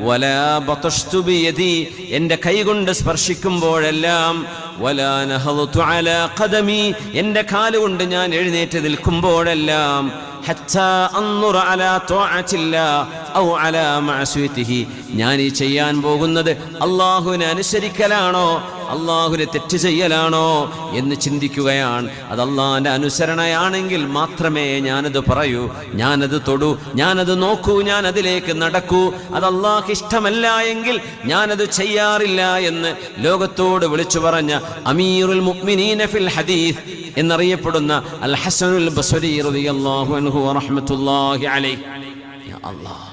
വലാ ബതശ്തു ബിയദി, എൻ്റെ കൈകൊണ്ട് സ്പർശിക്കുമ്പോഴെല്ലാം, വലാ നഹദതു അലാ ഖദമി, എൻ്റെ കാലുകൊണ്ട് ഞാൻ എഴുന്നേറ്റ് നിൽക്കുമ്പോഴെല്ലാം, ഹത്താ അൻദുറ അലാ ത്വാഅത്തില്ലാഹ് ഔ അലാ മഅസിയതിഹി, ഞാൻ ഈ ചെയ്യാൻ പോകുന്നത് അല്ലാഹുവിനെ അനുസരിക്കലാണോ അള്ളാഹുവിനെ തെറ്റ് ചെയ്യലാണോ എന്ന് ചിന്തിക്കുകയാണ്. അത് അള്ളാഹിന്റെ അനുസരണയാണെങ്കിൽ മാത്രമേ ഞാനത് പറയൂ, ഞാനത് തൊടൂ, ഞാനത് നോക്കൂ, ഞാൻ അതിലേക്ക് നടക്കൂ. അത് അള്ളാഹ്ക്ക് ഇഷ്ടമല്ല എങ്കിൽ ഞാനത് ചെയ്യാറില്ല എന്ന് ലോകത്തോട് വിളിച്ചു പറഞ്ഞ അമീറുൽ മുഅ്മിനീന ഫിൽ ഹദീസ് എന്നറിയപ്പെടുന്ന അൽ ഹസനുൽ ബസ്രി റളിയല്ലാഹു അൻഹു വറഹ്മത്തുള്ളാഹി അലൈഹി. യാ അല്ലാഹ്,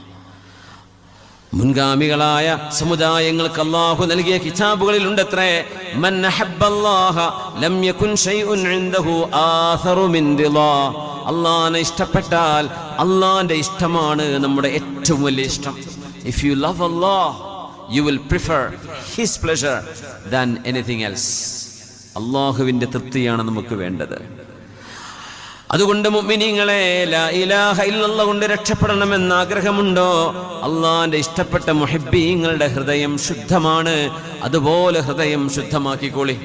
മുൻഗാമികളായ സമുദായങ്ങൾക്ക് അല്ലാഹു നൽകിയ കിതാബുകളിൽ ഉണ്ടത്രേ, മൻ അഹബ്ബല്ലാഹ ലം യകുൻ ശൈഉൻ ഇൻദഹു ആസറു മിൻ റിളാ. അല്ലാഹനെ ഇഷ്ടപ്പെട്ടാൽ അല്ലാഹന്റെ ഇഷ്ടമാണ് നമ്മുടെ ഏറ്റവും വലിയ ഇഷ്ടം. If you love Allah you will prefer his pleasure than anything else. അല്ലാഹുവിന്റെ തൃപ്തിയാണ് നമുക്ക് വേണ്ടത്. അതുകൊണ്ട് മുഅ്മിനീങ്ങളെ, ലാ ഇലാഹ ഇല്ലല്ലാഹ് കൊണ്ട് രക്ഷപ്പെടണമെന്ന് ആഗ്രഹമുണ്ടോ? അള്ളാഹിന്റെ ഇഷ്ടപ്പെട്ട മുഹിബ്ബീങ്ങളുടെ ഹൃദയം ശുദ്ധമാണ്. അതുപോലെ ഹൃദയം ശുദ്ധമാക്കിക്കോളി.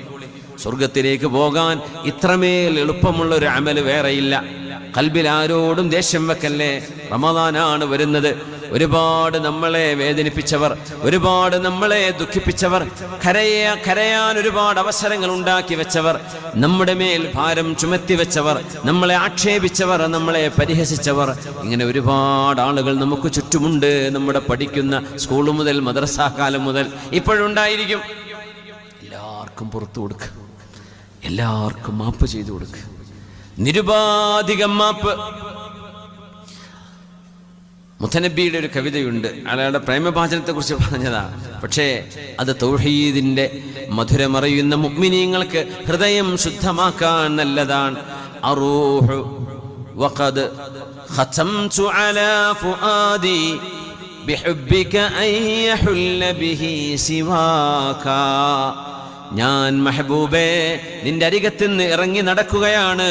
സ്വർഗത്തിലേക്ക് പോകാൻ ഇത്രമേൽ എളുപ്പമുള്ള ഒരു അമല് വേറെയില്ല. ഖൽബിൽ ആരോടും ദേഷ്യം വെക്കല്ലേ. റമദാനാണ് വരുന്നത്. ഒരുപാട് നമ്മളെ വേദനിപ്പിച്ചവർ, ഒരുപാട് നമ്മളെ ദുഃഖിപ്പിച്ചവർ, കരയാൻ ഒരുപാട് അവസരങ്ങൾ ഉണ്ടാക്കി വെച്ചവർ, നമ്മുടെ മേൽ ഭാരം ചുമത്തി വെച്ചവർ, നമ്മളെ ആക്ഷേപിച്ചവർ, നമ്മളെ പരിഹസിച്ചവർ, ഇങ്ങനെ ഒരുപാട് ആളുകൾ നമുക്ക് ചുറ്റുമുണ്ട്. നമ്മുടെ പഠിക്കുന്ന സ്കൂൾ മുതൽ മദ്രസാ കാലം മുതൽ ഇപ്പോഴുണ്ടായിരിക്കും. എല്ലാവർക്കും പുറത്തു കൊടുക്കുക, എല്ലാവർക്കും മാപ്പ് ചെയ്തു കൊടുക്കുക, നിരുപാധികം മാപ്പ്. മുത്തനബിയുടെ ഒരു കവിതയുണ്ട്, അയാളുടെ പ്രേമഭാചനത്തെ കുറിച്ച് പറഞ്ഞതാണ്. പക്ഷേ അത് തൗഹീദിന്റെ മധുരമറിയുന്ന മുഅ്മിനീങ്ങൾക്ക് ഹൃദയം ശുദ്ധമാക്കാൻ നല്ലതാണ്. അറൂഹു വഖദ് ഖതംതു അലാ ഫുആദി ബിഹുബ്ബിക അയ്യഹുല്ല ബിഹി സിവാക. ഞാൻ മെഹബൂബേ നിന്റെ അരികത്ത് നിന്ന് ഇറങ്ങി നടക്കുകയാണ്.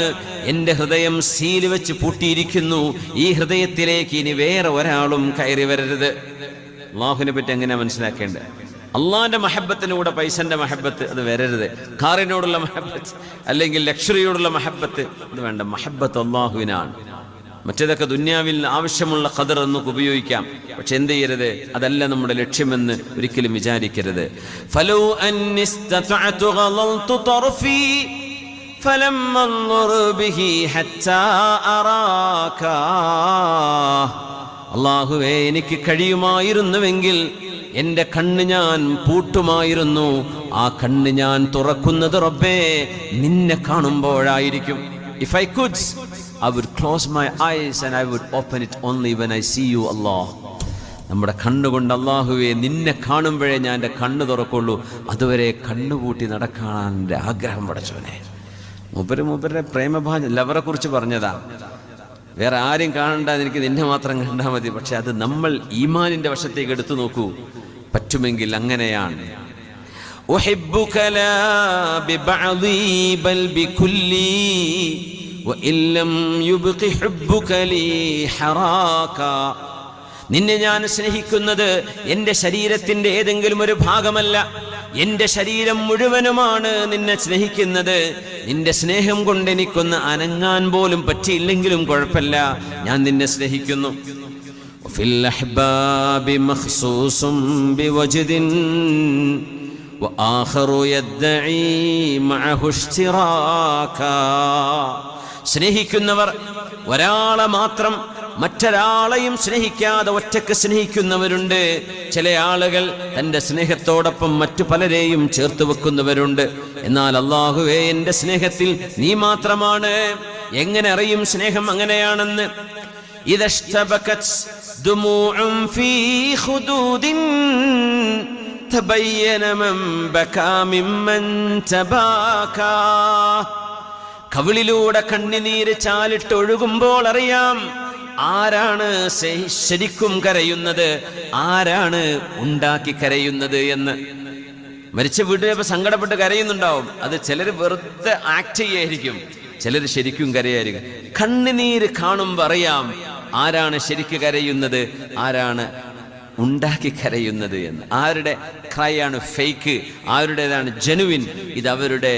എൻ്റെ ഹൃദയം സീല് വെച്ച് പൂട്ടിയിരിക്കുന്നു. ഈ ഹൃദയത്തിലേക്ക് ഇനി വേറെ ഒരാളും കയറി വരരുത്. അള്ളാഹുവിനെ പറ്റി എങ്ങനെയാണ് മനസ്സിലാക്കേണ്ടത്? അള്ളാഹിന്റെ മഹബത്തിന്റെ കൂടെ പൈസന്റെ മഹബത്ത് അത് വരരുത്. കാറിനോടുള്ള മഹബത്ത് അല്ലെങ്കിൽ ലക്ഷറിയോടുള്ള മഹബത്ത് അത് വേണ്ട. മഹബത്ത് അള്ളാഹുവിനാണ്. മറ്റേതൊക്കെ ദുന്യാവിൽ ആവശ്യമുള്ള ഖദർ എന്നൊക്കെ ഉപയോഗിക്കാം. പക്ഷെ എന്ത് ചെയ്യരുത്? അതല്ല നമ്മുടെ ലക്ഷ്യമെന്ന് ഒരിക്കലും വിചാരിക്കരുത്. ഫലൗ അന്നിസ്തതഅതു ഗളൽതു തർഫി ഫലം അൻദുർ ബിഹി ഹത്താ അറാക. അല്ലാഹുവേ, എനിക്ക് കഴിയുമായിരുന്നുവെങ്കിൽ എൻ്റെ കണ്ണ് ഞാൻ പൂട്ടുമായിരുന്നു. ആ കണ്ണ് ഞാൻ തുറക്കുന്നത് റബ്ബേ നിന്നെ കാണുമ്പോഴായിരിക്കും. If I could, I would close my eyes and I would open it only when I see you, Allah. നമ്മുടെ കണ്ണുകൊണ്ട് അല്ലാഹുവേ നിന്നെ കാണുമ്പോഴേ ഞാൻ എൻ്റെ കണ്ണ് തുറക്കുള്ളൂ. അതുവരെ കണ്ണുപൂട്ടി നടക്കാൻ എൻ്റെ ആഗ്രഹം പടച്ചവനെ. മൂപ്പരുടെ പ്രേമഭാജ ലവറെ കുറിച്ച് പറഞ്ഞതാ. വേറെ ആരും കാണണ്ട, എനിക്ക് നിന്നെ മാത്രം കണ്ടാൽ മതി. പക്ഷെ അത് നമ്മൾ ഈമാനിന്റെ വശത്തേക്ക് എടുത്തു നോക്കൂ. പറ്റുമെങ്കിൽ അങ്ങനെയാണ്. ഉഹിബ്ബുക ലാ ബിബഅദി ബൽ ബികുല്ലി വഇൻ ലം യുബ്ഖി ഹുബ്ബുക ലീ ഹറാക. നിന്നെ ഞാൻ സ്നേഹിക്കുന്നത് എൻ്റെ ശരീരത്തിന്റെ ഏതെങ്കിലും ഒരു ഭാഗമല്ല, എൻ്റെ ശരീരം മുഴുവനുമാണ് നിന്നെ സ്നേഹിക്കുന്നത്. നിന്റെ സ്നേഹം കൊണ്ട് എനിക്കൊന്ന് അനങ്ങാൻ പോലും പറ്റിയില്ലെങ്കിലും കുഴപ്പമില്ല, ഞാൻ നിന്നെ സ്നേഹിക്കുന്നു. ഫിൽ അഹ്ബാബി മഖ്സൂസും ബിവജ്ദിൻ വആഖറു യദ്ദഈ മഅഹു ഇശ്തിറാക. സ്നേഹിക്കുന്നവർ ഒരാളെ മാത്രം മറ്റൊരാളെയും സ്നേഹിക്കാതെ ഒറ്റക്ക് സ്നേഹിക്കുന്നവരുണ്ട്. ചില ആളുകൾ തൻ്റെ സ്നേഹത്തോടൊപ്പം മറ്റു പലരെയും ചേർത്ത് വെക്കുന്നവരുണ്ട്. എന്നാൽ അല്ലാഹുവേ, എൻ്റെ സ്നേഹത്തിൽ നീ മാത്രമാണ്. എങ്ങനെ അറിയും സ്നേഹം അങ്ങനെയാണെന്ന്? ഇദശ്തബകത് ദുമൂഉൻ ഫീ ഖുദൂദിൻ തബയ്യന മൻ ബകാ മിമ്മൻ തബാകാ. കവിളിലൂടെ കണ്ണുനീര് ചാലിട്ടൊഴുകുമ്പോൾ അറിയാം ആരാണ് ശരിക്കും കരയുന്നത്, ആരാണ് ഉണ്ടാക്കി കരയുന്നത് എന്ന്. മരിച്ച വീട്ടിൽ സങ്കടപ്പെട്ട് കരയുന്നുണ്ടാവും. അത് ചിലർ വെറുതെ ആക്ട് ചെയ്യായിരിക്കും, ചിലർ ശരിക്കും കരയായിരിക്കും. കണ്ണുനീര് കാണുമ്പോൾ അറിയാം ആരാണ് ശരിക്ക് കരയുന്നത്, ആരാണ് ഉണ്ടാക്കി കരയുന്നത് എന്ന്. ആരുടെ ക്രൈ ആണ് ഫേക്ക്, ആരുടേതാണ് ജെനുവിൻ. ഇത് അവരുടെ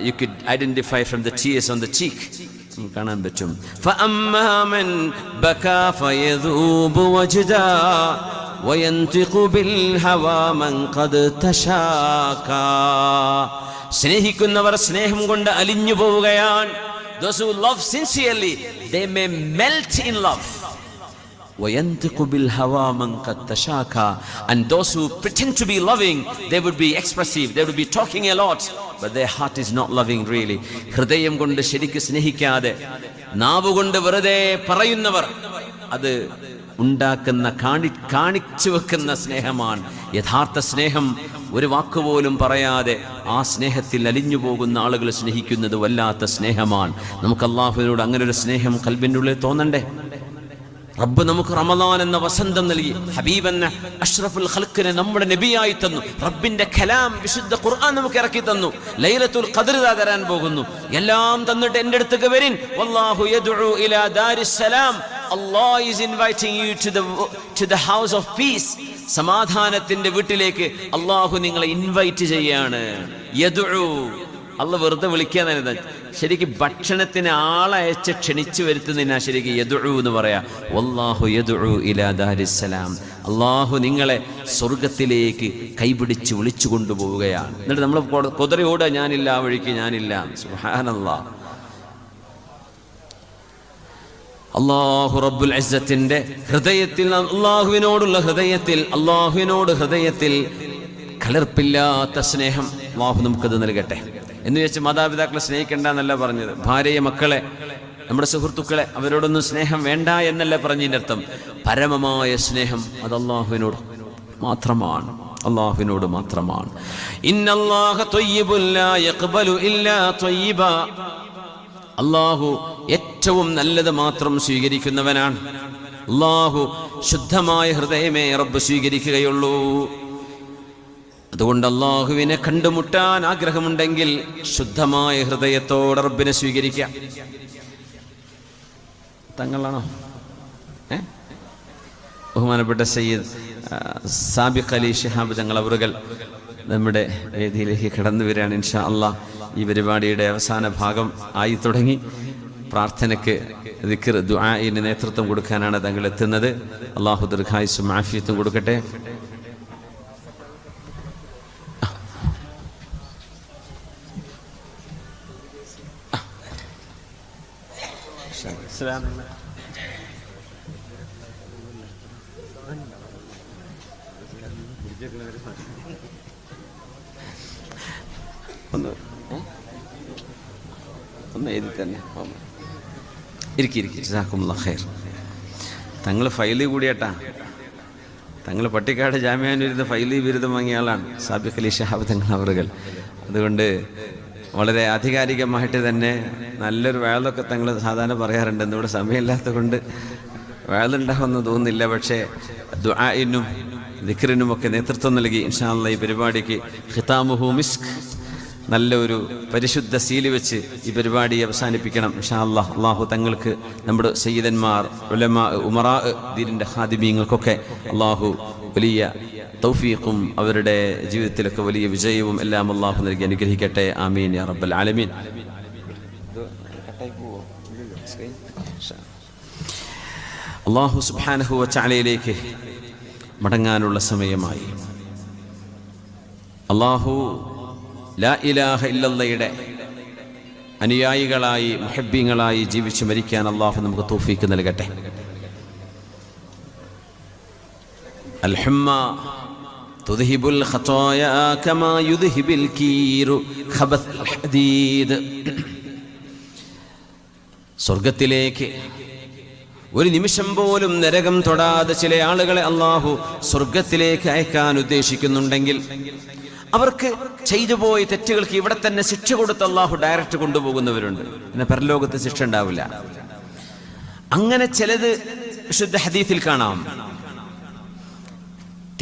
you could identify from the tears on the cheek. കാണാൻ പറ്റും. فأما من بكى فيذوب وجدا وينطق بالهوى من قد تشاكى. സ്നേഹിക്കുന്നവർ സ്നേഹം കൊണ്ട് അലിഞ്ഞു പോവുകയാണ്. Those who love sincerely, they may melt in love. وينطق بالهوى من قد تشاكى. And those who pretend to be loving, they would be expressive, they would be talking a lot, but their heart is not loving really. ഹൃദയം കൊണ്ട് ശരിക്ക് സ്നേഹിക്കാതെ നാവുകൊണ്ട് വെറുതെ പറയുന്നവർ, അത് ഉണ്ടാക്കുന്ന കാണിച്ചു വെക്കുന്ന സ്നേഹമാണ്. യഥാർത്ഥ സ്നേഹം ഒരു വാക്കുപോലും പറയാതെ ആ സ്നേഹത്തിൽ അലിഞ്ഞു പോകുന്ന ആളുകൾ സ്നേഹിക്കുന്നത് വല്ലാത്ത സ്നേഹമാണ്. നമുക്ക് അല്ലാഹുവിനോട് അങ്ങനെ ഒരു സ്നേഹം ഖൽബിന്റെ ഉള്ളിൽ തോന്നണ്ടേ? റബ്ബ് നമുക്ക് റമളാൻ എന്ന വസന്തം നൽകി, ഹബീബ് എന്ന അഷ്റഫുൽ ഖൽഖിനെ നമ്മുടെ നബിയായി തന്നു, റബ്ബിന്റെ കലാം വിശുദ്ധ ഖുർആൻ നമുക്ക് ഇറക്കി തന്നു, ലൈലത്തുൽ ഖദ്ർ തരാൻ പോകുന്നു. എല്ലാം തന്നിട്ട് എൻ്റെ അടുത്തേക്ക് വരിൻ. വല്ലാഹു യദ്ഉ ഇലാ ദാരിസ്സലാം. Allah is inviting you to the house of peace. സമാധാനത്തിന്റെ വീട്ടിലേക്ക് അല്ലാഹു നിങ്ങളെ ഇൻവൈറ്റ് ചെയ്യാണ്. യദ്ഉ, അള്ളാഹ് വെറുതെ വിളിക്കാന്ന്. ശരിക്കും ഭക്ഷണത്തിന് ആളയച്ച് ക്ഷണിച്ചു വരുത്തുന്നതിനാ ശരിക്കും യദ്ഉ എന്ന് പറയാ. വല്ലാഹു യദ്ഉ ഇലാ ദാരിസ്സലാം. അള്ളാഹു നിങ്ങളെ സ്വർഗത്തിലേക്ക് കൈപിടിച്ച് വിളിച്ചു കൊണ്ടുപോവുകയാണ്. എന്നിട്ട് നമ്മൾ കുതിര ഓടുക, ഞാനില്ല ആ വഴിക്ക്, ഞാനില്ല. സുബ്ഹാനല്ലാഹ്. അല്ലാഹു റബ്ബുൽ ഇസ്സത്തിന്റെ ഹൃദയത്തിൽ, അള്ളാഹുവിനോടുള്ള ഹൃദയത്തിൽ, ഹൃദയത്തിൽ കലർപ്പില്ലാത്ത സ്നേഹം അല്ലാഹു നമുക്കത് നൽകട്ടെ. എന്ന് വെച്ച് മാതാപിതാക്കളെ സ്നേഹിക്കേണ്ട എന്നല്ല പറഞ്ഞത്. ഭാര്യയെ, മക്കളെ, നമ്മുടെ സുഹൃത്തുക്കളെ, അവരോടൊന്നും സ്നേഹം വേണ്ട എന്നല്ല പറഞ്ഞതിൻ്റെ അർത്ഥം. പരമമായ സ്നേഹം അത് അല്ലാഹുവിനോട് മാത്രമാണ്, അല്ലാഹുവിനോട് മാത്രമാണ്. ഇന്നല്ലാഹ ത്വയ്യിബുൻ ലാ യഖ്ബലു ഇല്ലാ ത്വയ്യിബാ. അല്ലാഹു ഏറ്റവും നല്ലത് മാത്രം സ്വീകരിക്കുന്നവനാണ്. അല്ലാഹു ശുദ്ധമായ ഹൃദയമേ റബ്ബ് സ്വീകരിക്കുകയുള്ളൂ. അതുകൊണ്ട് അല്ലാഹുവിനെ കണ്ടുമുട്ടാൻ ആഗ്രഹമുണ്ടെങ്കിൽ ശുദ്ധമായ ഹൃദയത്തോടെ റബ്ബിനെ സ്വീകരിക്കാം. തങ്ങളാണോ? ബഹുമാനപ്പെട്ട സയ്യിദ് സാബിഖ് അലി ശിഹാബ് തങ്ങൾ അവറുകൾ നമ്മുടെ വേദിയിലേക്ക് കടന്നു വരികയാണ്. ഇൻഷാ അല്ലാഹ് ഈ പരിപാടിയുടെ അവസാന ഭാഗം ആയി തുടങ്ങി. പ്രാർത്ഥനയ്ക്ക് ദിക്ർ ദുആഇന് നേതൃത്വം കൊടുക്കാനാണ് തങ്ങൾ എത്തുന്നത്. അല്ലാഹു ദീർഘായുസ്സും ആഫിയത്തും കൊടുക്കട്ടെ. ഒന്ന് എഴുതി തന്നെ ജസാക്കുമുല്ലാഹ് ഖൈർ. തങ്ങൾ ഫൈലി കൂടിയേട്ടാ. തങ്ങൾ പട്ടിക്കാട് ജാമ്യാനൂരിന്ന് ഫൈലി ബിരുദം വാങ്ങിയ ആളാണ് സാബിഖ് അലി ശിഹാബ് തങ്ങൾ അവറുകൾ. അതുകൊണ്ട് വളരെ ആധികാരികമായിട്ട് തന്നെ നല്ലൊരു വയലൊക്കെ തങ്ങൾ സാധാരണ പറയാറുണ്ട്. ഇന്നിവിടെ സമയമില്ലാത്തത് കൊണ്ട് വയലുണ്ടാകുമെന്ന് തോന്നുന്നില്ല. പക്ഷേ ദുആഇനും ദിക്റിനുമൊക്കെ നേതൃത്വം നൽകി ഇൻഷാ അല്ലാഹ് ഈ പരിപാടിക്ക് ഖിതാമുഹു മിസ്ക്, നല്ലൊരു പരിശുദ്ധ സീല് വെച്ച് ഈ പരിപാടി അവസാനിപ്പിക്കണം ഇൻഷാ അല്ലാഹ്. അള്ളാഹു തങ്ങൾക്ക് നമ്മുടെ സയ്യിദന്മാർ, ഉലമാ, ഉമറാ, ദീനിൻ്റെ ഖാദിമീങ്ങൾക്കൊക്കെ അള്ളാഹു വലിയ തൗഫീഖും അവരുടെ ജീവിതത്തിലൊക്കെ വലിയ വിജയവും എല്ലാം അള്ളാഹു നൽകി അനുഗ്രഹിക്കട്ടെ. ആമീൻ യാ റബ്ബൽ ആലമീൻ. അള്ളാഹു സുബ്ഹാനഹു വ തആലയിലേക്ക് മടങ്ങാനുള്ള സമയമായി. അള്ളാഹു ലാ ഇലാഹ ഇല്ലല്ലാഹയുടെ അനുയായികളായി മുഹബ്ബീങ്ങളായി ജീവിച്ചു മരിക്കാൻ അള്ളാഹു നമുക്ക് തൗഫീഖ് നൽകട്ടെ. അൽ ഹുമ്മ തുദ്ഹിബുൽ ഖതായ കമാ യുദ്ഹിബുൽ കീറു ഖബസ് അൽ ഹദീദ്. സ്വർഗത്തിലേക്ക് ഒരു നിമിഷം പോലും നരകം തൊടാതെ ചില ആളുകളെ അള്ളാഹു സ്വർഗത്തിലേക്ക് അയക്കാൻ ഉദ്ദേശിക്കുന്നുണ്ടെങ്കിൽ അവർക്ക് ചെയ്തു പോയ തെറ്റുകൾക്ക് ഇവിടെ തന്നെ ശിക്ഷ കൊടുത്ത് അള്ളാഹു ഡയറക്റ്റ് കൊണ്ടുപോകുന്നവരുണ്ട്. പിന്നെ പരലോകത്ത് ശിക്ഷ ഉണ്ടാവില്ല. അങ്ങനെ ചിലത് വിശുദ്ധ ഹദീസിൽ കാണാം.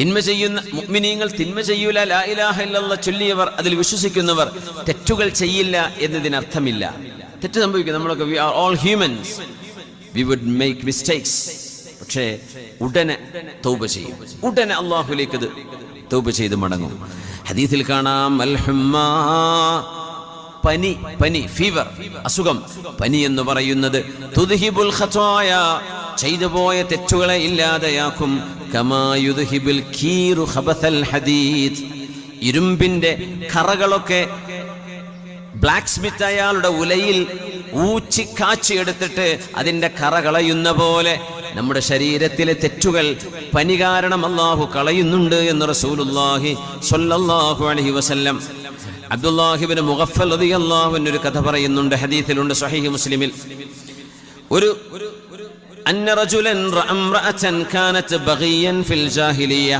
തിന്മ ചെയ്യുന്ന മുഅ്മിനീങ്ങൾ തിന്മ ചെയ്യൂല, ലാ ഇലാഹ ഇല്ലല്ലാഹ് ചൊല്ലിയവർ, അതിൽ വിശ്വസിക്കുന്നവർ തെറ്റുകൾ ചെയ്യില്ല എന്നതിനർത്ഥമില്ല. തെറ്റ് സംഭവിക്കും. നമ്മളൊക്കെ we are all humans, we would make mistakes. പക്ഷേ ഉടനെ തൗബ ചെയ്യും, ഉടനെ അള്ളാഹുലേക്ക് ഇത് തൗബ ചെയ്ത് മടങ്ങും. ഹദീസിൽ കാണാം അൽ ഹുമ്മ, പനി, ഫീവർ, അസുഖം. പനി എന്ന് പറയുന്നത് തുദ്ഹിബുൽ ഖതായ, ചെയ്തു പോയ തെറ്റുകളെ ഇല്ലാതെയാക്കും. കമാ യുദ്ഹിബുൽ കീറു ഖബസൽ ഹദീദ്, ഇരുമ്പിന്റെ കറകളൊക്കെ ബ്ലാക്ക് സ്മിത്ത് അയാളുടെ ഉലയിൽ ഊച്ചി കാച്ചി എടുത്തിട്ട് അതിന്റെ കറ കളയുന്ന പോലെ നമ്മുടെ ശരീരത്തിലെ തെറ്റുകൾ പനി കാരണം അല്ലാഹു കളയുന്നുണ്ട് എന്ന് റസൂലുള്ളാഹി സ്വല്ലല്ലാഹു അലൈഹി വസല്ലം. അബ്ദുല്ലാഹി ഇബ്നു മുഗഫൽ റളിയല്ലാഹു അൻഹു ഒരു കഥ പറയുന്നുണ്ട്, ഹദീസിലുണ്ട് സ്വഹീഹ് മുസ്ലിമിൽ. ഒരു അന്ന റജുലൻ റഅംറഅതൻ കാനത് ബഗിയൻ ഫിൽ ജാഹിലിയ്യ,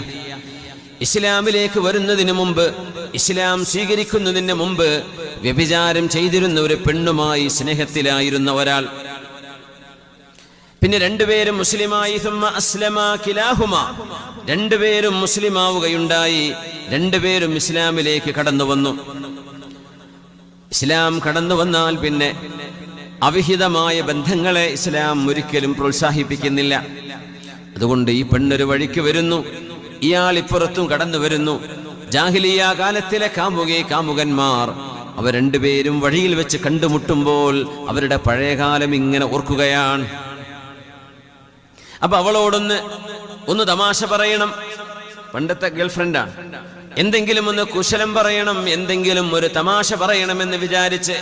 ഇസ്ലാമിലേക്ക് വരുന്നതിന് മുമ്പ്, ഇസ്ലാം സ്വീകരിക്കുന്നതിന് മുമ്പ് വ്യഭിചാരം ചെയ്തിരുന്ന ഒരു പെണ്ണുമായി സ്നേഹത്തിലായിരുന്ന ഒരാൾ. പിന്നെ രണ്ടുപേരും മുസ്ലിമായി. സുമ്മ അസ്ലമാ കിലാഹുമാ, രണ്ടുപേരും മുസ്ലിമാവുകയുണ്ടായി. രണ്ടുപേരും ഇസ്ലാമിലേക്ക് കടന്നു വന്നു. ഇസ്ലാം കടന്നു വന്നാൽ പിന്നെ അവിഹിതമായ ബന്ധങ്ങളെ ഇസ്ലാം ഒരിക്കലും പ്രോത്സാഹിപ്പിക്കുന്നില്ല. അതുകൊണ്ട് ഈ പെണ്ണൊരു വഴിക്ക് വരുന്നു, ഇയാൾ ഇപ്പുറത്തും കടന്നു വരുന്നു. ജാഹിലിയ കാലത്തിലെ കാമുകന്മാർ അവർ രണ്ടുപേരും വഴിയിൽ വെച്ച് കണ്ടുമുട്ടുമ്പോൾ അവരുടെ പഴയകാലം ഇങ്ങനെ ഓർക്കുകയാണ്. അപ്പൊ അവളോടൊന്ന് തമാശ പറയണം. പണ്ടത്തെ ഗേൾഫ്രണ്ടാണ്. എന്തെങ്കിലും ഒന്ന് കുശലം പറയണം, എന്തെങ്കിലും ഒരു തമാശ പറയണമെന്ന് വിചാരിച്ച്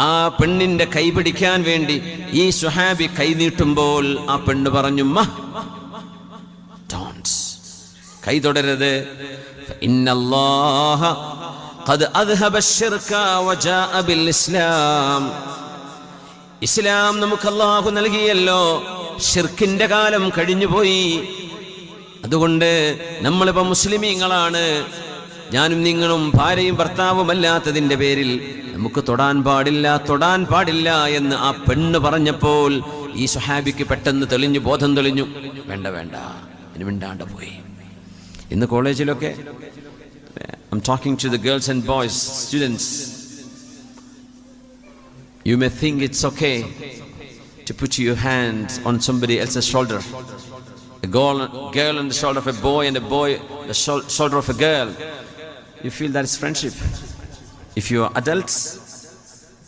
ആ പെണ്ണിന്റെ കൈ പിടിക്കാൻ വേണ്ടി ഈ സ്വഹാബി കൈ നീട്ടുമ്പോൾ ആ പെണ്ണ് പറഞ്ഞു, കൈ തുടരരുത്. ഇന്നല്ലാഹ ഖദ് അദ്ഹബ അശ്ശിർക വജാഅ ബിൽ ഇസ്ലാം, ഇസ്ലാം നമുക്ക് അല്ലാഹു നൽകിയല്ലോ, ശിർക്കിന്റെ കാലം കഴിഞ്ഞുപോയി. അതുകൊണ്ട് നമ്മളിപ്പോ മുസ്ലിമീങ്ങളാണ്. ഞാനും നിങ്ങളും ഭാര്യയും ഭർത്താവുമല്ലാത്തതിന്റെ പേരിൽ നമുക്ക് തൊടാൻ പാടില്ല എന്ന് ആ പെണ്ണ് പറഞ്ഞപ്പോൾ ഈ സ്വഹാബിക്ക് പെട്ടെന്ന് ബോധം തെളിഞ്ഞു. വേണ്ട ഇനി മിണ്ടാണ്ട് പോയി. ഇന്ന് കോളേജിലൊക്കെ I'm talking to the girls and boys, students. You may think it's okay to put your hand on somebody else's shoulder. a girl on the shoulder of a boy and a boy on the shoulder of a girl, you feel that is friendship. If you are adults,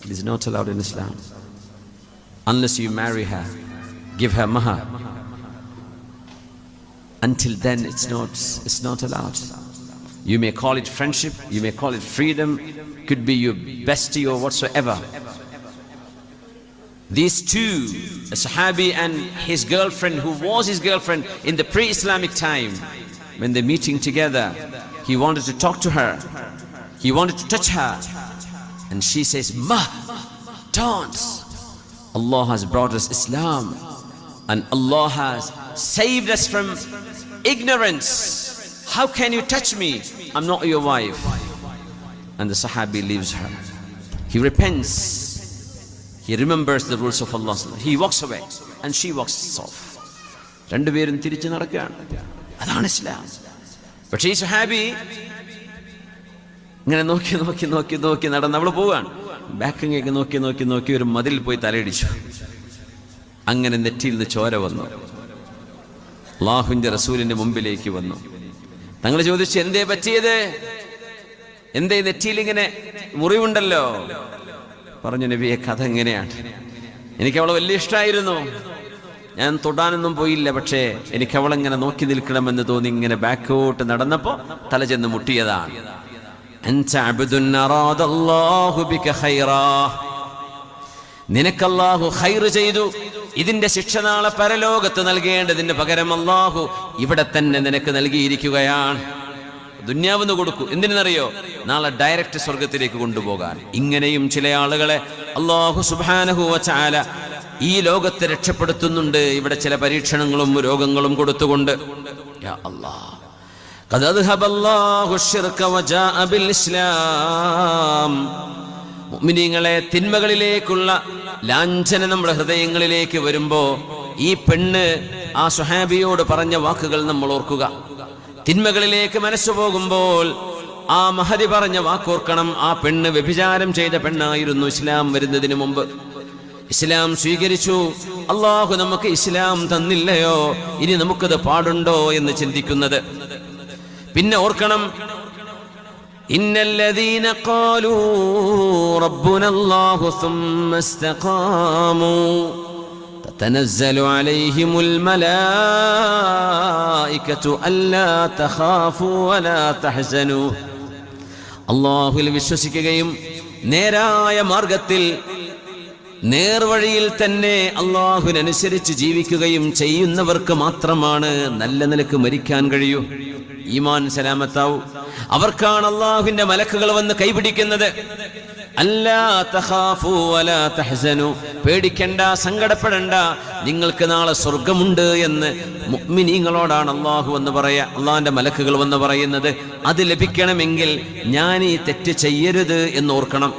it is not allowed in Islam. Unless you marry her, give her mahar. Until then, it's not allowed. You may call it friendship, you may call it freedom, could be your bestie or whatsoever. These two, a Sahabi and his girlfriend, who was his girlfriend in the pre-Islamic time, when they're meeting together, he wanted to talk to her, he wanted to touch her, and she says, "Ma, don't. Allah has brought us Islam, and Allah has saved us from ignorance. How can you touch me? I'm not your wife." And the Sahabi leaves her. He repents. He remembers the rules of Allah. He walks away and she walks off. രണ്ടുപേരും തിരിച്ചു നടക്കുകയാണ്. അതാണ് ഇസ്ലാം. പക്ഷേ ഈ സഹാബി ഇങ്ങനെ നോക്കി നടന്ന് അവള് പോവാണ്. ബാക്കിങ്ങേക്ക് നോക്കി ഒരു മതിൽ പോയി തലയിടിച്ചു. അങ്ങനെ നെറ്റിയിൽ നിന്ന് ചോര വന്നു. അല്ലാഹുവിന്റെ റസൂലിന്റെ മുമ്പിലേക്ക് വന്നു. തങ്ങൾ ചോദിച്ചു, എന്തേ പറ്റിയത്? എന്തേ നെറ്റിയിൽ ഇങ്ങനെ മുറിവുണ്ടല്ലോ? പറഞ്ഞു, നബിയെ, കഥ എങ്ങനെയാണ്? എനിക്ക് അവളെ വലിയ ഇഷ്ടമായിരുന്നു. ഞാൻ തൊടാനൊന്നും പോയില്ല. പക്ഷേ എനിക്ക് അവളെങ്ങനെ നോക്കി നിൽക്കണമെന്ന് തോന്നി. ഇങ്ങനെ ബാക്കോട്ട് നടന്നപ്പോ തല ചെന്ന് മുട്ടിയതാണ്. നിനക്കല്ലാഹു ഖൈർ ചെയ്തു. ഇതിന്റെ ശിക്ഷ നാളെ പരലോകത്ത് നൽകേണ്ടതിന് പകരം അല്ലാഹു ഇവിടെ തന്നെ നിനക്ക് നൽകിയിരിക്കുകയാണ്. ദുന്യാവെന്ന് കൊടുക്കൂ. എന്തിനെന്നറിയോ? നാളെ ഡയറക്റ്റ് സ്വർഗത്തിലേക്ക് കൊണ്ടുപോകാൻ. ഇങ്ങനെയും ചില ആളുകളെ അല്ലാഹു സുബ്ഹാനഹു വ തആല ഈ ലോകത്തെ രക്ഷപ്പെടുത്തുന്നുണ്ട്, ഇവിടെ ചില പരീക്ഷണങ്ങളും രോഗങ്ങളും കൊടുത്തുകൊണ്ട്. യാ അല്ലാഹ്, ഖദ് അദ്ഹബല്ലാഹു അശ്ശിർക വജാഅ ബിൽ ഇസ്ലാം. മുഅ്മിനീങ്ങളെ, തിന്മകളിലേക്കുള്ള ലാഞ്ചന നമ്മുടെ ഹൃദയങ്ങളിലേക്ക് വരുമ്പോ ഈ പെണ്ണ് ആ സ്വഹാബിയോട് പറഞ്ഞ വാക്കുകൾ നമ്മൾ ഓർക്കുക. തിന്മകളിലേക്ക് മനസ്സു പോകുമ്പോൾ ആ മഹദി പറഞ്ഞ വാക്കോർക്കണം. ആ പെണ്ണ് വ്യഭിചാരം ചെയ്ത പെണ്ണായിരുന്നു ഇസ്ലാം വരുന്നതിന് മുമ്പ്. ഇസ്ലാം സ്വീകരിച്ചു. അല്ലാഹു നമുക്ക് ഇസ്ലാം തന്നില്ലയോ, ഇനി നമുക്കത് പാടുണ്ടോ എന്ന് ചിന്തിക്കുന്നത്. പിന്നെ ഓർക്കണം, ഇന്നല്ലദീന ഖാലൂ റബ്ബുനല്ലാഹു സുമ്മ ഇസ്തഖാമൂ തതനസ്സലു അലൈഹിമുൽ മലായികതു അല്ലാ തഖാഫൂ വലാ തഹ്സനൂ. അല്ലാഹുവിൽ വിശ്വസിക്കുകയും നേരായ മാർഗത്തിൽ നേർവഴിയിൽ തന്നെ അല്ലാഹുവിനനുസരിച്ച് ജീവിക്കുകയും ചെയ്യുന്നവർക്ക് മാത്രമാണ് നല്ല നിലക്ക് മരിക്കാൻ കഴിയൂ, ഈമാൻ സലാമത്താവും. അവർക്കാണ് അല്ലാഹുവിന്റെ മലക്കുകൾ വന്ന് കൈപിടിക്കുന്നത്. അല്ലാ തഖാഫൂ വലാ തഹ്സനൂ, പേടിക്കണ്ട, സങ്കടപ്പെടണ്ട, നിങ്ങൾക്ക് നാളെ സ്വർഗമുണ്ട് എന്ന് മുഅ്മിനീങ്ങളോടാണ് അല്ലാഹു എന്ന് പറയാ, അല്ലാഹുവിന്റെ മലക്കുകൾ വന്ന് പറയുന്നത്. അത് ലഭിക്കണമെങ്കിൽ ഞാൻ ഈ തെറ്റ് ചെയ്യരുത് എന്ന് ഓർക്കണം.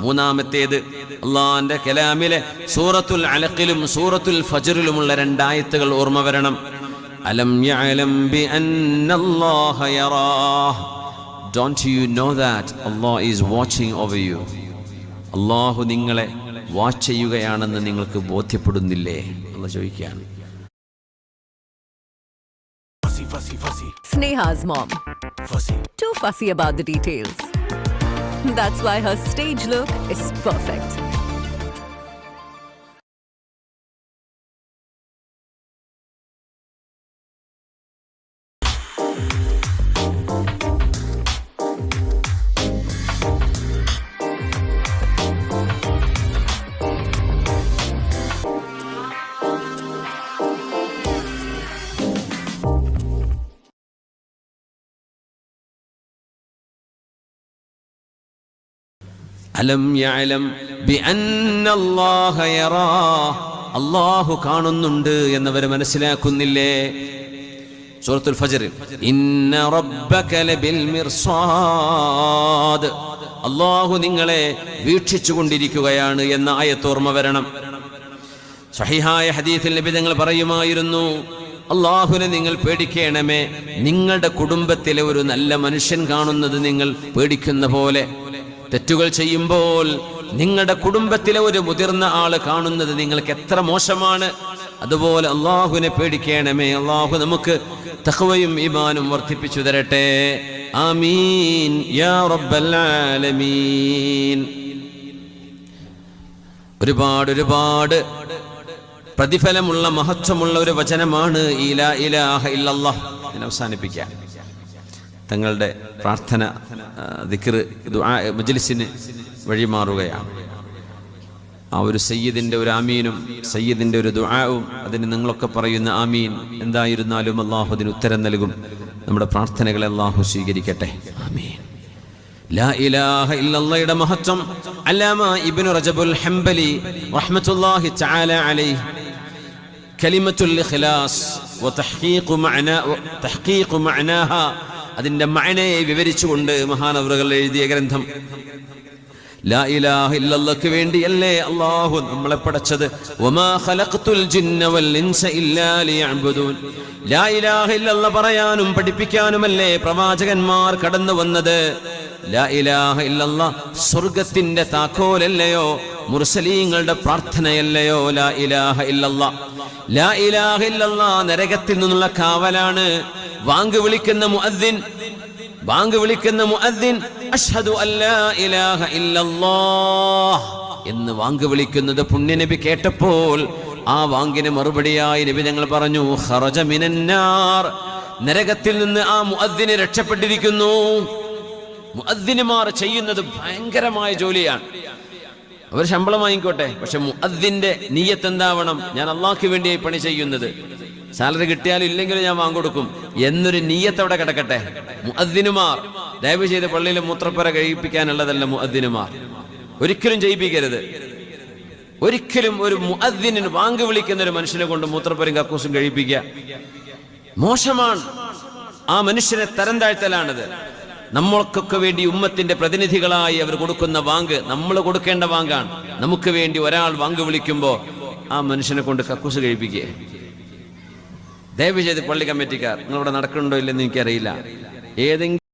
മൂന്നാമത്തേത്, അല്ലാഹുവിന്റെ കലാമിലെ സൂറത്തുൽ അലഖിലും സൂറത്തുൽ ഫജ്റിലുമുള്ള രണ്ടായത്തുകൾ ഓർമ്മ വരണം. അലം യഅലം B അന്നല്ലാഹ യറാഹ്. Don't you know that Allah is watching over you? അല്ലാഹു നിങ്ങളെ വാച്ച് ചെയ്യുകയാണെന്ന് നിങ്ങൾക്ക് ബോധ്യപ്പെടുന്നില്ലേ? അല്ലാഹു ചോദിക്കുകയാണ്. Sneha's mom. Too fussy about the details. That's why her stage look is perfect. അലം യഅലം ബിഅന്നല്ലാഹ യറാഹ്. അല്ലാഹു കാണുന്നുണ്ട് എന്നവർ മനസ്സിലാക്കുന്നില്ലേ? സൂറത്തുൽ ഫജ്ർ, ഇന്ന റബ്ബക ലബിൽ മിർസാദ്. അല്ലാഹു നിങ്ങളെ വീക്ഷിച്ചു കൊണ്ടിരിക്കുകയാണ് എന്ന ആയത്ത് ഓർമ്മ വരണം. സ്വഹീഹായ ഹദീസിൽ നബി തങ്ങൾ പറയുമായിരുന്നു, അല്ലാഹുവിനെ നിങ്ങൾ പേടിക്കണമേ, നിങ്ങളുടെ കുടുംബത്തിലെ ഒരു നല്ല മനുഷ്യൻ കാണുന്നത് നിങ്ങൾ പേടിക്കുന്ന പോലെ, തെറ്റുകൾ ചെയ്യുമ്പോൾ നിങ്ങളുടെ കുടുംബത്തിലെ ഒരു മുതിർന്ന ആള് കാണുന്നത് നിങ്ങൾക്ക് എത്ര മോശമാണ്. അതുപോലെ അള്ളാഹുവിനെ പേടിക്കണമേ. അള്ളാഹു നമുക്ക് തഖ്വയും ഈമാനും വർദ്ധിപ്പിച്ചു തരട്ടെ. ആമീൻ യാ റബ്ബൽ ആലമീൻ. ഒരുപാട് പ്രതിഫലമുള്ള മഹത്വമുള്ള ഒരു വചനമാണ് ഈ ലാ ഇലാഹ ഇല്ലല്ലാഹ്. ഞാൻ അവസാനിപ്പിക്കാം. തങ്ങളുടെ പ്രാർത്ഥന, ദിക്ർ, ദുആ മജ്ലിസിന് വഴിമാറുകയാണ്. ആ ഒരു സയ്യിദിന്റെ ഒരു ആമീനും സയ്യിദിന്റെ ഒരു ദുആവും, അതിന് നിങ്ങളൊക്കെ പറയുന്ന ആമീൻ എന്തായിരുന്നാലും അള്ളാഹു അതിന് ഉത്തരം നൽകും. നമ്മുടെ പ്രാർത്ഥനകളെ അള്ളാഹു സ്വീകരിക്കട്ടെ. ആമീൻ. ലാ ഇലാഹ ഇല്ലല്ലാഹയുടെ മഹത്വം അല്ലാമ ഇബ്നു റജബുൽ ഹംബലി റഹ്മത്തുള്ളാഹി തആല അലൈഹി കലിമത്തുൽ ഇഖ്ലാസ് വ തഹ്ഖീഖു മഅനാഹ, അതിന്റെ മഅനയെ വിവരിച്ചുകൊണ്ട് മഹാനവറുകൾ എഴുതിയ ഗ്രന്ഥം. ലാ ഇലാഹ ഇല്ലല്ലാഹ്ക്ക് വേണ്ടിയല്ലേ അല്ലാഹു നമ്മളെ പടച്ചത്. വമാ ഖലഖ്തുൽ ജിന്ന വൽ ഇൻസ ഇല്ലാ ലിയഅ്ബുദൂൻ. ലാ ഇലാഹ ഇല്ലല്ലാഹ് പറയാനും പഠിപ്പിക്കാനുമല്ലേ പ്രവാചകന്മാർ കടന്നു വന്നത്. ലാ ഇലാഹ ഇല്ലല്ലാഹ് സ്വർഗ്ഗത്തിന്റെ താക്കോലല്ലയോ, മുർസലീങ്ങളുടെ പ്രാർത്ഥനയല്ലയോ ലാ ഇലാഹ ഇല്ലല്ലാഹ്. ലാ ഇലാഹ ഇല്ലല്ലാഹ് നരകത്തിൽ നിന്നുള്ള കാവലാണ്. വാങ്ക് വിളിക്കുന്ന മുഅദ്ദിൻ അഷ്ഹദു അല്ലാ ഇലാഹ ഇല്ലല്ലാഹ് എന്ന് വാങ്ക് വിളിക്കുന്നത് പുണ്യനബി കേട്ടപ്പോൾ ആ വാങ്കിന് മറുപടിയായി നബി ഞങ്ങൾ പറഞ്ഞു, ഖറജ മിനന്നാർ, നരകത്തിൽ നിന്ന് ആ മുഅദ്ദിന് രക്ഷപ്പെട്ടിരിക്കുന്നു. മുഅദ്ദിനുമാർ ചെയ്യുന്നത് ഭയങ്കരമായ ജോലിയാണ്. അവർ ശമ്പളം വാങ്ങിക്കോട്ടെ, പക്ഷെ മുഅദ്ദിന്റെ നിയ്യത്ത് എന്താവണം? ഞാൻ അള്ളാഹ്ക്ക് വേണ്ടിയായി പണി ചെയ്യുന്നത്, സാലറി കിട്ടിയാലും ഇല്ലെങ്കിലും ഞാൻ വാങ്ങിക്കൊടുക്കും എന്നൊരു നിയ്യത്ത് അവിടെ കിടക്കട്ടെ. മുഅദ്ദിനുമാർ ദയവ് ചെയ്ത് പള്ളിയിൽ മൂത്രപ്പുര കഴിപ്പിക്കാനുള്ളതല്ല. മുഅദ്ദിനുമാർ ഒരിക്കലും ചെയ്യിപ്പിക്കരുത്. ഒരിക്കലും ഒരു മുഅദ്ദിനിന് വാങ്ക് വിളിക്കുന്ന ഒരു മനുഷ്യനെ കൊണ്ട് മൂത്രപ്പുരയും കക്കൂസും കഴിപ്പിക്കുക മോശമാണ്. ആ മനുഷ്യനെ തരം താഴ്ത്തലാണിത്. നമ്മൾക്കൊക്കെ വേണ്ടി ഉമ്മത്തിന്റെ പ്രതിനിധികളായി അവർ കൊടുക്കുന്ന വാങ്ക് നമ്മൾ കൊടുക്കേണ്ട വാങ്കാണ്. നമുക്ക് വേണ്ടി ഒരാൾ വാങ്ക് വിളിക്കുമ്പോൾ ആ മനുഷ്യനെ കൊണ്ട് കക്കൂസ് കഴിപ്പിക്കുക. ദയവ് ചെയ്ത് പള്ളി കമ്മിറ്റിക്കാർ, നിങ്ങളിവിടെ നടക്കുന്നുണ്ടോ ഇല്ലെന്ന് എനിക്കറിയില്ല, ഏതെങ്കിലും